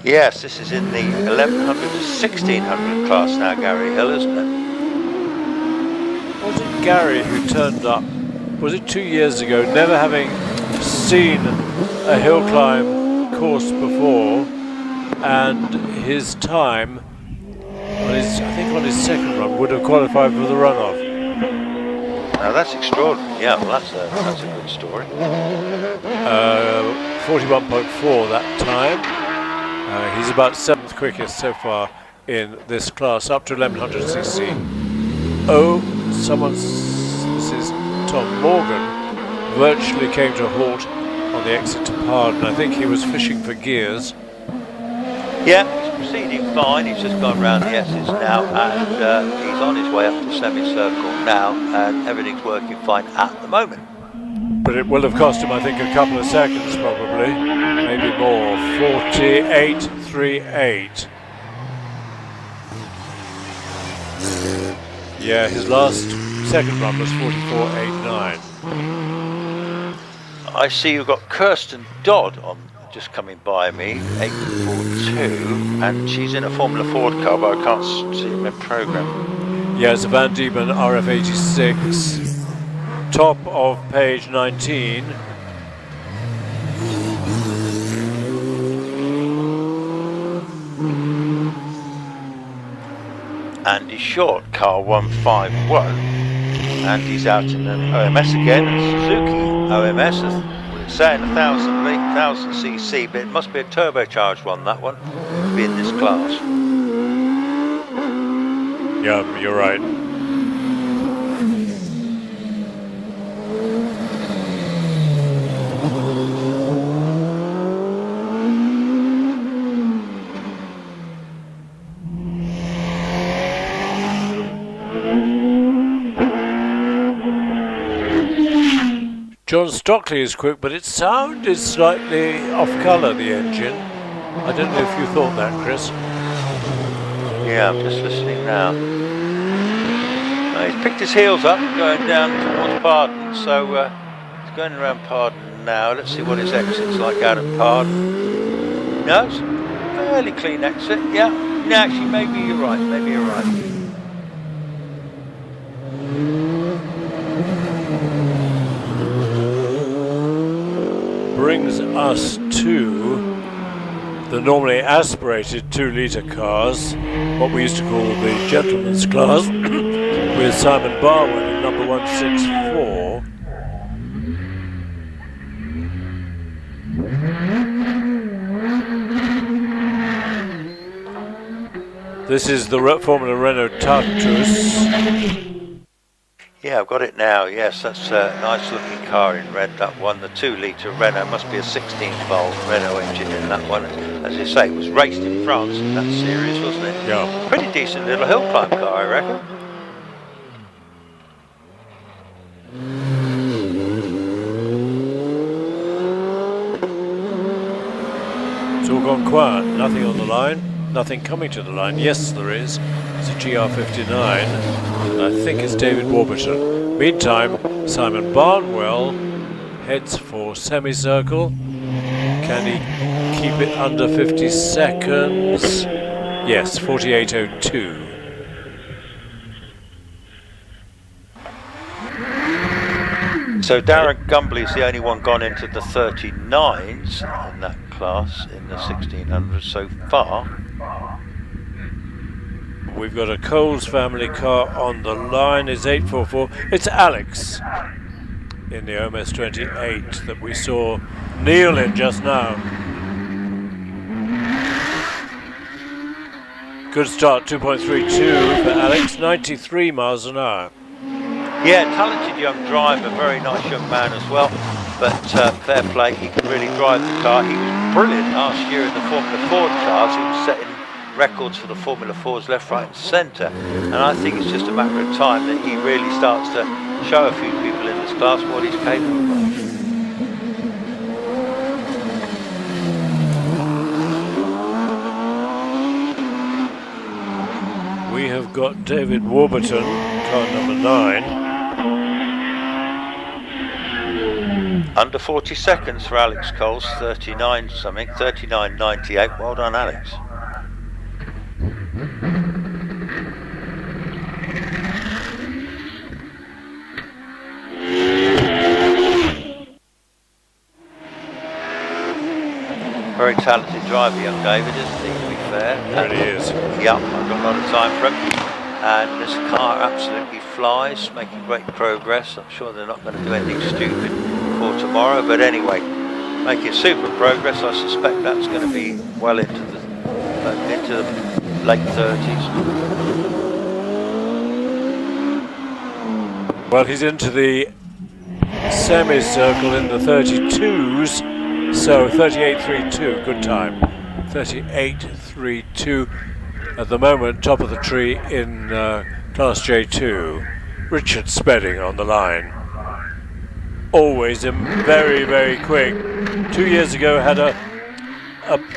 Yes, this is in the 1100 to 1600 class now, Gary Hill, isn't it? Was it Gary who turned up, was it 2 years ago, never having seen a hill climb course before, and his time, I think on his second run, would have qualified for the runoff. Now that's extraordinary. Yeah, well, that's a good story. 41.4 that time. He's about 7th quickest so far in this class, up to 1100cc. This is Tom Morgan, virtually came to a halt on the exit to Pardon. I think he was fishing for gears. Yeah, he's proceeding fine. He's just gone round the S's now, and he's on his way up the semicircle now, and everything's working fine at the moment. But it will have cost him, I think, a couple of seconds probably, maybe more. 48.38. Yeah, his last second run was 44.89. I see you've got Kirsten Dodd on, just coming by me, 842, and she's in a Formula Ford car, but I can't see my program. Yeah, it's a Van Diemen RF86. Top of page 19. Andy Short, car 151, and he's out in an OMS again, a Suzuki OMS, it's saying 1000cc, but it must be a turbocharged one, that one, to be in this class. Yeah, you're right. John Stockley is quick, but it sounded slightly off colour, the engine. I don't know if you thought that, Chris. Yeah, I'm just listening now. He's picked his heels up, going down towards Pardon, so he's going around Pardon now. Let's see what his exit's like out at Pardon. No, it's a fairly clean exit, yeah. No, actually, maybe you're right, Brings us to the normally aspirated 2-litre cars, what we used to call the gentleman's class, with Simon Barwin in number 164. This is the Formula Renault Tartus. Yeah, I've got it now. Yes, that's a nice looking car in red, that one. The 2-litre Renault, must be a 16-volt Renault engine in that one. As you say, it was raced in France in that series, wasn't it? Yeah. Pretty decent little hill climb car, I reckon. It's all gone quiet, nothing on the line, nothing coming to the line. Yes, there is. It's a GR59, and I think it's David Warburton. Meantime, Simon Barnwell heads for semicircle. Can he keep it under 50 seconds? Yes, 48.02. So Darren Gumbley's the only one gone into the 39s in that class, in the 1600s so far. We've got a Coles family car on the line. It's 844. It's Alex in the OMS 28 that we saw Neil in just now. Good start, 2.32 for Alex, 93 miles an hour. Yeah, talented young driver, very nice young man as well. But fair play, he can really drive the car. He was brilliant last year in the Formula Ford cars. He was setting records for the Formula Fords left, right and centre. And I think it's just a matter of time that he really starts to show a few people in this class what he's capable of. We have got David Warburton, car number 9. Under 40 seconds for Alex Coles, 39 something, 39.98. Well done, Alex. Very talented driver, young David, isn't he, to be fair? He really is. Yep, I've got a lot of time for him. And this car absolutely flies, making great progress. I'm sure they're not going to do anything stupid for tomorrow, but anyway, making super progress. I suspect that's going to be well into the late 30s. Well, he's into the semicircle in the 32s, so 38.32, good time. 38.32 at the moment, top of the tree in Class J2. Richard Spedding on the line. Always very, very quick. 2 years ago had a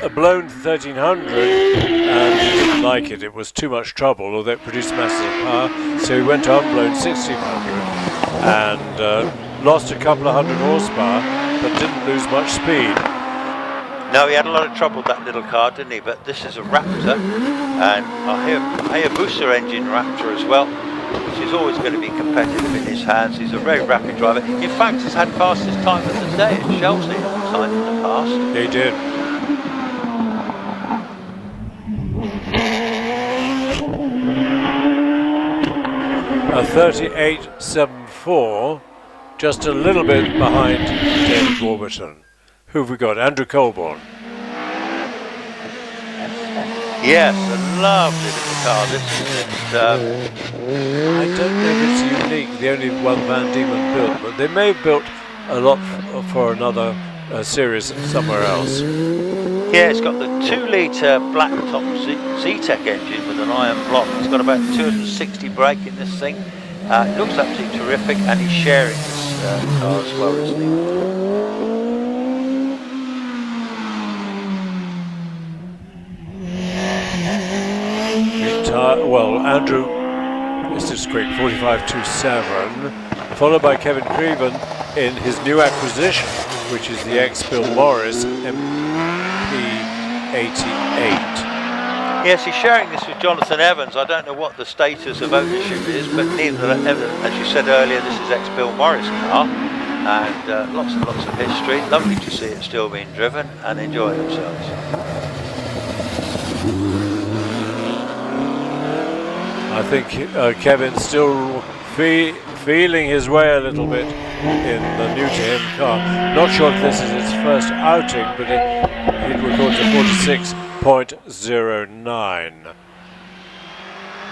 blown 1300 and he didn't like it. It was too much trouble, although it produced massive power. So he went on blown 1600 and lost a couple of hundred horsepower, but didn't lose much speed. No, he had a lot of trouble with that little car, didn't he? But this is a Raptor, and I hear Hayabusa engine Raptor as well, which is always going to be competitive in his hands. He's a very rapid driver. In fact, he's had fastest time of the day at Chelsea time in the past. He did. A 38.74, just a little bit behind David Warburton. Who have we got? Andrew Colborne. Yes, a lovely little car. This is I don't know if it's unique, the only one Van Diemen built, but they may have built a lot for another series somewhere else. Yeah, it's got the 2-litre black top Z-Tech engine with an iron block. It's got about 260 brake in this thing. It looks absolutely terrific, and he's sharing this car as well, isn't he? Well, Andrew, this is quick, 45.27, followed by Kevin Creven in his new acquisition, which is the ex-Bill Morris MP88. Yes, he's sharing this with Jonathan Evans. I don't know what the status of ownership is, but neither Evans, as you said earlier, this is ex-Bill Morris car, and lots and lots of history. Lovely to see it still being driven and enjoy themselves. I think Kevin's still feeling his way a little bit in the new-to-him car. Not sure if this is his first outing, but it records a 46.09.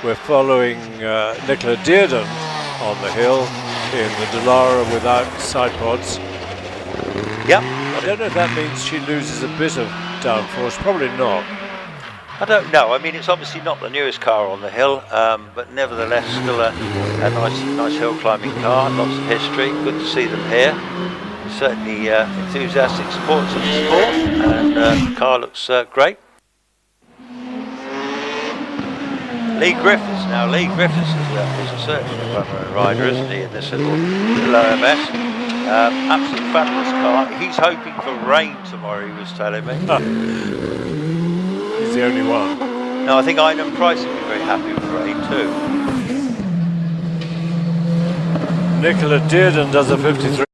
We're following Nicola Dearden on the hill in the Dallara without side pods. Yep. I don't know if that means she loses a bit of downforce. Probably not. I don't know. I mean, it's obviously not the newest car on the hill, but nevertheless still a nice hill climbing car. Lots of history. Good to see them here. Certainly enthusiastic supporters of the sport, and the car looks great. Lee Griffiths now. Lee Griffiths is certainly a front-row rider, isn't he, in this little OMS? Absolutely fabulous car. He's hoping for rain tomorrow, he was telling me. He's the only one. No, I think Einam Price would be very happy with rain too. Nicola Dearden does a 53.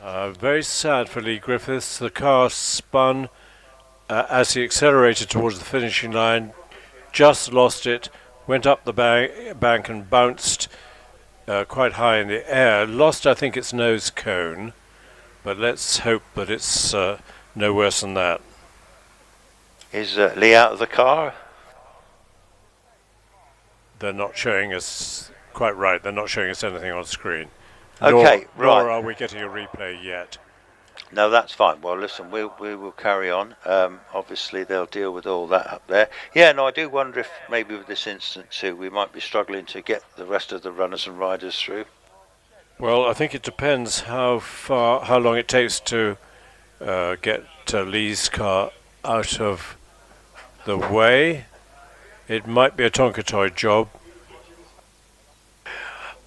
Very sad for Lee Griffiths. The car spun as he accelerated towards the finishing line, just lost it, went up the bank and bounced quite high in the air. Lost, I think, its nose cone, but let's hope that it's no worse than that. Is Lee out of the car? They're not showing us, quite right, they're not showing us anything on screen. Okay, nor right. are we getting a replay yet. No, that's fine. Well, listen, we will carry on. Obviously, they'll deal with all that up there. Yeah, no, I do wonder if maybe with this incident too, we might be struggling to get the rest of the runners and riders through. Well, I think it depends how long it takes to get Lee's car out of the way. It might be a Tonka job.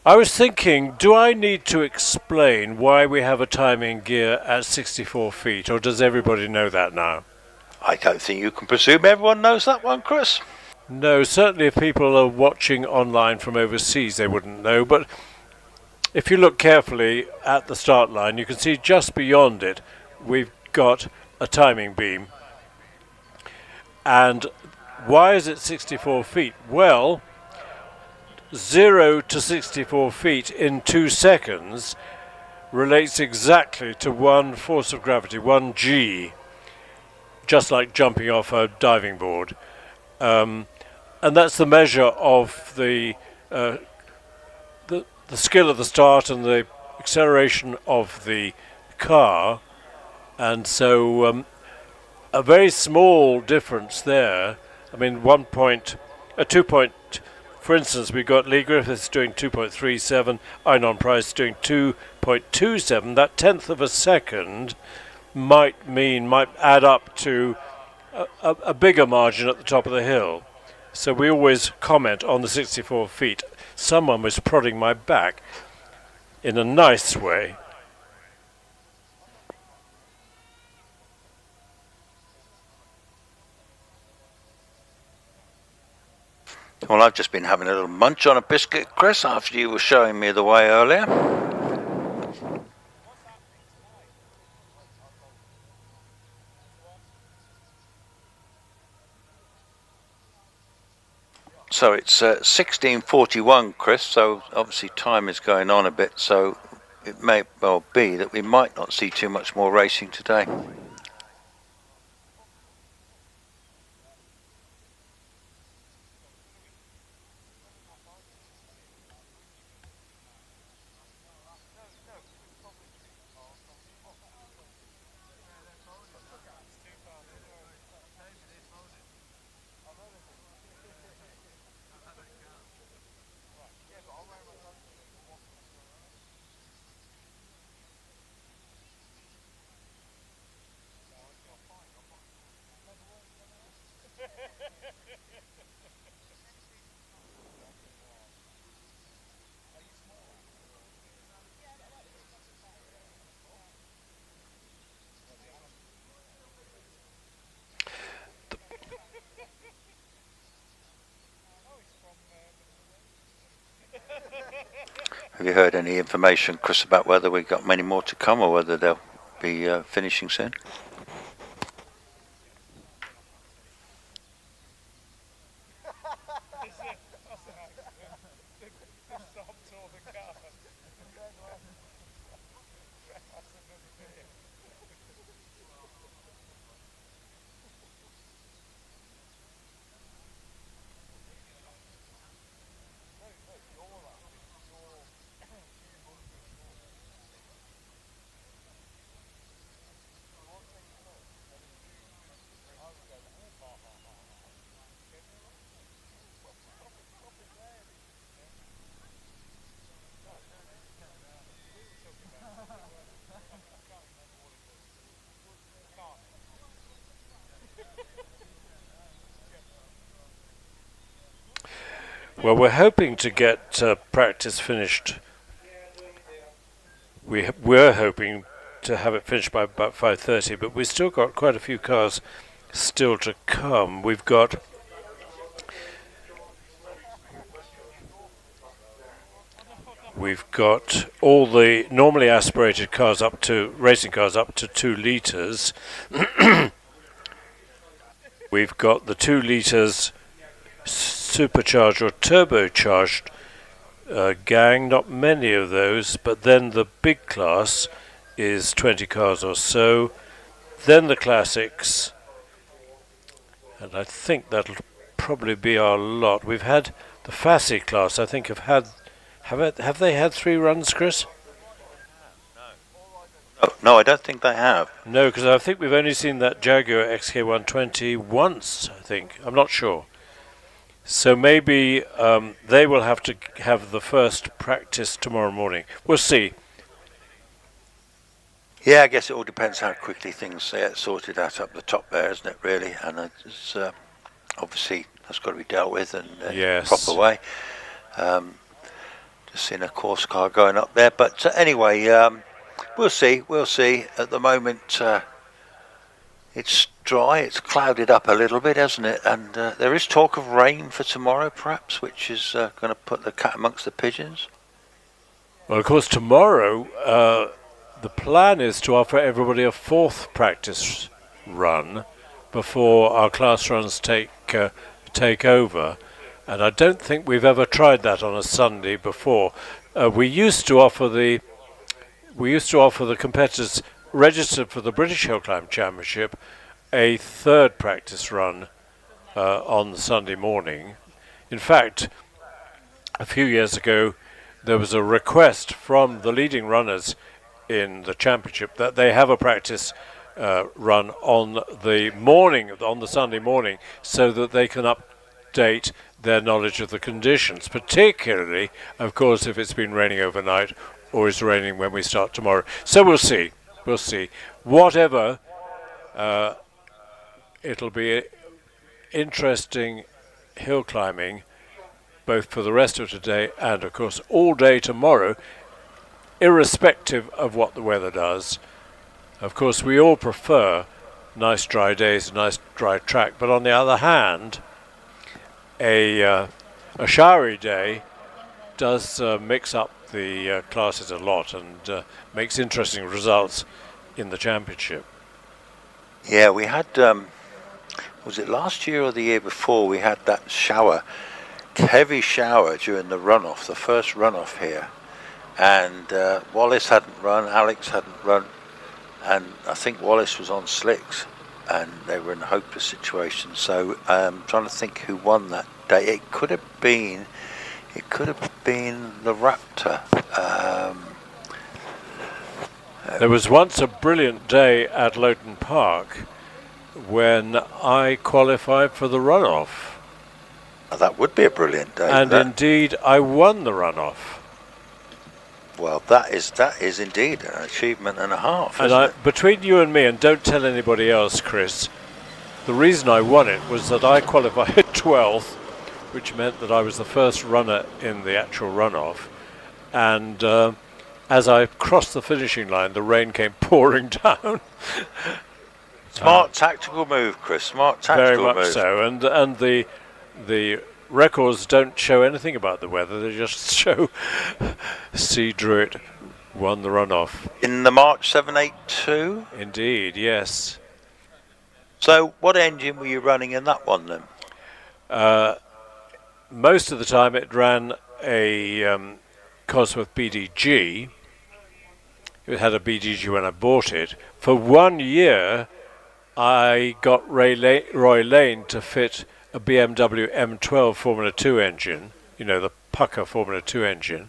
I was thinking, do I need to explain why we have a timing gear at 64 feet, or does everybody know that now? I don't think you can presume everyone knows that one, Chris. No, certainly if people are watching online from overseas, they wouldn't know, but if you look carefully at the start line, you can see just beyond it, we've got a timing beam. And why is it 64 feet? Well, 0 to 64 feet in 2 seconds relates exactly to one force of gravity, 1g, just like jumping off a diving board. And that's the measure of the skill of the start and the acceleration of the car. And so a very small difference there. I mean, 2 point, for instance, we got Lee Griffiths doing 2.37, Einon Price doing 2.27. That tenth of a second might add up to a bigger margin at the top of the hill. So we always comment on the 64 feet. Someone was prodding my back in a nice way. Well, I've just been having a little munch on a biscuit, Chris, after you were showing me the way earlier. So it's 16:41, Chris, so obviously time is going on a bit, so it may well be that we might not see too much more racing today. Have you heard any information, Chris, about whether we've got many more to come or whether they'll be finishing soon? Well, we're hoping to get practice finished. We're hoping to have it finished by about 5:30, but we've still got quite a few cars still to come. We've got We've got all the normally aspirated cars racing cars up to 2 litres. We've got the 2 litres supercharged or turbocharged gang, not many of those, but then the big class is 20 cars or so, then the classics, and I think that'll probably be our lot. We've had the Fassi class, I think, have they had 3 runs, Chris? No, I don't think they have. No, because I think we've only seen that Jaguar XK120 once, I think. I'm not sure. So maybe they will have to have the first practice tomorrow morning. We'll see. Yeah, I guess it all depends how quickly things get sorted out up the top there, isn't it, really? And it's, obviously that's got to be dealt with in a proper way. Just seen a course car going up there. But anyway, we'll see. At the moment, it's dry. It's clouded up a little bit, hasn't it? And there is talk of rain for tomorrow, perhaps, which is going to put the cat amongst the pigeons. Well, of course, tomorrow the plan is to offer everybody a 4th practice run before our class runs take over. And I don't think we've ever tried that on a Sunday before. We used to offer the competitors registered for the British Hillclimb Championship a 3rd practice run on the Sunday morning. In fact, a few years ago, there was a request from the leading runners in the championship that they have a practice run on the Sunday morning, so that they can update their knowledge of the conditions, particularly, of course, if it's been raining overnight or is raining when we start tomorrow. So we'll see. Whatever, it'll be interesting hill climbing, both for the rest of today and, of course, all day tomorrow, irrespective of what the weather does. Of course, we all prefer nice dry days, a nice dry track, but on the other hand, a showery day does mix up the classes a lot and makes interesting results in the championship. Yeah, we had, was it last year or the year before, we had that heavy shower during the runoff, the first runoff here. And Wallace hadn't run, Alex hadn't run, and I think Wallace was on slicks, and they were in a hopeless situation. So I'm trying to think who won that day. It could have been the Raptor. There was once a brilliant day at Lowton Park when I qualified for the runoff. That would be a brilliant day. And indeed, I won the runoff. Well, that is indeed an achievement and a half. And between you and me, and don't tell anybody else, Chris, the reason I won it was that I qualified 12th, which meant that I was the first runner in the actual runoff. And as I crossed the finishing line, the rain came pouring down. Smart tactical move, Chris. Smart tactical move. Very much so. And the records don't show anything about the weather. They just show C. Druitt won the runoff. In the March 782? Indeed, yes. So what engine were you running in that one then? Most of the time it ran a Cosworth BDG. It had a BDG when I bought it. For 1 year, I got Roy Lane to fit a BMW M12 Formula 2 engine, the Pucker Formula 2 engine.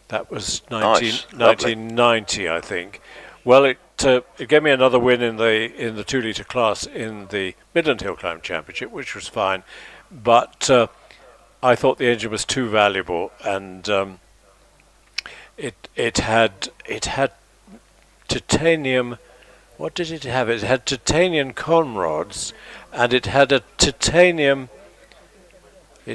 That was 1990, I think. Well, it gave me another win in the 2 litre class in the Midland Hillclimb Championship, which was fine. But I thought the engine was too valuable, and it had titanium. What did it have? It had titanium con rods, and it had a titanium. I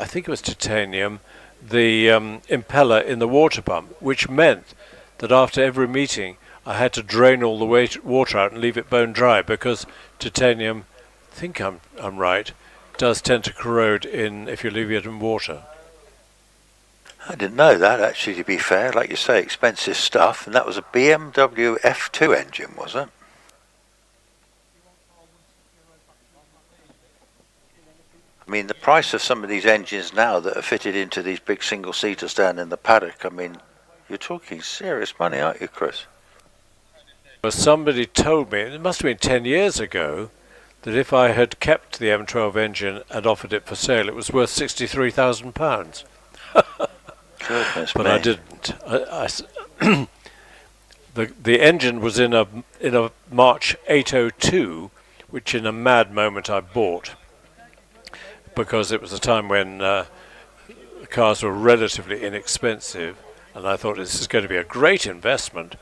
think it was titanium, the impeller in the water pump, which meant that after every meeting I had to drain all the water out and leave it bone dry, because titanium, I think I'm right, does tend to corrode if you leave it in water. I didn't know that, actually, to be fair. Like you say, expensive stuff. And that was a BMW F2 engine, was it? I mean, the price of some of these engines now that are fitted into these big single-seaters down in the paddock, I mean, you're talking serious money, aren't you, Chris? Well, somebody told me, it must have been 10 years ago, that if I had kept the M12 engine and offered it for sale, it was worth £63,000. Goodness But me. I didn't. The engine was in a March 802, which in a mad moment I bought, because it was a time when cars were relatively inexpensive, and I thought this is going to be a great investment.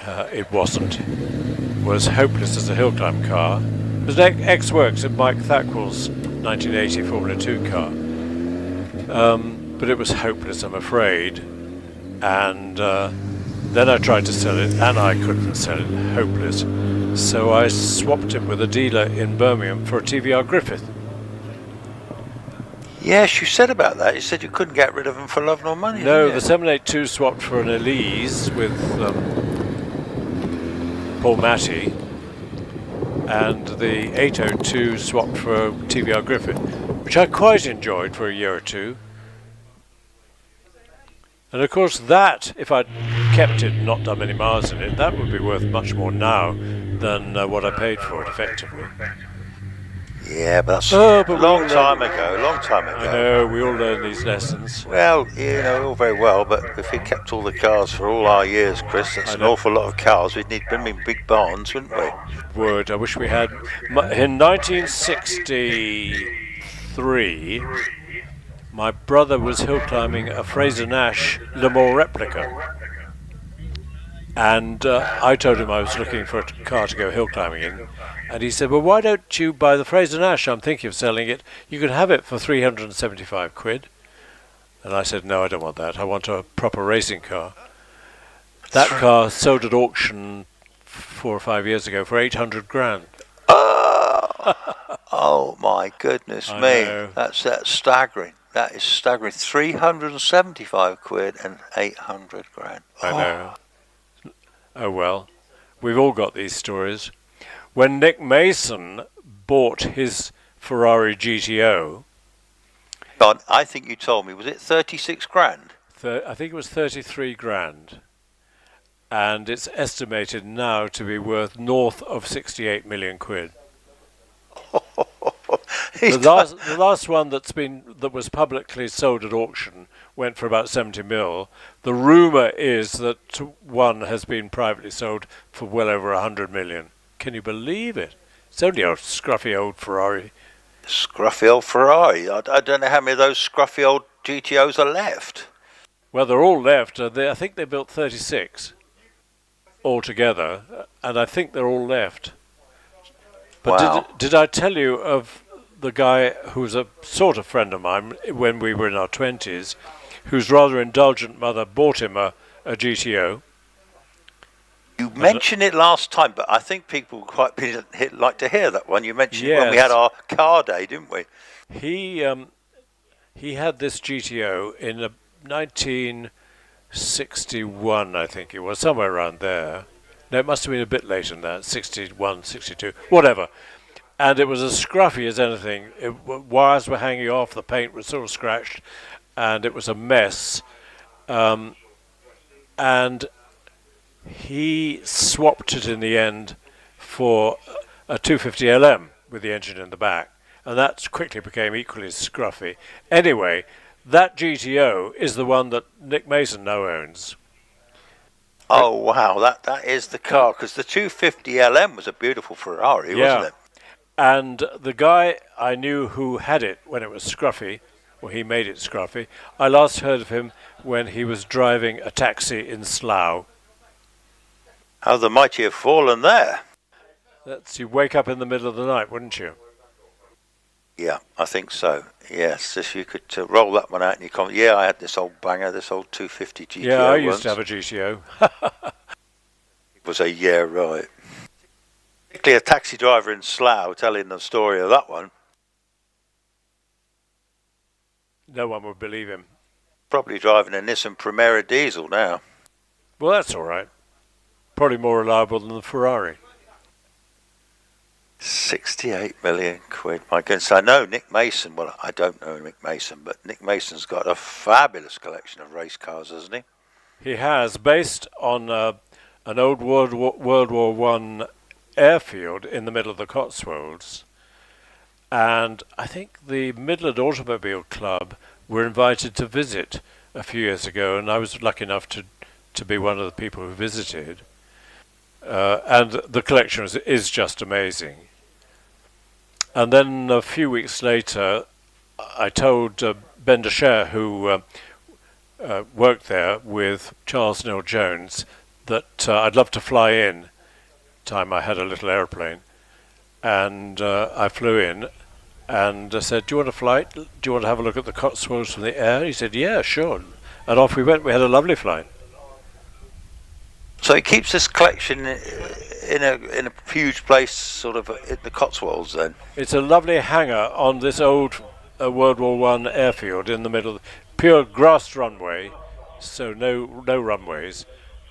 It wasn't. It was hopeless as a hill climb car. It was an ex-works in Mike Thackwell's 1980 Formula 2 car. But it was hopeless, I'm afraid. And then I tried to sell it, and I couldn't sell it. Hopeless. So I swapped it with a dealer in Birmingham for a TVR Griffith. Yes, you said about that. You said you couldn't get rid of them for love nor money. No, didn't the you? 782 swapped for an Elise with Paul Matty, and the 802 swapped for a TVR Griffith, which I quite enjoyed for a year or two. And of course that, if I'd kept it and not done many miles in it, that would be worth much more now than what I paid for it, effectively. Yeah, but that's Oh, but a long time ago, long time ago. I know, we all learn these lessons. Well, you know, all very well, but if we kept all the cars for all our years, Chris, that's an awful lot of cars. We'd need them in big barns, wouldn't we? Would. I wish we had. In 1963, my brother was hill climbing a Fraser Nash Le Mans replica. And I told him I was looking for a car to go hill climbing in. And he said, well, why don't you buy the Fraser Nash? I'm thinking of selling it. You can have it for 375 quid. And I said, no, I don't want that. I want a proper racing car. That car sold at auction 4 or 5 years ago for 800 grand. Oh my goodness I me. know. That's staggering. That is staggering. 375 quid and 800 grand. I know. Oh well, we've all got these stories. When Nick Mason bought his Ferrari GTO, God, I think you told me, was it 36 grand? I think it was 33 grand. And it's estimated now to be worth north of 68 million quid. The last one that was publicly sold at auction went for about 70 mil. The rumour is that one has been privately sold for well over 100 million. Can you believe it? It's only a scruffy old Ferrari. Scruffy old Ferrari. I don't know how many of those scruffy old GTOs are left. Well, they're all left. I think they built 36 altogether, and I think they're all left. But Wow. did I tell you of the guy who's a sort of friend of mine when we were in our 20s, whose rather indulgent mother bought him a GTO? You mentioned it last time, but I think people quite like to hear that one. You mentioned it when we Yes. had our car day, didn't we? He had this GTO in 1961, I think it was, somewhere around there. No, it must have been a bit later than that, 61, 62, whatever. And it was as scruffy as anything. Wires were hanging off, the paint was sort of scratched, and it was a mess. And he swapped it in the end for a 250 LM with the engine in the back. And that quickly became equally scruffy. Anyway, that GTO is the one that Nick Mason now owns. Oh wow, that is the car, because the 250 LM was a beautiful Ferrari, wasn't it? And the guy I knew who had it when it was scruffy, or he made it scruffy, I last heard of him when he was driving a taxi in Slough. How the mighty have fallen there. You'd wake up in the middle of the night, wouldn't you? Yeah, I think so. Yes, if you could roll that one out and you come, yeah, I had this old banger, this old 250 GTO. Yeah, I used once. to have a GTO. It was a yeah, right. Particularly a taxi driver in Slough telling the story of that one. No one would believe him. probably driving a Nissan Primera diesel now. Well, that's all right. Probably more reliable than the Ferrari. 68 million quid. My goodness, I know Nick Mason. Well, I don't know Nick Mason, but Nick Mason's got a fabulous collection of race cars, hasn't he? He has, based on an old World War One airfield in the middle of the Cotswolds. And I think the Midland Automobile Club were invited to visit a few years ago, and I was lucky enough to be one of the people who visited. And the collection is just amazing. And then a few weeks later, I told Ben Descher, who worked there with Charles Neal Jones, that I'd love to fly in. Time I had a little aeroplane, and I flew in and said, "Do you want a flight? Do you want to have a look at the Cotswolds from the air?" He said, "Yeah, sure." And off we went. We had a lovely flight. So he keeps this collection in a huge place, sort of in the Cotswolds. Then it's a lovely hangar on this old World War One airfield in the middle, pure grass runway, so no runways,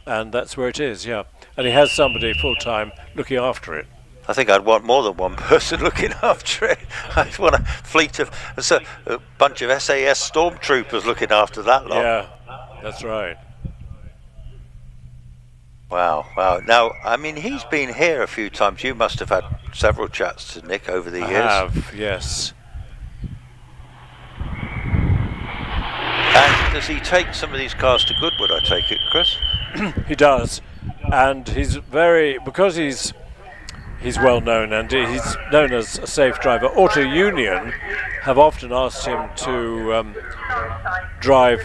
and that's where it is. Yeah, and he has somebody full time looking after it. I think I'd want more than one person looking after it. I'd want a fleet of a bunch of SAS stormtroopers looking after that lot. Yeah, that's right. Wow. Now, I mean, he's been here a few times. You must have had several chats to Nick over the years. I have, yes. And does he take some of these cars to Goodwood, I take it, Chris? He does. And he's because he's well known and he's known as a safe driver. Auto Union have often asked him to drive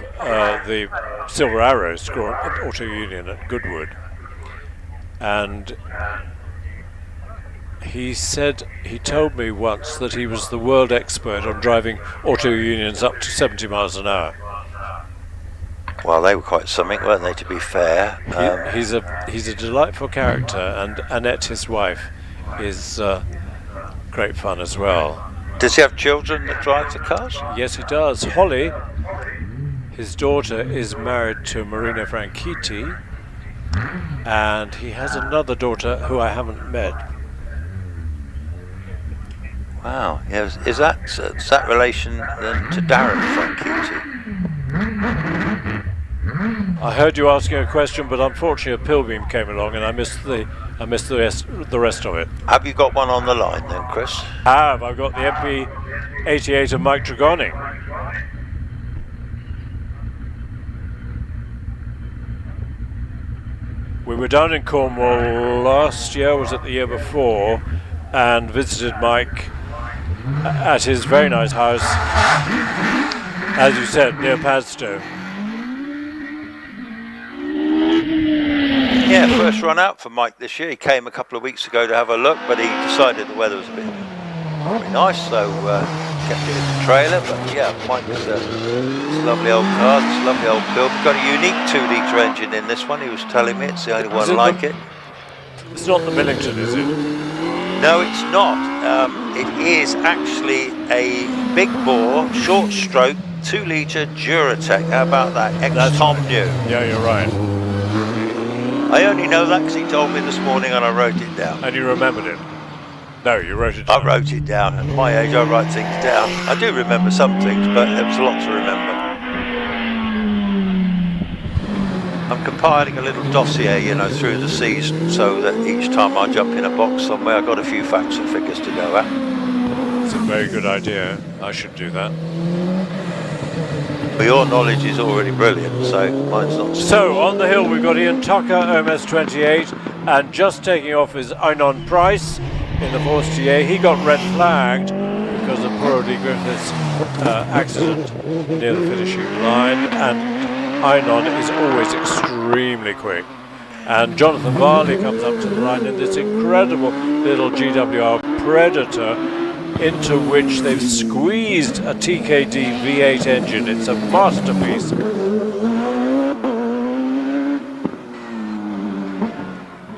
the Silver Arrow score at Auto Union at Goodwood. And he told me once that he was the world expert on driving Auto Unions up to 70 miles an hour. Well, they were quite something, weren't they, to be fair? He's a delightful character, and Annette, his wife, is great fun as well. Does he have children that drive the cars? Yes, he does. Holly, his daughter, is married to Marino Franchitti, and he has another daughter who I haven't met. Wow. Yes. Is that relation then to Darren Franchitti? I heard you asking a question, but unfortunately a pill beam came along and I missed the rest of it. Have you got one on the line then, Chris? I've got the MP88 of Mike Dragoni. We were down in Cornwall last year, was it the year before, and visited Mike at his very nice house, as you said, near Padstow. Yeah, first run out for Mike this year. He came a couple of weeks ago to have a look, but he decided the weather was a bit nice, so kept it in the trailer. But yeah, Mike's it's a lovely old car, it's a lovely old build. We've got a unique 2-litre engine in this one. He was telling me it's the only one like it. It's not the Millington, is it? No, it's not. It is actually a big bore, short stroke, 2-litre Duratec. How about that? Ex-Tom New. Yeah, you're right. I only know that because he told me this morning and I wrote it down. And you remembered it? No, you wrote it down. I wrote it down. At my age, I write things down. I do remember some things, but there was a lot to remember. I'm compiling a little dossier, through the season, so that each time I jump in a box somewhere, I've got a few facts and figures to go at. It's a very good idea. I should do that. But your knowledge is already brilliant, so mine's not. So, on the hill we've got Ian Tucker, OMS28, and just taking off is Einon Price in the Force TA. He got red flagged because of poor Lee Griffith's accident near the finishing line, and Einon is always extremely quick. And Jonathan Varley comes up to the line in this incredible little GWR Predator, into which they've squeezed a TKD V8 engine. It's a masterpiece.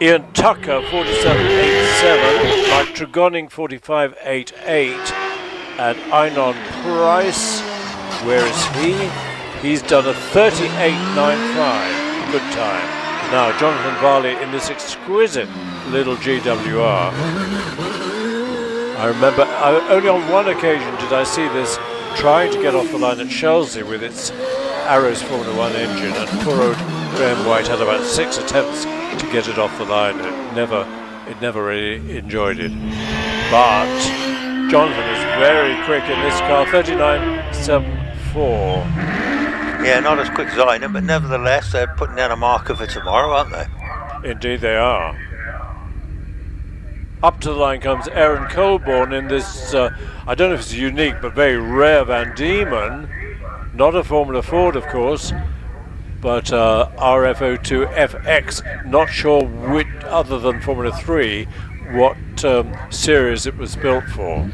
Ian Tucker 47.87, Mike Tregoning 45.88, and Einon Price, where is he? He's done a 38.95. Good time. Now, Jonathan Varley in this exquisite little GWR. I remember only on one occasion did I see this trying to get off the line at Chelsea with its Arrows Formula One engine, and poor old Graham White had about 6 attempts to get it off the line. It never really enjoyed it. But Jonathan is very quick in this car, 39.74. Yeah, not as quick as I am, but nevertheless, they're putting down a marker for tomorrow, aren't they? Indeed they are. Up to the line comes Aaron Colborne in this, I don't know if it's unique, but very rare Van Diemen. Not a Formula Ford, of course, but RF02FX. Not sure which, other than Formula 3, what series it was built for.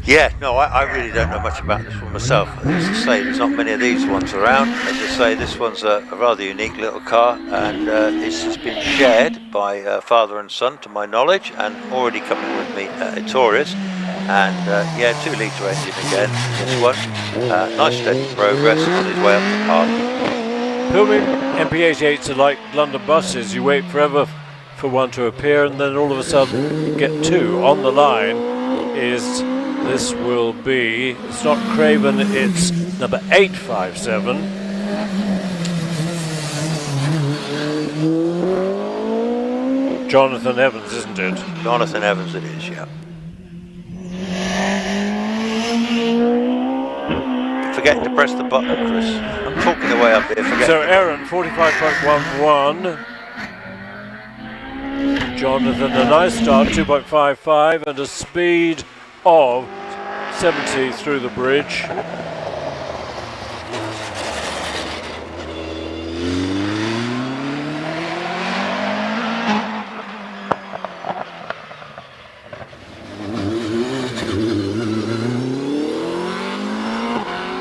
Yeah, no, I really don't know much about this one myself. As I say, there's not many of these ones around. As I say, this one's a rather unique little car, and this has been shared by father and son, to my knowledge, and already coming with me at Etorius. And yeah, 2-litre engine again, this one. Nice steady progress on his way up the path. Pilgrim MP88s are like London buses. You wait forever for one to appear, and then all of a sudden you get two. On the line is... This will be, it's not Craven, it's number 857. Jonathan Evans, isn't it? Jonathan Evans it is, yeah. Forgetting to press the button, Chris. I'm talking away up here. So Aaron, 45.11. Jonathan, a nice start, 2.55, and a speed of 70 through the bridge.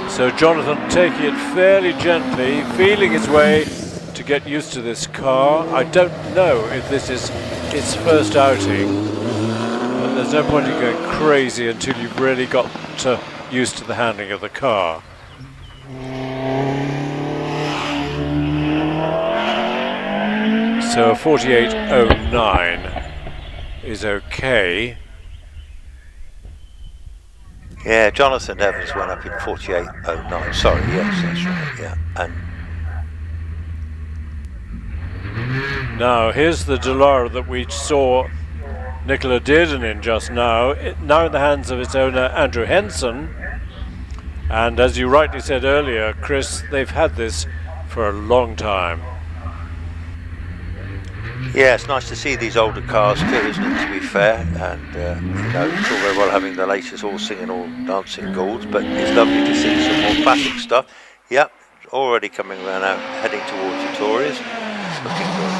So Jonathan taking it fairly gently, feeling his way to get used to this car. I don't know if this is its first outing. There's no point in going crazy until you've really got used to the handling of the car. So a 48.09 is okay. Yeah, Jonathan Evans went up in 48.09. Sorry, yes, that's right. Yeah, and now here's the Dallara that we saw Nicola Dearden in just now, now in the hands of its owner Andrew Henson. And as you rightly said earlier, Chris, they've had this for a long time. Yeah, it's nice to see these older cars too, isn't it, to be fair? And you know, it's all very well having the latest all singing, all dancing goals, but it's lovely to see some more classic stuff. Yep, already coming around now, heading towards Etorius. It's looking good.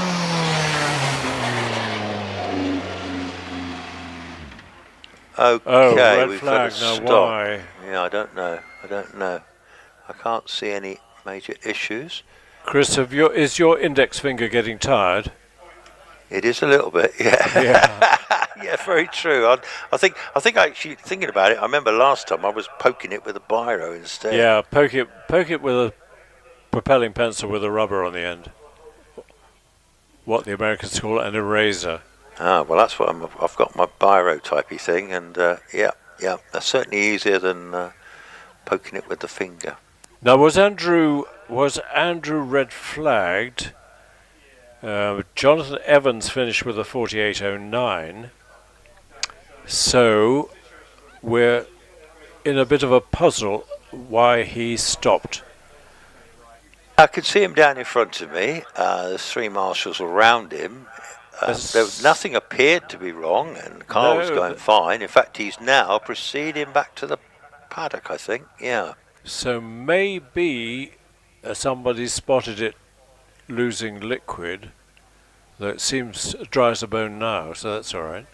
Okay, red we've flag. got to Now stop. why? Yeah, I don't know. I can't see any major issues. Chris, is your index finger getting tired? It is a little bit, yeah. Yeah, very true. I think actually thinking about it, I remember last time I was poking it with a biro instead. Yeah, poke it with a propelling pencil with a rubber on the end. What the Americans call an eraser. Ah, well, that's what I've got my biro typey thing, and yeah, that's certainly easier than poking it with the finger. Now, was Andrew red flagged? Jonathan Evans finished with a 48.09. So we're in a bit of a puzzle why he stopped. I could see him down in front of me. There's three marshals around him. Nothing appeared to be wrong, and the car was going fine. In fact, he's now proceeding back to the paddock, I think. Yeah. So maybe somebody spotted it losing liquid, though it seems dry as a bone now, so that's all right.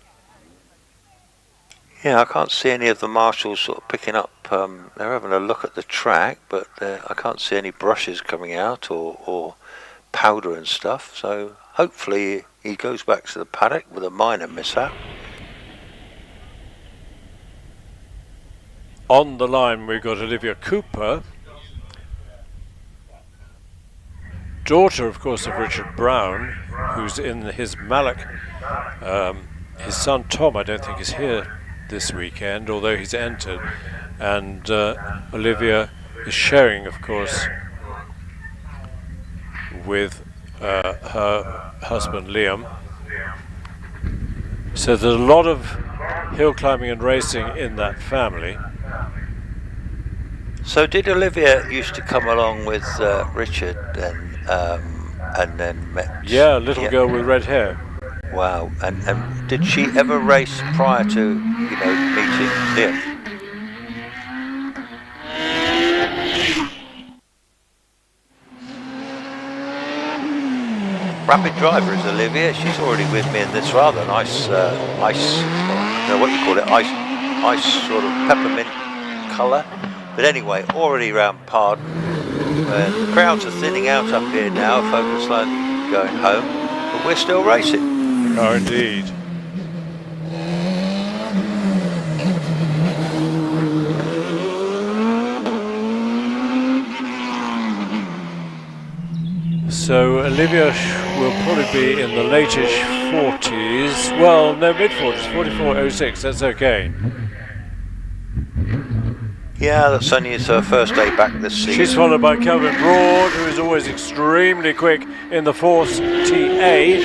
Yeah, I can't see any of the marshals sort of picking up. They're having a look at the track, but I can't see any brushes coming out or powder and stuff. So hopefully he goes back to the paddock with a minor mishap. On the line we've got Olivia Cooper, daughter, of course, of Richard Brown, who's in his Mallock. His son Tom, I don't think, is here this weekend, although he's entered. And Olivia is sharing, of course, with her husband Liam. So there's a lot of hill climbing and racing in that family. So did Olivia used to come along with Richard and then met? Yeah, little girl with red hair. Wow. And did she ever race prior to, meeting Liam? Rapid driver is Olivia. She's already with me in this rather nice ice, I don't know what you call it, ice sort of peppermint colour. But anyway, already round Pardon. The crowds are thinning out up here now, focus line going home, but we're still racing. Oh, indeed. So Olivia will probably be in the late-ish 40s. Well, no, mid-40s, 44.06, that's okay. Yeah, that's only her first day back this season. She's followed by Kelvin Broad, who is always extremely quick in the Force TA.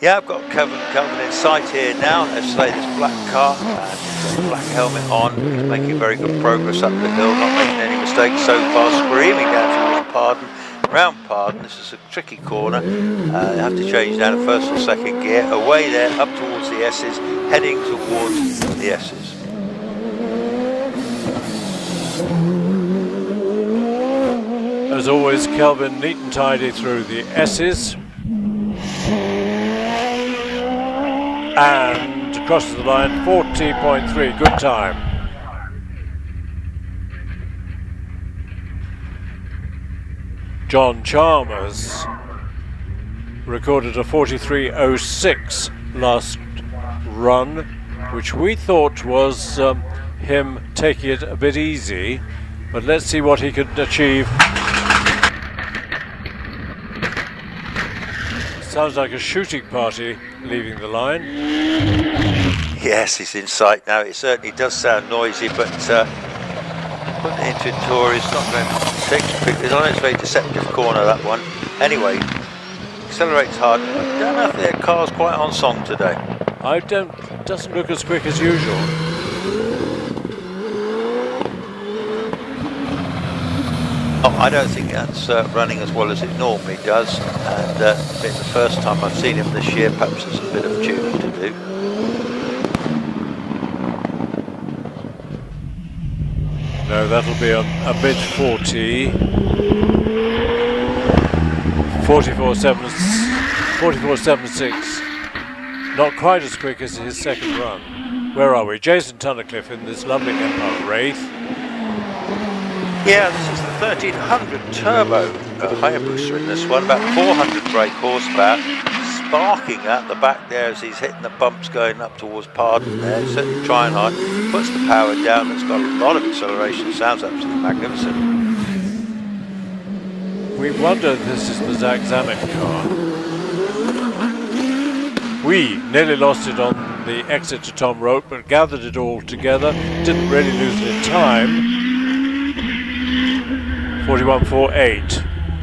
Yeah, I've got Kelvin in sight here now. Let's say this black car and he's got a black helmet on. He's making very good progress up the hill, not making any mistakes so far, screaming down towards Pardon. Round Pardon, this is a tricky corner. You have to change down to first or second gear. Away there, up towards the S's, heading towards the S's. As always, Kelvin neat and tidy through the S's. And crosses the line, 40.3, good time. John Chalmers recorded a 43.06 last run, which we thought was him taking it a bit easy, but let's see what he could achieve. Sounds like a shooting party leaving the line. Yes, he's in sight now. It certainly does sound noisy, but putting it into a tour is not going to take quick. It's on its very deceptive corner, that one. Anyway, accelerates hard. I don't know if their car's quite on song today. Doesn't look as quick as usual. Oh, I don't think that's running as well as it normally does, and being the first time I've seen him this year, perhaps there's a bit of tuning to do. No, that'll be a mid-40. 44.76. Not quite as quick as his second run. Where are we? Jason Tunnicliffe in this lovely Empire Wraith. Yeah, this is the 1300 turbo Hayabusa in this one, about 400 brake horsepower, sparking at the back there as he's hitting the bumps going up towards Pardon there, certainly trying hard, puts the power down, it's got a lot of acceleration, sounds absolutely magnificent. We wonder if this is the Zach Zamek car. We nearly lost it on the exit to Tom Rote, but gathered it all together, didn't really lose it in time. 41.48.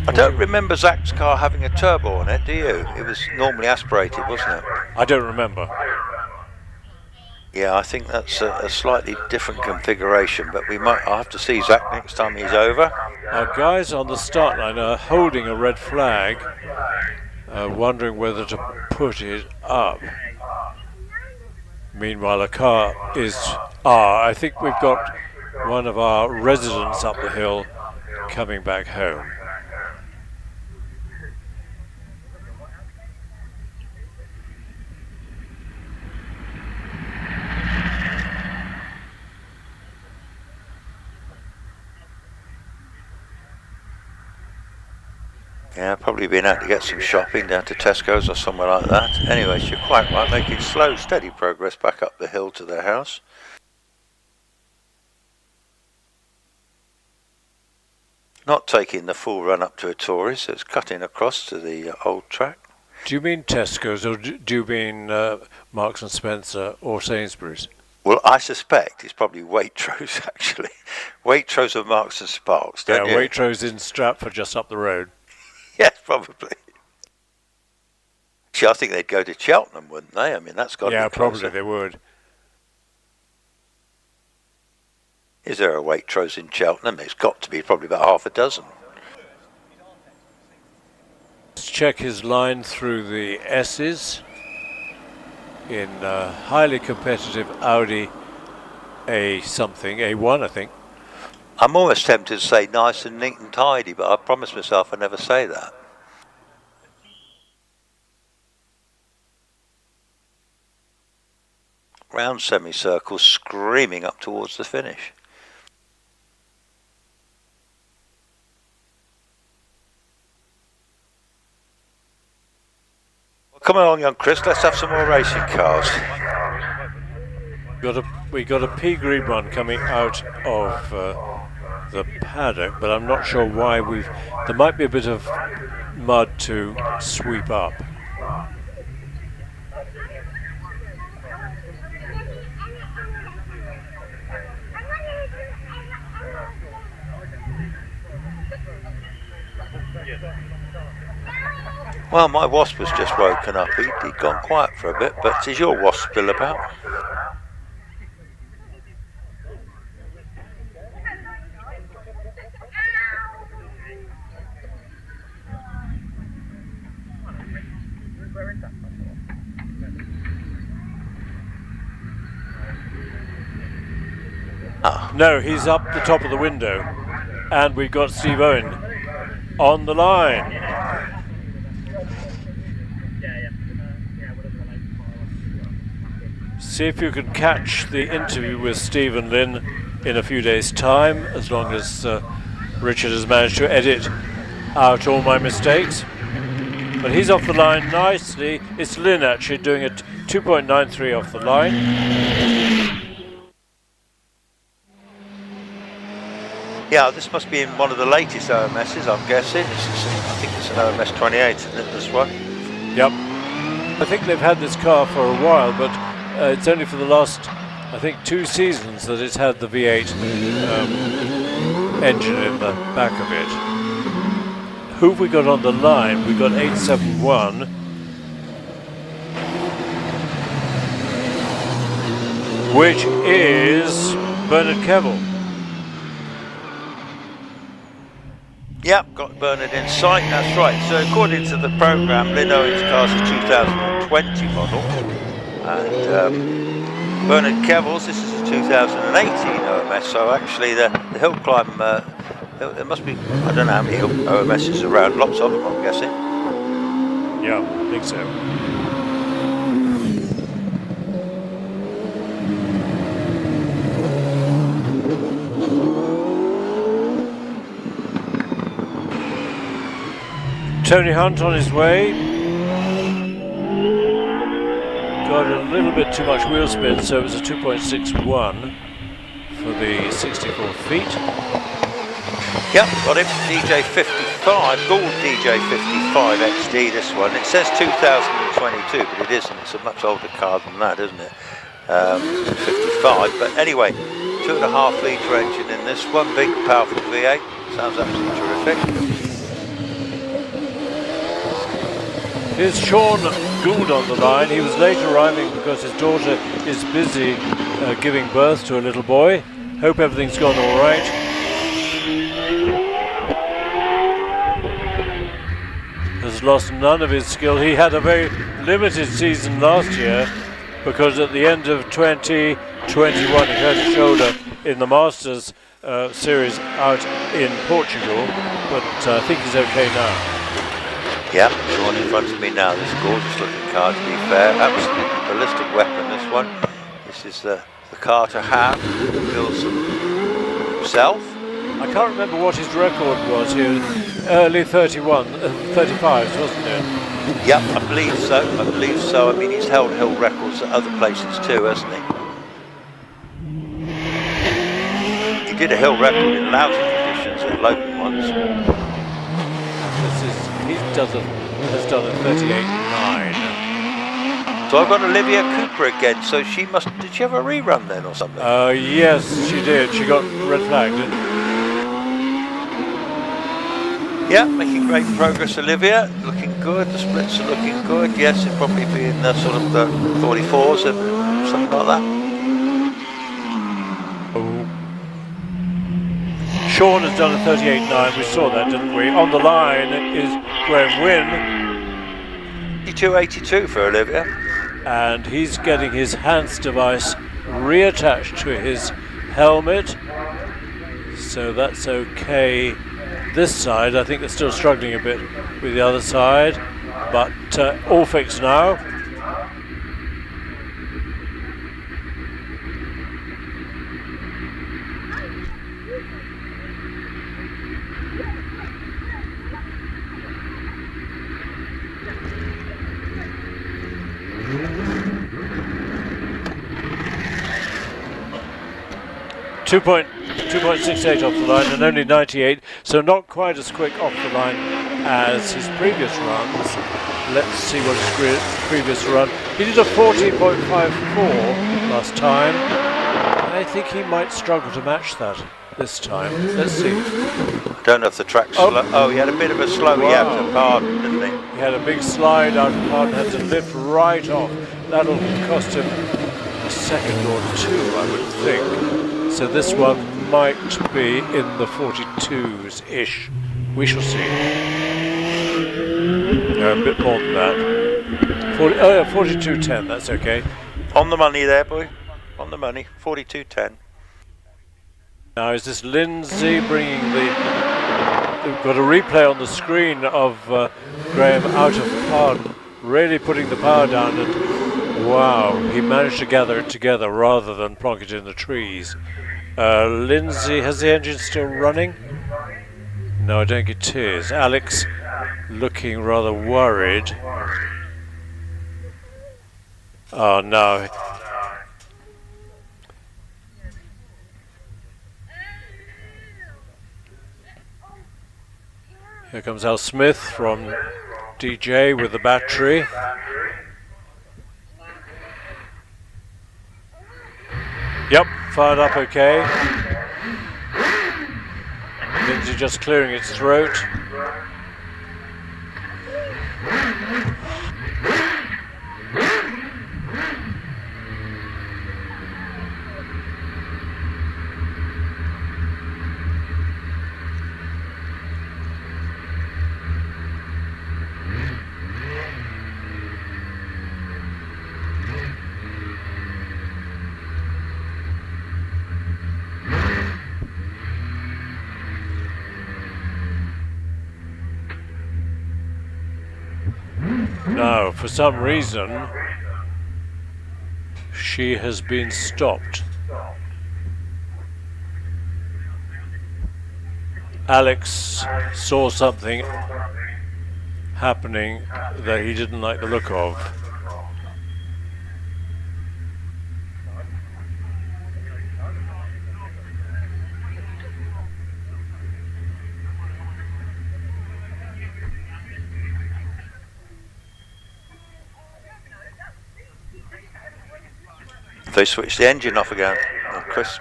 I don't remember Zach's car having a turbo on it, do you? It was normally aspirated, wasn't it? I don't remember. Yeah, I think that's a slightly different configuration, but I'll have to see Zach next time he's over. Our guys on the start line are holding a red flag, wondering whether to put it up. Meanwhile, a car is... I think we've got one of our residents up the hill coming back home. Yeah, probably been out to get some shopping down to Tesco's or somewhere like that. Anyway, you're quite right, making slow, steady progress back up the hill to their house. not taking the full run up to a Tory, so it's cutting across to the old track. Do you mean Tesco's, or do you mean Marks and Spencer or Sainsbury's? Well, I suspect it's probably Waitrose, actually. Waitrose or Marks and Sparks, don't you? Waitrose in Stratford, just up the road. Yes, probably. Actually, I think they'd go to Cheltenham, wouldn't they? I mean, that's got to be closer. Probably they would. Is there a Waitrose in Cheltenham? It's got to be probably about half a dozen. Let's check his line through the S's in highly competitive Audi A1, I think. I'm almost tempted to say nice and neat and tidy, but I promised myself I'd never say that. Round semicircle, screaming up towards the finish. Well, come along, young Chris, let's have some more racing cars. We got a pea green one coming out of the paddock, but I'm not sure why there might be a bit of mud to sweep up. Well, my wasp was just woken up. He'd gone quiet for a bit, but is your wasp still about? No, he's up the top of the window, and we've got Steve Owen on the line. See if you can catch the interview with Stephen Lynn in a few days' time, as long as Richard has managed to edit out all my mistakes. But he's off the line nicely. It's Lynn actually doing a 2.93 off the line. Yeah, this must be in one of the latest OMSs, I'm guessing. I think it's an OMS 28, isn't it, this one? Yep. I think they've had this car for a while, but it's only for the last, I think, 2 seasons that it's had the V8 engine in the back of it. Who have we got on the line? We've got 871. Which is Bernard Kevill. Yep, got Bernard in sight, that's right. So according to the programme, Lynn Owen's car's a 2020 model. And Bernard Kevill's, this is a 2018 OMS, so actually the HillClimb, there must be, I don't know how many OMSs around, lots of them I'm guessing. Yeah, I think so. Tony Hunt on his way. Got a little bit too much wheel spin, so it was a 2.61 for the 64 feet. Yep, got him. DJ 55, Gould DJ 55 XD, this one. It says 2022, but it isn't. It's a much older car than that, isn't it? It's a 55, but anyway, 2.5 litre engine in this one. Big, powerful V8. Sounds absolutely terrific. Here's Sean Gould on the line. He was late arriving because his daughter is busy giving birth to a little boy. Hope everything's gone all right. Has lost none of his skill. He had a very limited season last year because at the end of 2021 he hurt his shoulder in the Masters series out in Portugal, but I think he's okay now. Yeah, the one in front of me now, this gorgeous looking car, to be fair. Absolutely ballistic weapon, this one. This is the car to have. Builds himself. I can't remember what his record was here. Early 35s, wasn't it? Yep, I believe so. I mean, he's held hill records at other places too, hasn't he? He did a hill record in lousy conditions at Logan, ones. He has done a 38.9. So I've got Olivia Cooper again. So she did she have a rerun then or something? Yes, she did. She got red flagged. Yeah, making great progress, Olivia. Looking good. The splits are looking good. Yes, it'd probably be in the sort of the 44s and something like that. Sean has done a 38.9. We saw that, didn't we? On the line is Graham Wynn. 82.82 for Olivia. And he's getting his hands device reattached to his helmet. So that's okay. This side, I think they're still struggling a bit with the other side, but all fixed now. Two point 2.68 off the line and only 98, so not quite as quick off the line as his previous runs. Let's see what his previous run. He did a 14.54 last time. I think he might struggle to match that this time. Let's see. I don't know if the track's slow. Oh, he had a bit of a slow out of Pardon, didn't he? He had a big slide out of Pardon, had to lift right off. That'll cost him a second or two, I would think. So this one might be in the 42s-ish. We shall see. A bit more than that. 42.10, that's okay. On the money there, boy. On the money. 42.10. Now is this Lindsay bringing the... We've got a replay on the screen of Graham out of Pardon, really putting the power down, and wow, he managed to gather it together rather than plonk it in the trees. Lindsay, has the engine still running? No, I don't think it is. Alex looking rather worried. Oh no. Here comes Al Smith from DJ with the battery. Yep, fired up okay. Lindsay just clearing its throat. Now, for some reason, she has been stopped. Alex saw something happening that he didn't like the look of. They switched the engine off again, Chris.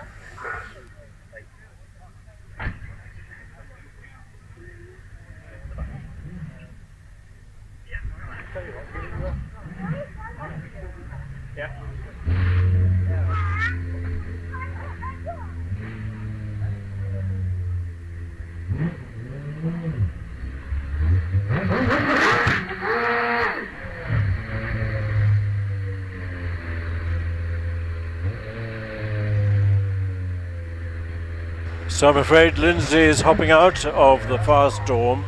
So I'm afraid Lindsay is hopping out of the Firestorm,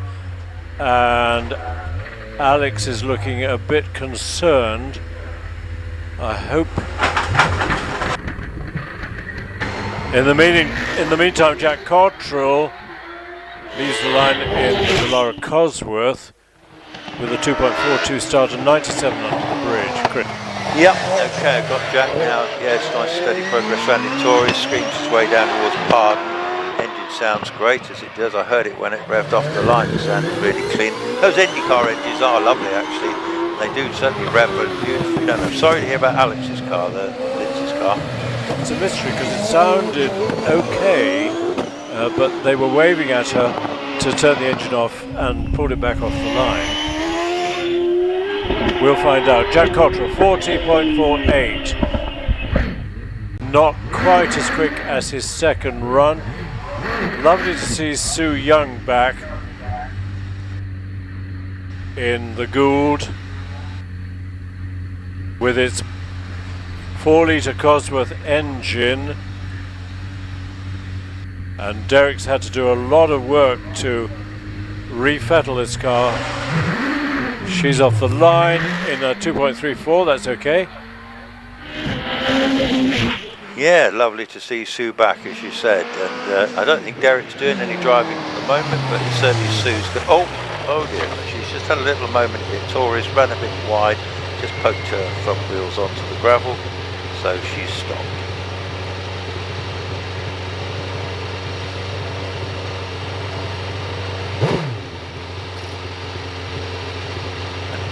and Alex is looking a bit concerned. I hope. In the meantime, Jack Cottrell leaves the line in Laura Cosworth with a 2.42 start and 97 under the bridge. Chris. Yep, okay, I've got Jack now. Yes, nice steady progress around the Tories, screams his way down towards Pardon. Engine sounds great as it does. I heard it when it revved off the line. It sounded really clean. Those IndyCar engines are lovely, actually. They do certainly rev beautifully, don't they? I'm sorry to hear about Alex's car, Lindsay's car. It's a mystery because it sounded okay, but they were waving at her to turn the engine off and pulled it back off the line. We'll find out. Jack Cottrell, 40.48. Not quite as quick as his second run. Lovely to see Sue Young back in the Gould with its 4-litre Cosworth engine, and Derek's had to do a lot of work to refettle this car. She's off the line in a 2.34, that's okay. Yeah, lovely to see Sue back, as you said, and I don't think Derek's doing any driving at the moment, but certainly Sue's got, oh dear, she's just had a little moment here. Tori's ran a bit wide, just poked her front wheels onto the gravel, so she's stopped.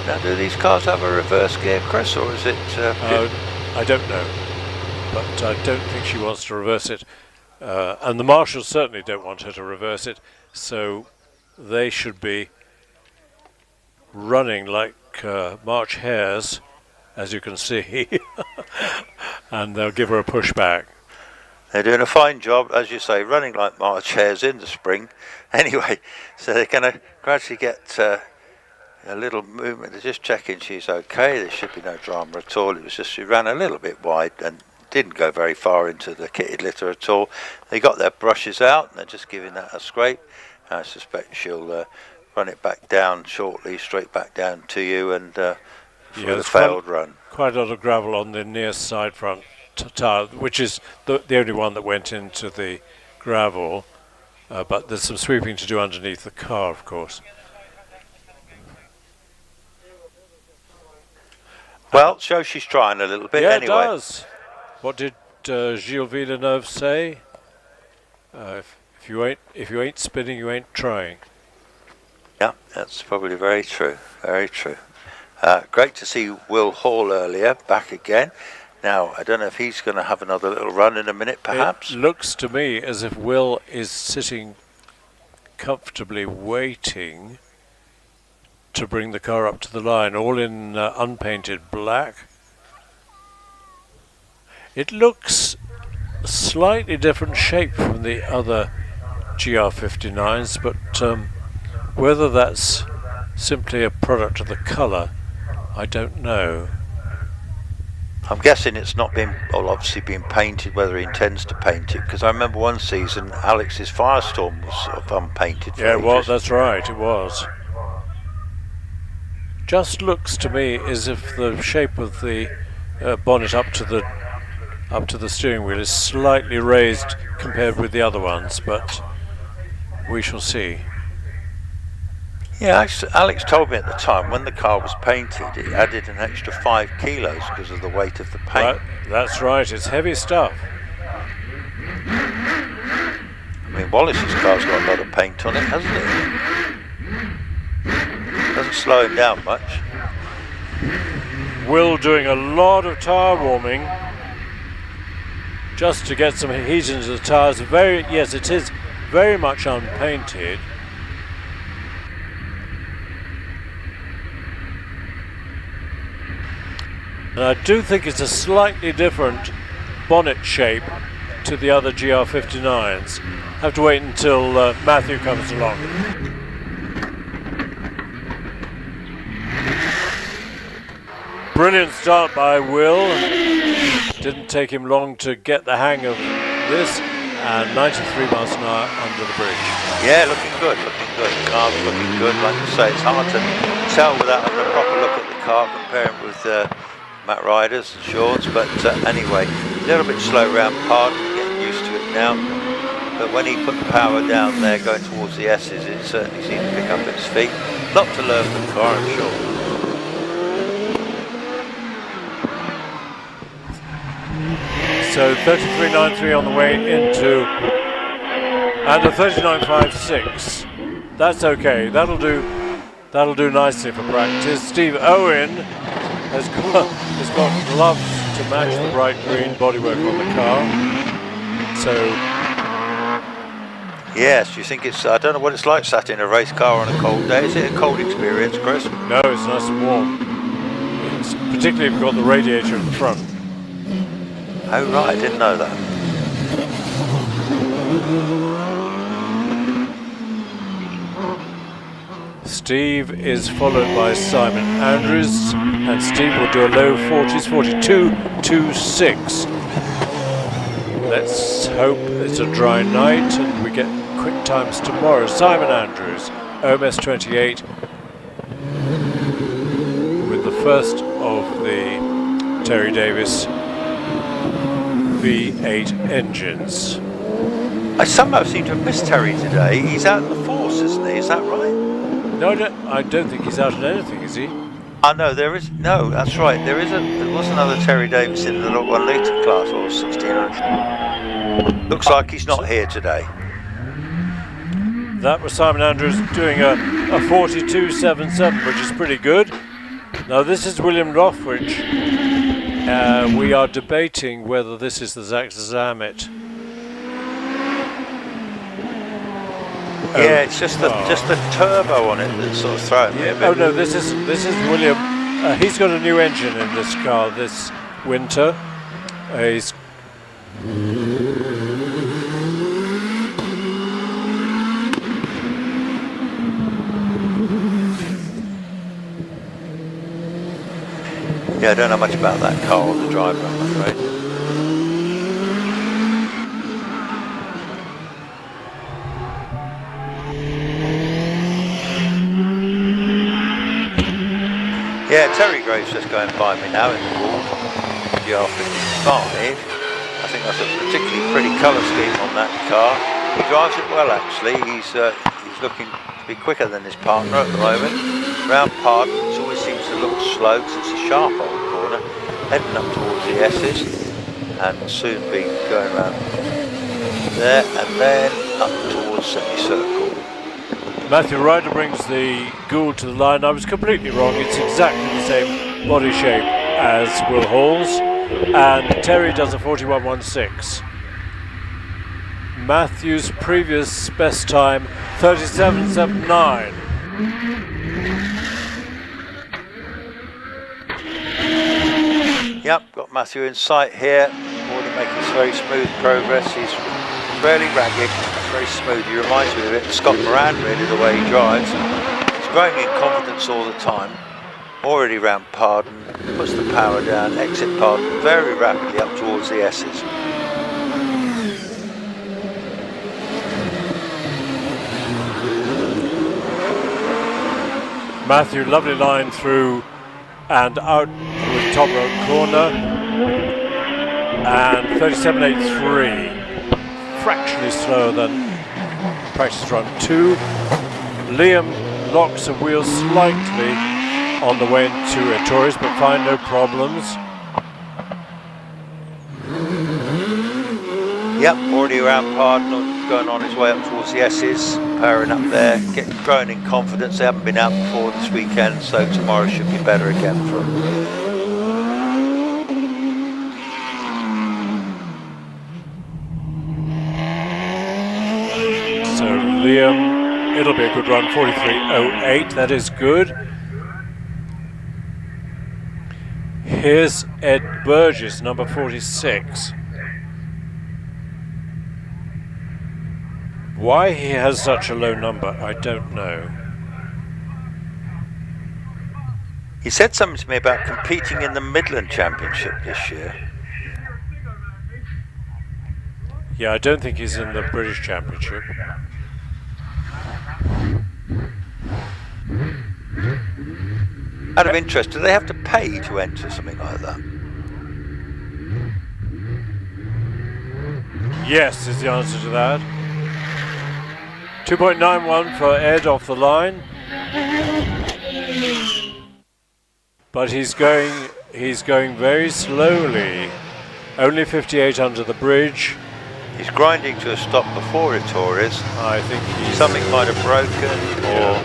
Now, do these cars have a reverse gear, Chris, or is it... I don't know, but I don't think she wants to reverse it. And the marshals certainly don't want her to reverse it, so they should be running like March hares, as you can see, and they'll give her a push back. They're doing a fine job, as you say, running like March hares in the spring. Anyway, so they're going to gradually get a little movement. They're just checking she's okay. There should be no drama at all. It was just she ran a little bit wide and didn't go very far into the kitted litter at all. They got their brushes out and they're just giving that a scrape. I suspect she'll run it back down shortly, straight back down to you, and for the failed run. Quite a lot of gravel on the near side front tyre, which is the only one that went into the gravel, but there's some sweeping to do underneath the car, of course. Well, shows she's trying a little bit yeah, anyway. It does. What did Gilles Villeneuve say? If you ain't spinning, you ain't trying. Yeah, that's probably very true. Very true. Great to see Will Hall earlier back again. Now, I don't know if he's going to have another little run in a minute, perhaps. It looks to me as if Will is sitting comfortably waiting to bring the car up to the line, all in unpainted black. It looks a slightly different shape from the other GR59s, but whether that's simply a product of the colour, I don't know. I'm guessing it's not been, well, obviously been painted, whether he intends to paint it, because I remember one season Alex's Firestorm was sort of unpainted. Yeah, well, that's right, it was. Just looks to me as if the shape of the bonnet up to the steering wheel is slightly raised compared with the other ones, but we shall see. Yeah, Alex told me at the time when the car was painted it added an extra 5 kilos because of the weight of the paint. That's right, it's heavy stuff. I mean, Wallace's car's got a lot of paint on it, hasn't it? Doesn't slow him down much. Will doing a lot of tyre warming just to get some heat into the tyres. Yes, it is very much unpainted. And I do think it's a slightly different bonnet shape to the other GR59s. Have to wait until Matthew comes along. Brilliant start by Will. Didn't take him long to get the hang of this. And 93 miles an hour under the bridge. Yeah, looking good, looking good. The car's looking good. Like you say, it's hard to tell without having a proper look at the car, comparing with Matt Ryder's and Sean's. But anyway, a little bit slow round part, getting used to it now. But when he put the power down there, going towards the S's, it certainly seemed to pick up its feet. Lot to learn from the car, I'm sure. So 33.93 on the way into And a 39.56. That's okay. That'll do nicely for practice. Steve Owen has got gloves to match the bright green bodywork on the car. So yes, you think it's, I don't know what it's like sat in a race car on a cold day. Is it a cold experience, Chris? no, it's nice and warm. Particularly if you've got the radiator in the front. Oh right, I didn't know that. Steve is followed by Simon Andrews, and Steve will do a low 40s, 42.26. Let's hope it's a dry night and we get quick times tomorrow. Simon Andrews, OMS 28, with the first of the Terry Davis V8 engines. I somehow seem to have missed Terry today. He's out in the force, isn't he? Is that right? No, I don't think he's out in anything, is he? Oh no, there is, no, that's right. There was another Terry Davis in the 1 litre class, or 1600. Looks like he's not here today. That was Simon Andrews doing a 42.77, which is pretty good. Now this is William Rothwich. We are debating whether this is the Zach Zammit. Yeah, it's just the turbo on it that's sort of throwing me a bit. Oh no, this is William. He's got a new engine in this car this winter. He's yeah, I don't know much about that car or the driver, I'm afraid. Yeah, Terry Graves just going by me now in the wall. GR55. I think that's a particularly pretty colour scheme on that car. He drives it well actually. He's looking to be quicker than his partner at the moment. Round Pardon, it always seems to look slow because it's a sharp old corner. Heading up towards the S's and will soon be going around there and then up towards semicircle. Matthew Ryder brings the Gould to the line. I was completely wrong. It's exactly the same body shape as Will Hall's, and Terry does a 41.16. Matthew's previous best time 37.79. Yep, got Matthew in sight here. Already making very smooth progress. He's fairly ragged, very smooth. He reminds me of it. Scott Moran, really, the way he drives. He's growing in confidence all the time. Already round Pardon, puts the power down, exit Pardon very rapidly up towards the S's. Matthew, lovely line through and out with top road corner, and 37.83. Fractionally slower than practice run 2. Liam locks the wheels slightly on the way into Torres, but find no problems. Yep, already around Pardon, going on his way up towards the S's, powering up there, growing in confidence. They haven't been out before this weekend, so tomorrow should be better again for them. So Liam, it'll be a good run, 43.08, that is good. Here's Ed Burgess, number 46. Why he has such a low number, I don't know. He said something to me about competing in the Midland Championship this year. Yeah, I don't think he's in the British Championship. Out of interest, do they have to pay to enter something like that? Yes, is the answer to that. 2.91 for Ed off the line. But he's going very slowly. Only 58 under the bridge. He's grinding to a stop before it, Torres. I think he's... Something might have broken, or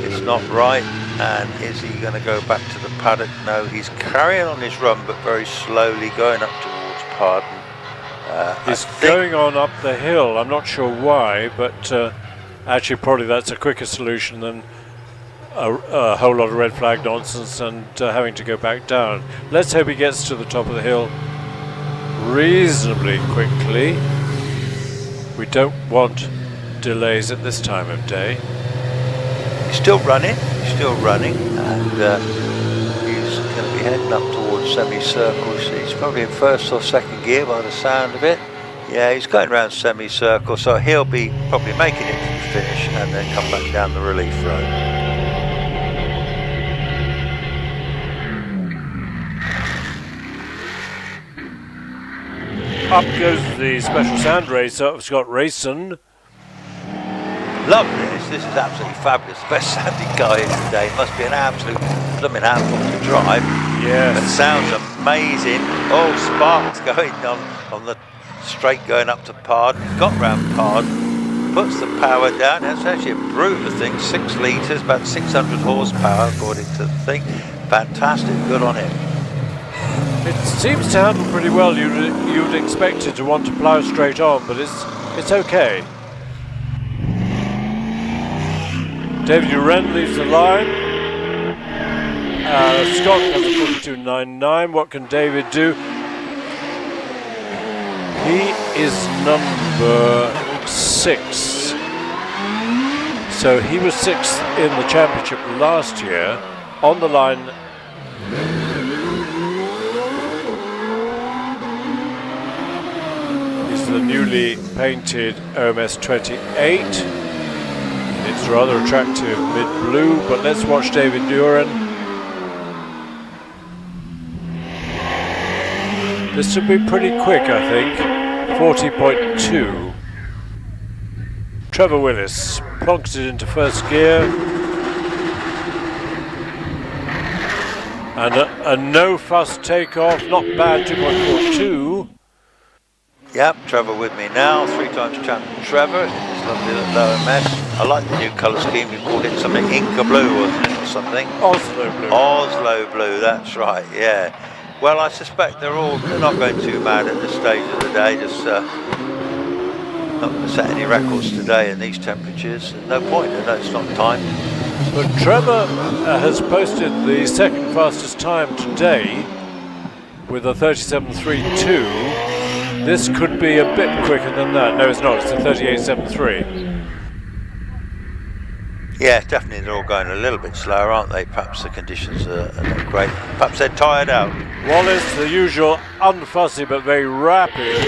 it's not right. And is he going to go back to the paddock? No, he's carrying on his run, but very slowly going up towards Pardon. He's going on up the hill. I'm not sure why, but actually probably that's a quicker solution than a whole lot of red flag nonsense and having to go back down. Let's hope he gets to the top of the hill reasonably quickly. We don't want delays at this time of day. He's still running, and he's going to be heading up towards semicircle. He's probably in first or second gear by the sound of it. Yeah, he's going around semicircle, so he'll be probably making it to the finish and then come back down the relief road. Up goes the special sand racer, Scott Rayson. Lovely, this is absolutely fabulous. The best sanding guy in today. Must be an absolute blooming handful to drive. Yes. It sounds amazing. Oh, sparks going on the straight going up to Pard. Got round Pard, puts the power down. That's actually a brute of a thing. 6 litres, about 600 horsepower according to the thing. Fantastic, good on him. It seems to handle pretty well. You'd expect it to want to plough straight on, but it's okay. David Uren leaves the line. Scott has a 42.99. What can David do? He is number 6. So he was 6th in the championship last year. On the line is the newly painted OMS 28. It's rather attractive mid-blue, but let's watch David Duran. This will be pretty quick, I think. 40.2. Trevor Willis plonks it into first gear. And a no-fuss takeoff, not bad, 2.42. Yep, Trevor with me now, 3 times champion Trevor. It's lovely little OMS. I like the new colour scheme. You called it something Inca Blue, wasn't it, or something? Oslo Blue. Oslo Blue, that's right, yeah. Well, I suspect they're not going too mad at this stage of the day. Just not going to set any records today in these temperatures. No point, it's not time. But Trevor has posted the second fastest time today with a 37.32. This could be a bit quicker than that. No, it's not. It's a 38.73. Yeah, definitely they're all going a little bit slower, aren't they? Perhaps the conditions are not great. Perhaps they're tired out. Wallace, the usual unfussy but very rapid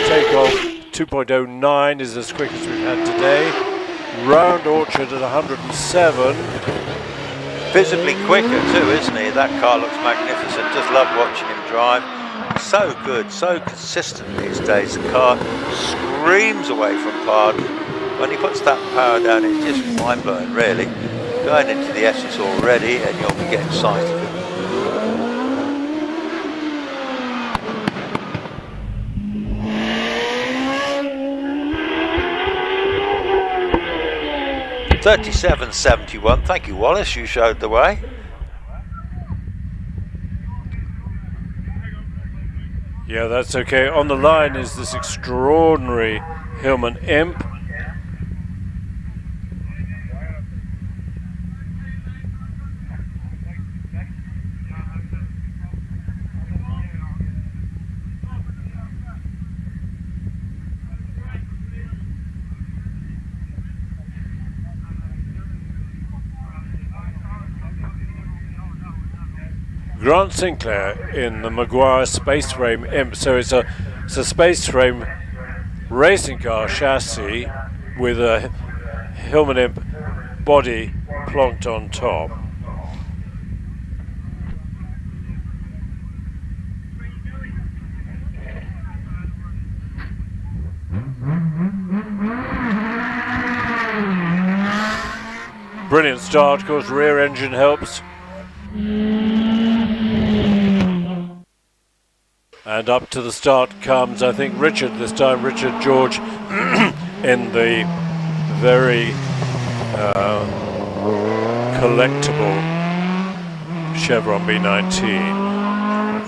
takeoff, 2.09 is as quick as we've had today. Round Orchard at 107. Visibly quicker too, isn't he? That car looks magnificent. Just love watching him drive. So good, so consistent these days. The car screams away from Pard. When he puts that power down, it's just mind-blowing, really. Going into the S's already, and you'll be getting sight of it. .37.71. Thank you, Wallace. You showed the way. Yeah, that's okay. On the line is this extraordinary Hillman Imp. Grant Sinclair in the Maguire Space Frame Imp. So it's a Space Frame racing car chassis with a Hillman Imp body plonked on top. Brilliant start, of course, rear engine helps. And And up to the start comes, I think, Richard this time, Richard George in the very collectible Chevron B19.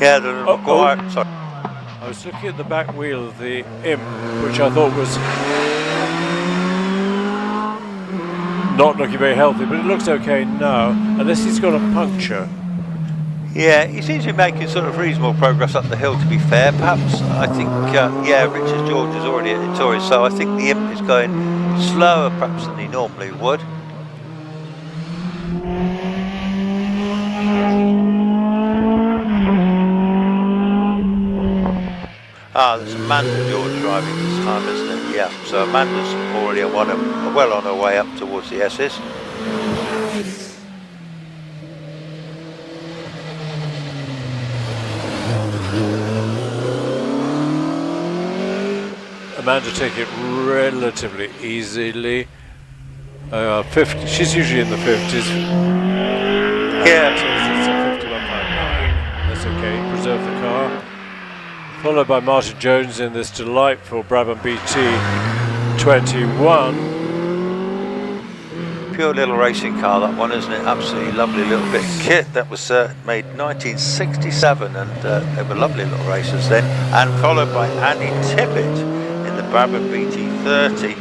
Yeah, the Maguire. Sorry. I was looking at the back wheel of the Imp, which I thought was not looking very healthy, but it looks okay now, unless he's got a puncture. Yeah, he seems to be making sort of reasonable progress up the hill, to be fair. Perhaps, I think, yeah, Richard George is already at the Tory, so I think the Imp is going slower perhaps than he normally would. Ah, there's Amanda George driving this time, isn't it? Yeah, so Amanda's already well on her way up towards the S's. Amanda take it relatively easily. 50, she's usually in the 50s. Yeah. So it's a 51.59. That's okay, preserve the car. Followed by Martin Jones in this delightful Brabham BT21. Pure little racing car, that one, isn't it? Absolutely lovely little bit of kit. That was made 1967, and they were lovely little racers then. And followed by Andy Tippett in the Brabham BT30,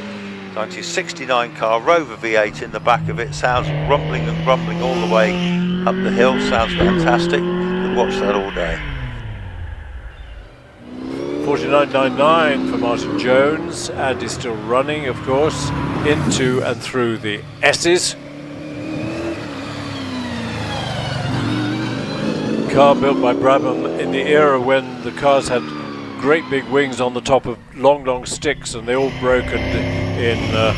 1969 car, Rover V8 in the back of it. Sounds rumbling and grumbling all the way up the hill. Sounds fantastic. We'll watch that all day. 49.99 for Martin Jones. Andy's still running, of course, into and through the S's. Car built by Brabham in the era when the cars had great big wings on the top of long sticks, and they all broke. And in the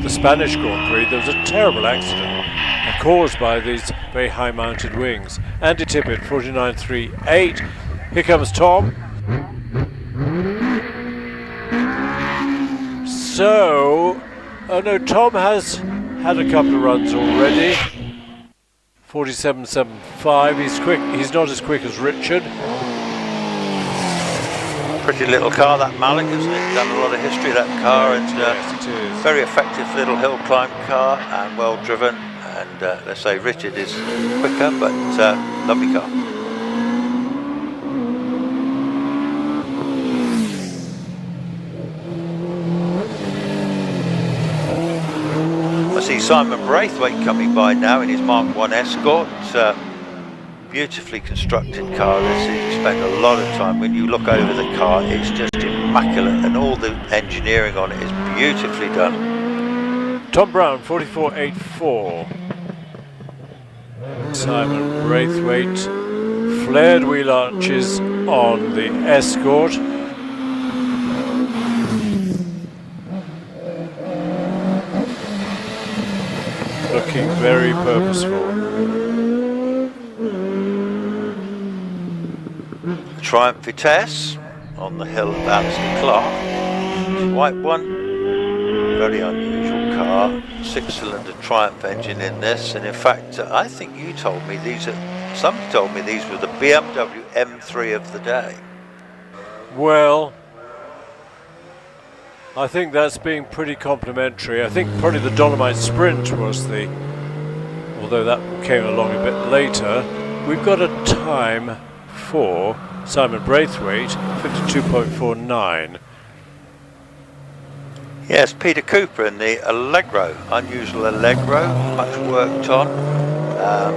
Spanish Grand Prix, there was a terrible accident caused by these very high-mounted wings. Andy Tippett, 49.38. Here comes Tom. So, oh no, Tom has had a couple of runs already. 47.75. He's quick. He's not as quick as Richard. Pretty little car, that Malik, isn't it? Done a lot of history, that car, and Yes, it is. very effective little hill climb car and well driven. And let's say Richard is quicker, but lovely car. I see Simon Braithwaite coming by now in his Mark 1 Escort. Beautifully constructed car. This is, you spend a lot of time when you look over the car. It's just immaculate, and all the engineering on it is beautifully done. Tom Brown, 44.84. Simon Braithwaite, flared wheel arches on the Escort. Looking very purposeful. Triumph Vitesse on the hill of Alistair Clark. White one, very unusual car. 6-cylinder Triumph engine in this, and in fact, I think you told me somebody told me these were the BMW M3 of the day. Well, I think that's being pretty complimentary. I think probably the Dolomite Sprint was although that came along a bit later. We've got a time for Simon Braithwaite, 52.49. Yes, Peter Cooper in the Allegro, unusual Allegro, much worked on. A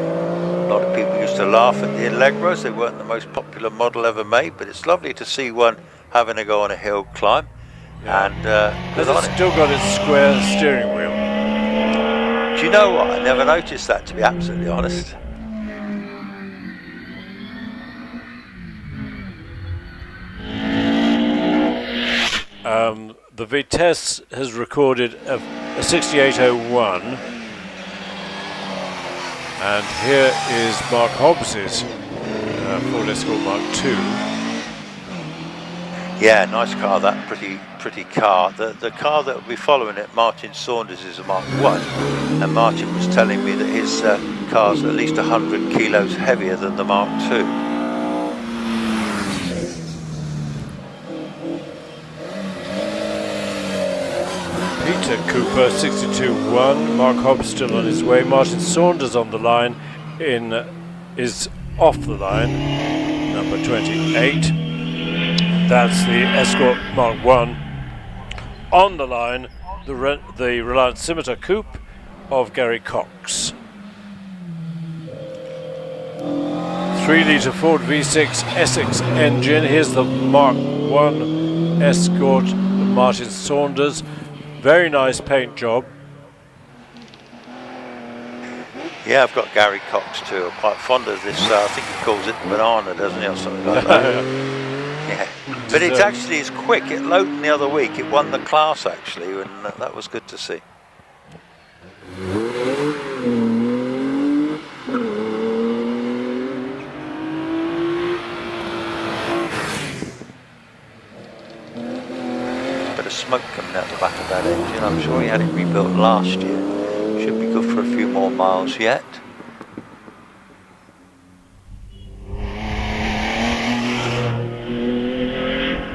lot of people used to laugh at the Allegros. They weren't the most popular model ever made, but it's lovely to see one having a go on a hill climb. Yeah. And has it still got its square steering wheel? Do you know what? I never noticed that, to be absolutely honest. The Vitesse has recorded a 68.01, and here is Mark Hobbs's Ford Escort Mark II. Yeah, nice car, that pretty car. The car that will be following it, Martin Saunders, is a Mark I, and Martin was telling me that his car's at least 100 kilos heavier than the Mark II. Cooper 62-1. Mark Hobbs still on his way. Martin Saunders on the line is off the line, number 28. That's the Escort Mark 1. On the line, the Reliant Scimitar Coupe of Gary Cox. 3-litre Ford V6 Essex engine. Here's the Mark 1 Escort of Martin Saunders. Very nice paint job. Yeah, I've got Gary Cox too. I'm quite fond of this. I think he calls it banana, doesn't he, or something like that. Yeah, but it actually is quick. It Lowton the other week, it won the class actually, and that was good to see. Bit of smoke coming out the back of that engine. I'm sure he had it rebuilt last year. Should be good for a few more miles yet.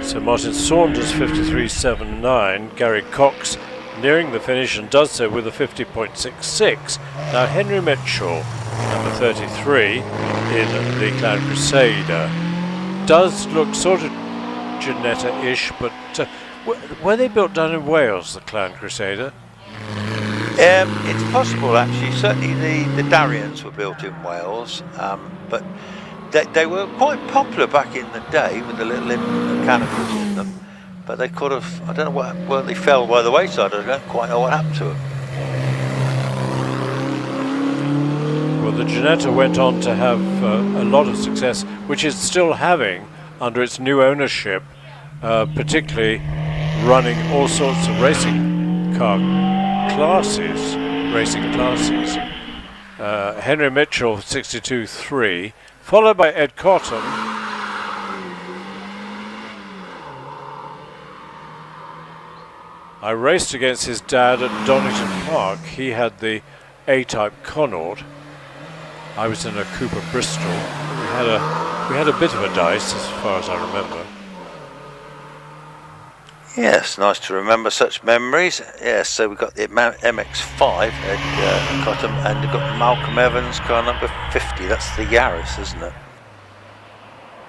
So Martin Saunders 53.79, Gary Cox nearing the finish and does so with a 50.66. Now Henry Mitchell, number 33 in the Clan Crusader, does look sort of Ginetta-ish, but were they built down in Wales, the Clan Crusader? It's possible actually. Certainly the Darians were built in Wales, but they were quite popular back in the day with the little mechanicals in them. But they could have, I don't know where they fell by the wayside. I don't quite know what happened to them. Well, the Ginetta went on to have a lot of success, which it's still having under its new ownership, particularly running all sorts of racing classes. Henry Mitchell 62.3, followed by Ed Cotton. I raced against his dad at Donington Park. He had the A-type Connaught. I was in a Cooper Bristol. We had a bit of a dice as far as I remember. Yes, nice to remember such memories. Yes, so we've got the MX-5 at Cotton, and we've got Malcolm Evans car number 50. That's the Yaris, isn't it?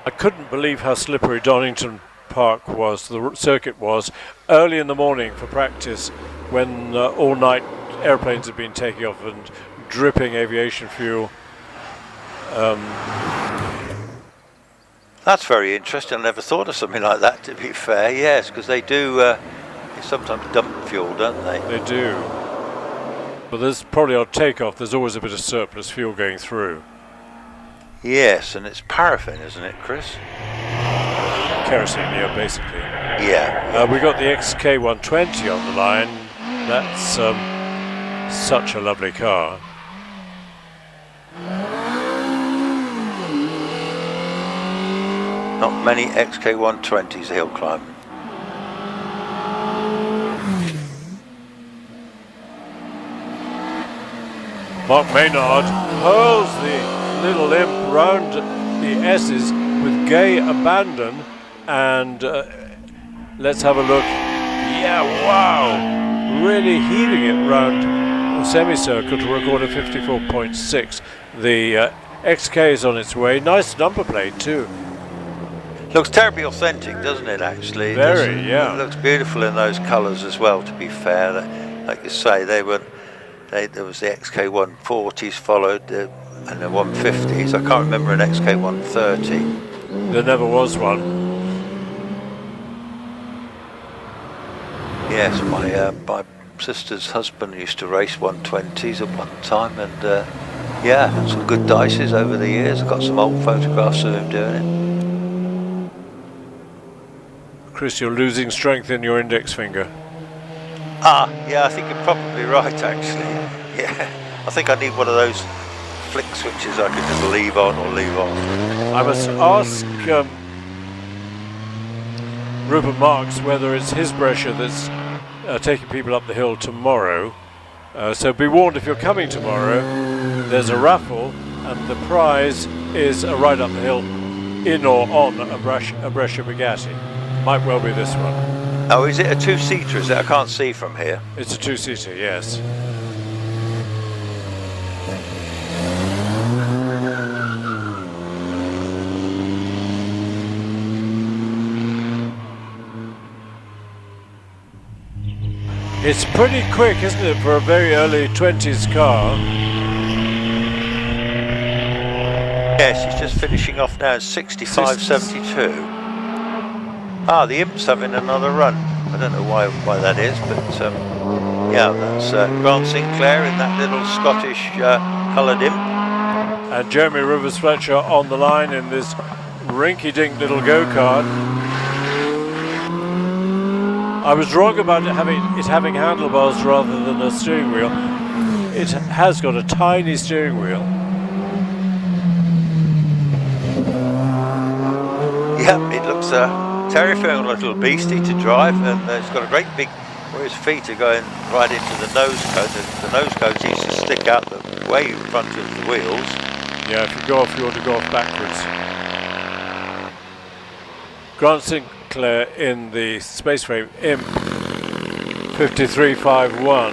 I couldn't believe how slippery Donington Park was, the circuit was, early in the morning for practice when all night airplanes had been taking off and dripping aviation fuel. That's very interesting. I never thought of something like that, to be fair. Yes, because they do they sometimes dump fuel, don't they? They do. But there's probably on takeoff, there's always a bit of surplus fuel going through. Yes, and it's paraffin, isn't it, Chris? Kerosene, yeah, basically. Yeah. We got the XK120 on the line. That's such a lovely car. Not many XK120s hill climb. Mark Maynard hurls the little imp round the S's with gay abandon, and let's have a look. Yeah, wow! Really heaving it round the semicircle to record a 54.6. The XK is on its way. Nice number plate too. Looks terribly authentic, doesn't it, actually? Very, yeah. It looks beautiful in those colours as well, to be fair. Like you say, there was the XK140s followed, and the 150s. I can't remember an XK130. There never was one. Yes, my sister's husband used to race 120s at one time, and yeah, had some good dices over the years. I've got some old photographs of him doing it. Chris, you're losing strength in your index finger. Yeah, I think you're probably right, actually. Yeah, I think I need one of those flick switches I can just leave on or leave off. I must ask Rupert Marks whether it's his Brescia that's taking people up the hill tomorrow. So be warned, if you're coming tomorrow, there's a raffle, and the prize is a ride up the hill in or on a Brescia Bugatti. Might well be this one. Oh, is it a two-seater? Is it? I can't see from here. It's a two-seater, yes. It's pretty quick, isn't it, for a very early 20s car? Yes, he's just finishing off now, 65.72. Ah, the Imp's having another run. I don't know why that is, but yeah, that's Grant Sinclair in that little Scottish coloured Imp. And Jeremy Rivers Fletcher on the line in this rinky-dink little go-kart. I was wrong about it having handlebars rather than a steering wheel. It has got a tiny steering wheel. Yeah, it looks a terrifying little beastie to drive, and it's got a great big, where his feet are going right into the nose cone. The nose cone seems to stick out the way in front of the wheels. Yeah, if you go off, you ought to go off backwards. Grant Sinclair in the Space Frame Imp 5351.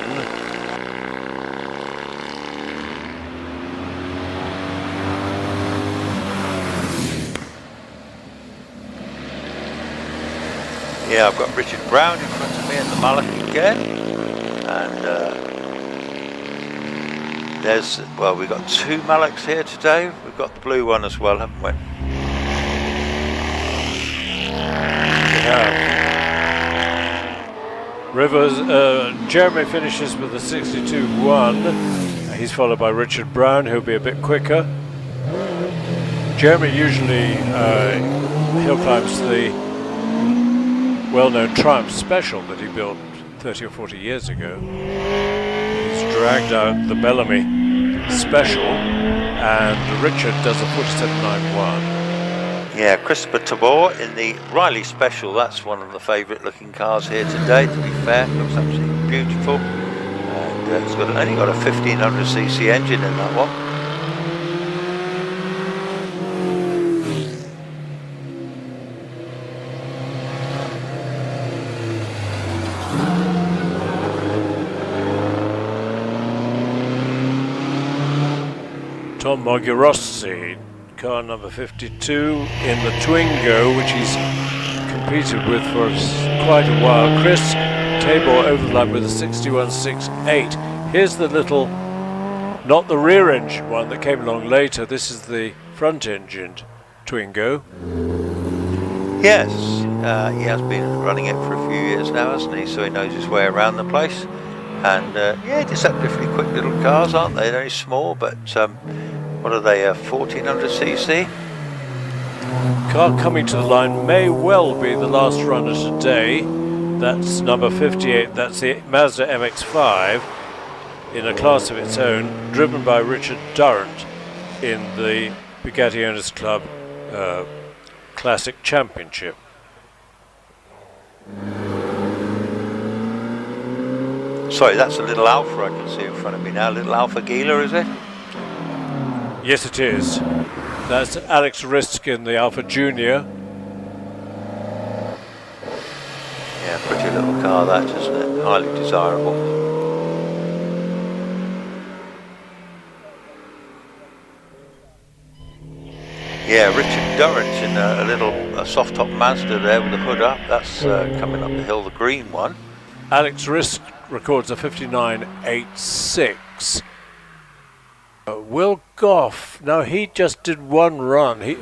Yeah, I've got Richard Brown in front of me in the Malloch again, and we've got two Mallochs here today. We've got the blue one as well, haven't we? Yeah. Rivers, Jeremy finishes with a 62.1. He's followed by Richard Brown, who'll be a bit quicker. Jeremy usually hill climbs the well-known Triumph Special that he built 30 or 40 years ago. He's dragged out the Bellamy Special, and Richard does a 47.91. Yeah, Christopher Tabor in the Riley Special. That's one of the favourite looking cars here today, to be fair. Looks absolutely beautiful. And it's only got a 1500cc engine in that one. Tom Mogurossi, car number 52 in the Twingo, which he's competed with for quite a while. Chris Tabor over the line with a 61.68. Here's the little, not the rear engine one that came along later. This is the front engined Twingo. Yes, he has been running it for a few years now, hasn't he? So he knows his way around the place. And yeah, deceptively quick little cars, aren't they? They're very small, but what are they, 1400cc? Car coming to the line may well be the last runner today. That's number 58, that's the Mazda MX-5 in a class of its own, driven by Richard Durrant in the Bugatti Owners Club Classic Championship. Sorry, that's a little Alpha I can see in front of me now. Little Alpha Gila, is it? Yes, it is. That's Alex Risk in the Alpha Junior. Yeah, pretty little car that, isn't it? Highly desirable. Yeah, Richard Durrant in a little soft-top Mazda there with the hood up. That's coming up the hill, the green one. Alex Risk records a 59.86. Will Goff, now he just did one run. He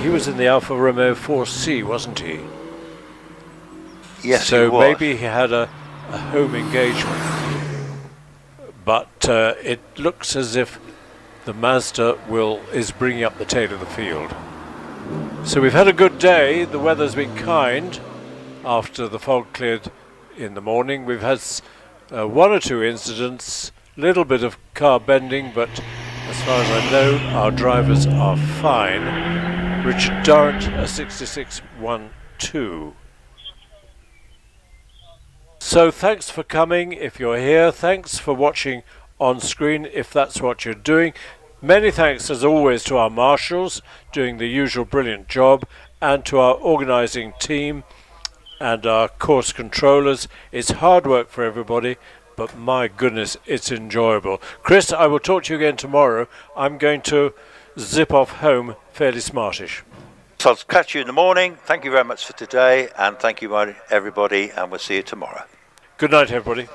was in the Alfa Romeo 4C, wasn't he? Yes, so he was. Maybe he had a home engagement. But it looks as if the Mazda is bringing up the tail of the field. So we've had a good day. The weather's been kind after the fog cleared in the morning. We've had one or two incidents, little bit of car bending, but as far as I know, our drivers are fine. Richard Durrant, a 66.12. So thanks for coming if you're here. Thanks for watching on screen if that's what you're doing. Many thanks as always to our marshals doing the usual brilliant job, and to our organising team and our course controllers. It's hard work for everybody, but my goodness, it's enjoyable. Chris, I will talk to you again tomorrow. I'm going to zip off home fairly smartish. So I'll catch you in the morning. Thank you very much for today, and thank you everybody, and we'll see you tomorrow. Good night, everybody.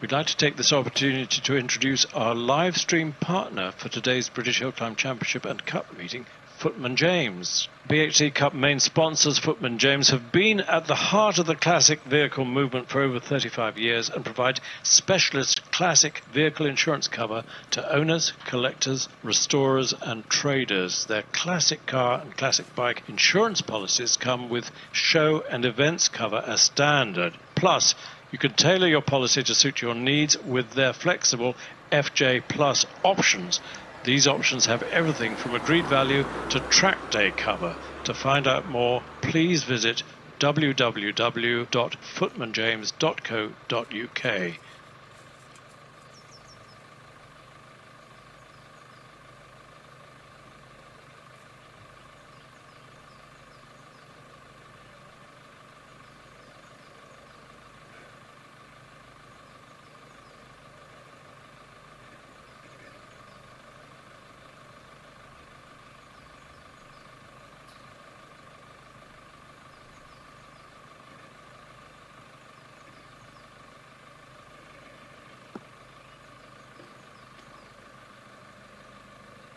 We'd like to take this opportunity to introduce our live stream partner for today's British Hillclimb Championship and Cup meeting, Footman James. BHC Cup main sponsors, Footman James, have been at the heart of the classic vehicle movement for over 35 years and provide specialist classic vehicle insurance cover to owners, collectors, restorers and traders. Their classic car and classic bike insurance policies come with show and events cover as standard. Plus, you can tailor your policy to suit your needs with their flexible FJ Plus options. These options have everything from agreed value to track day cover. To find out more, please visit www.footmanjames.co.uk.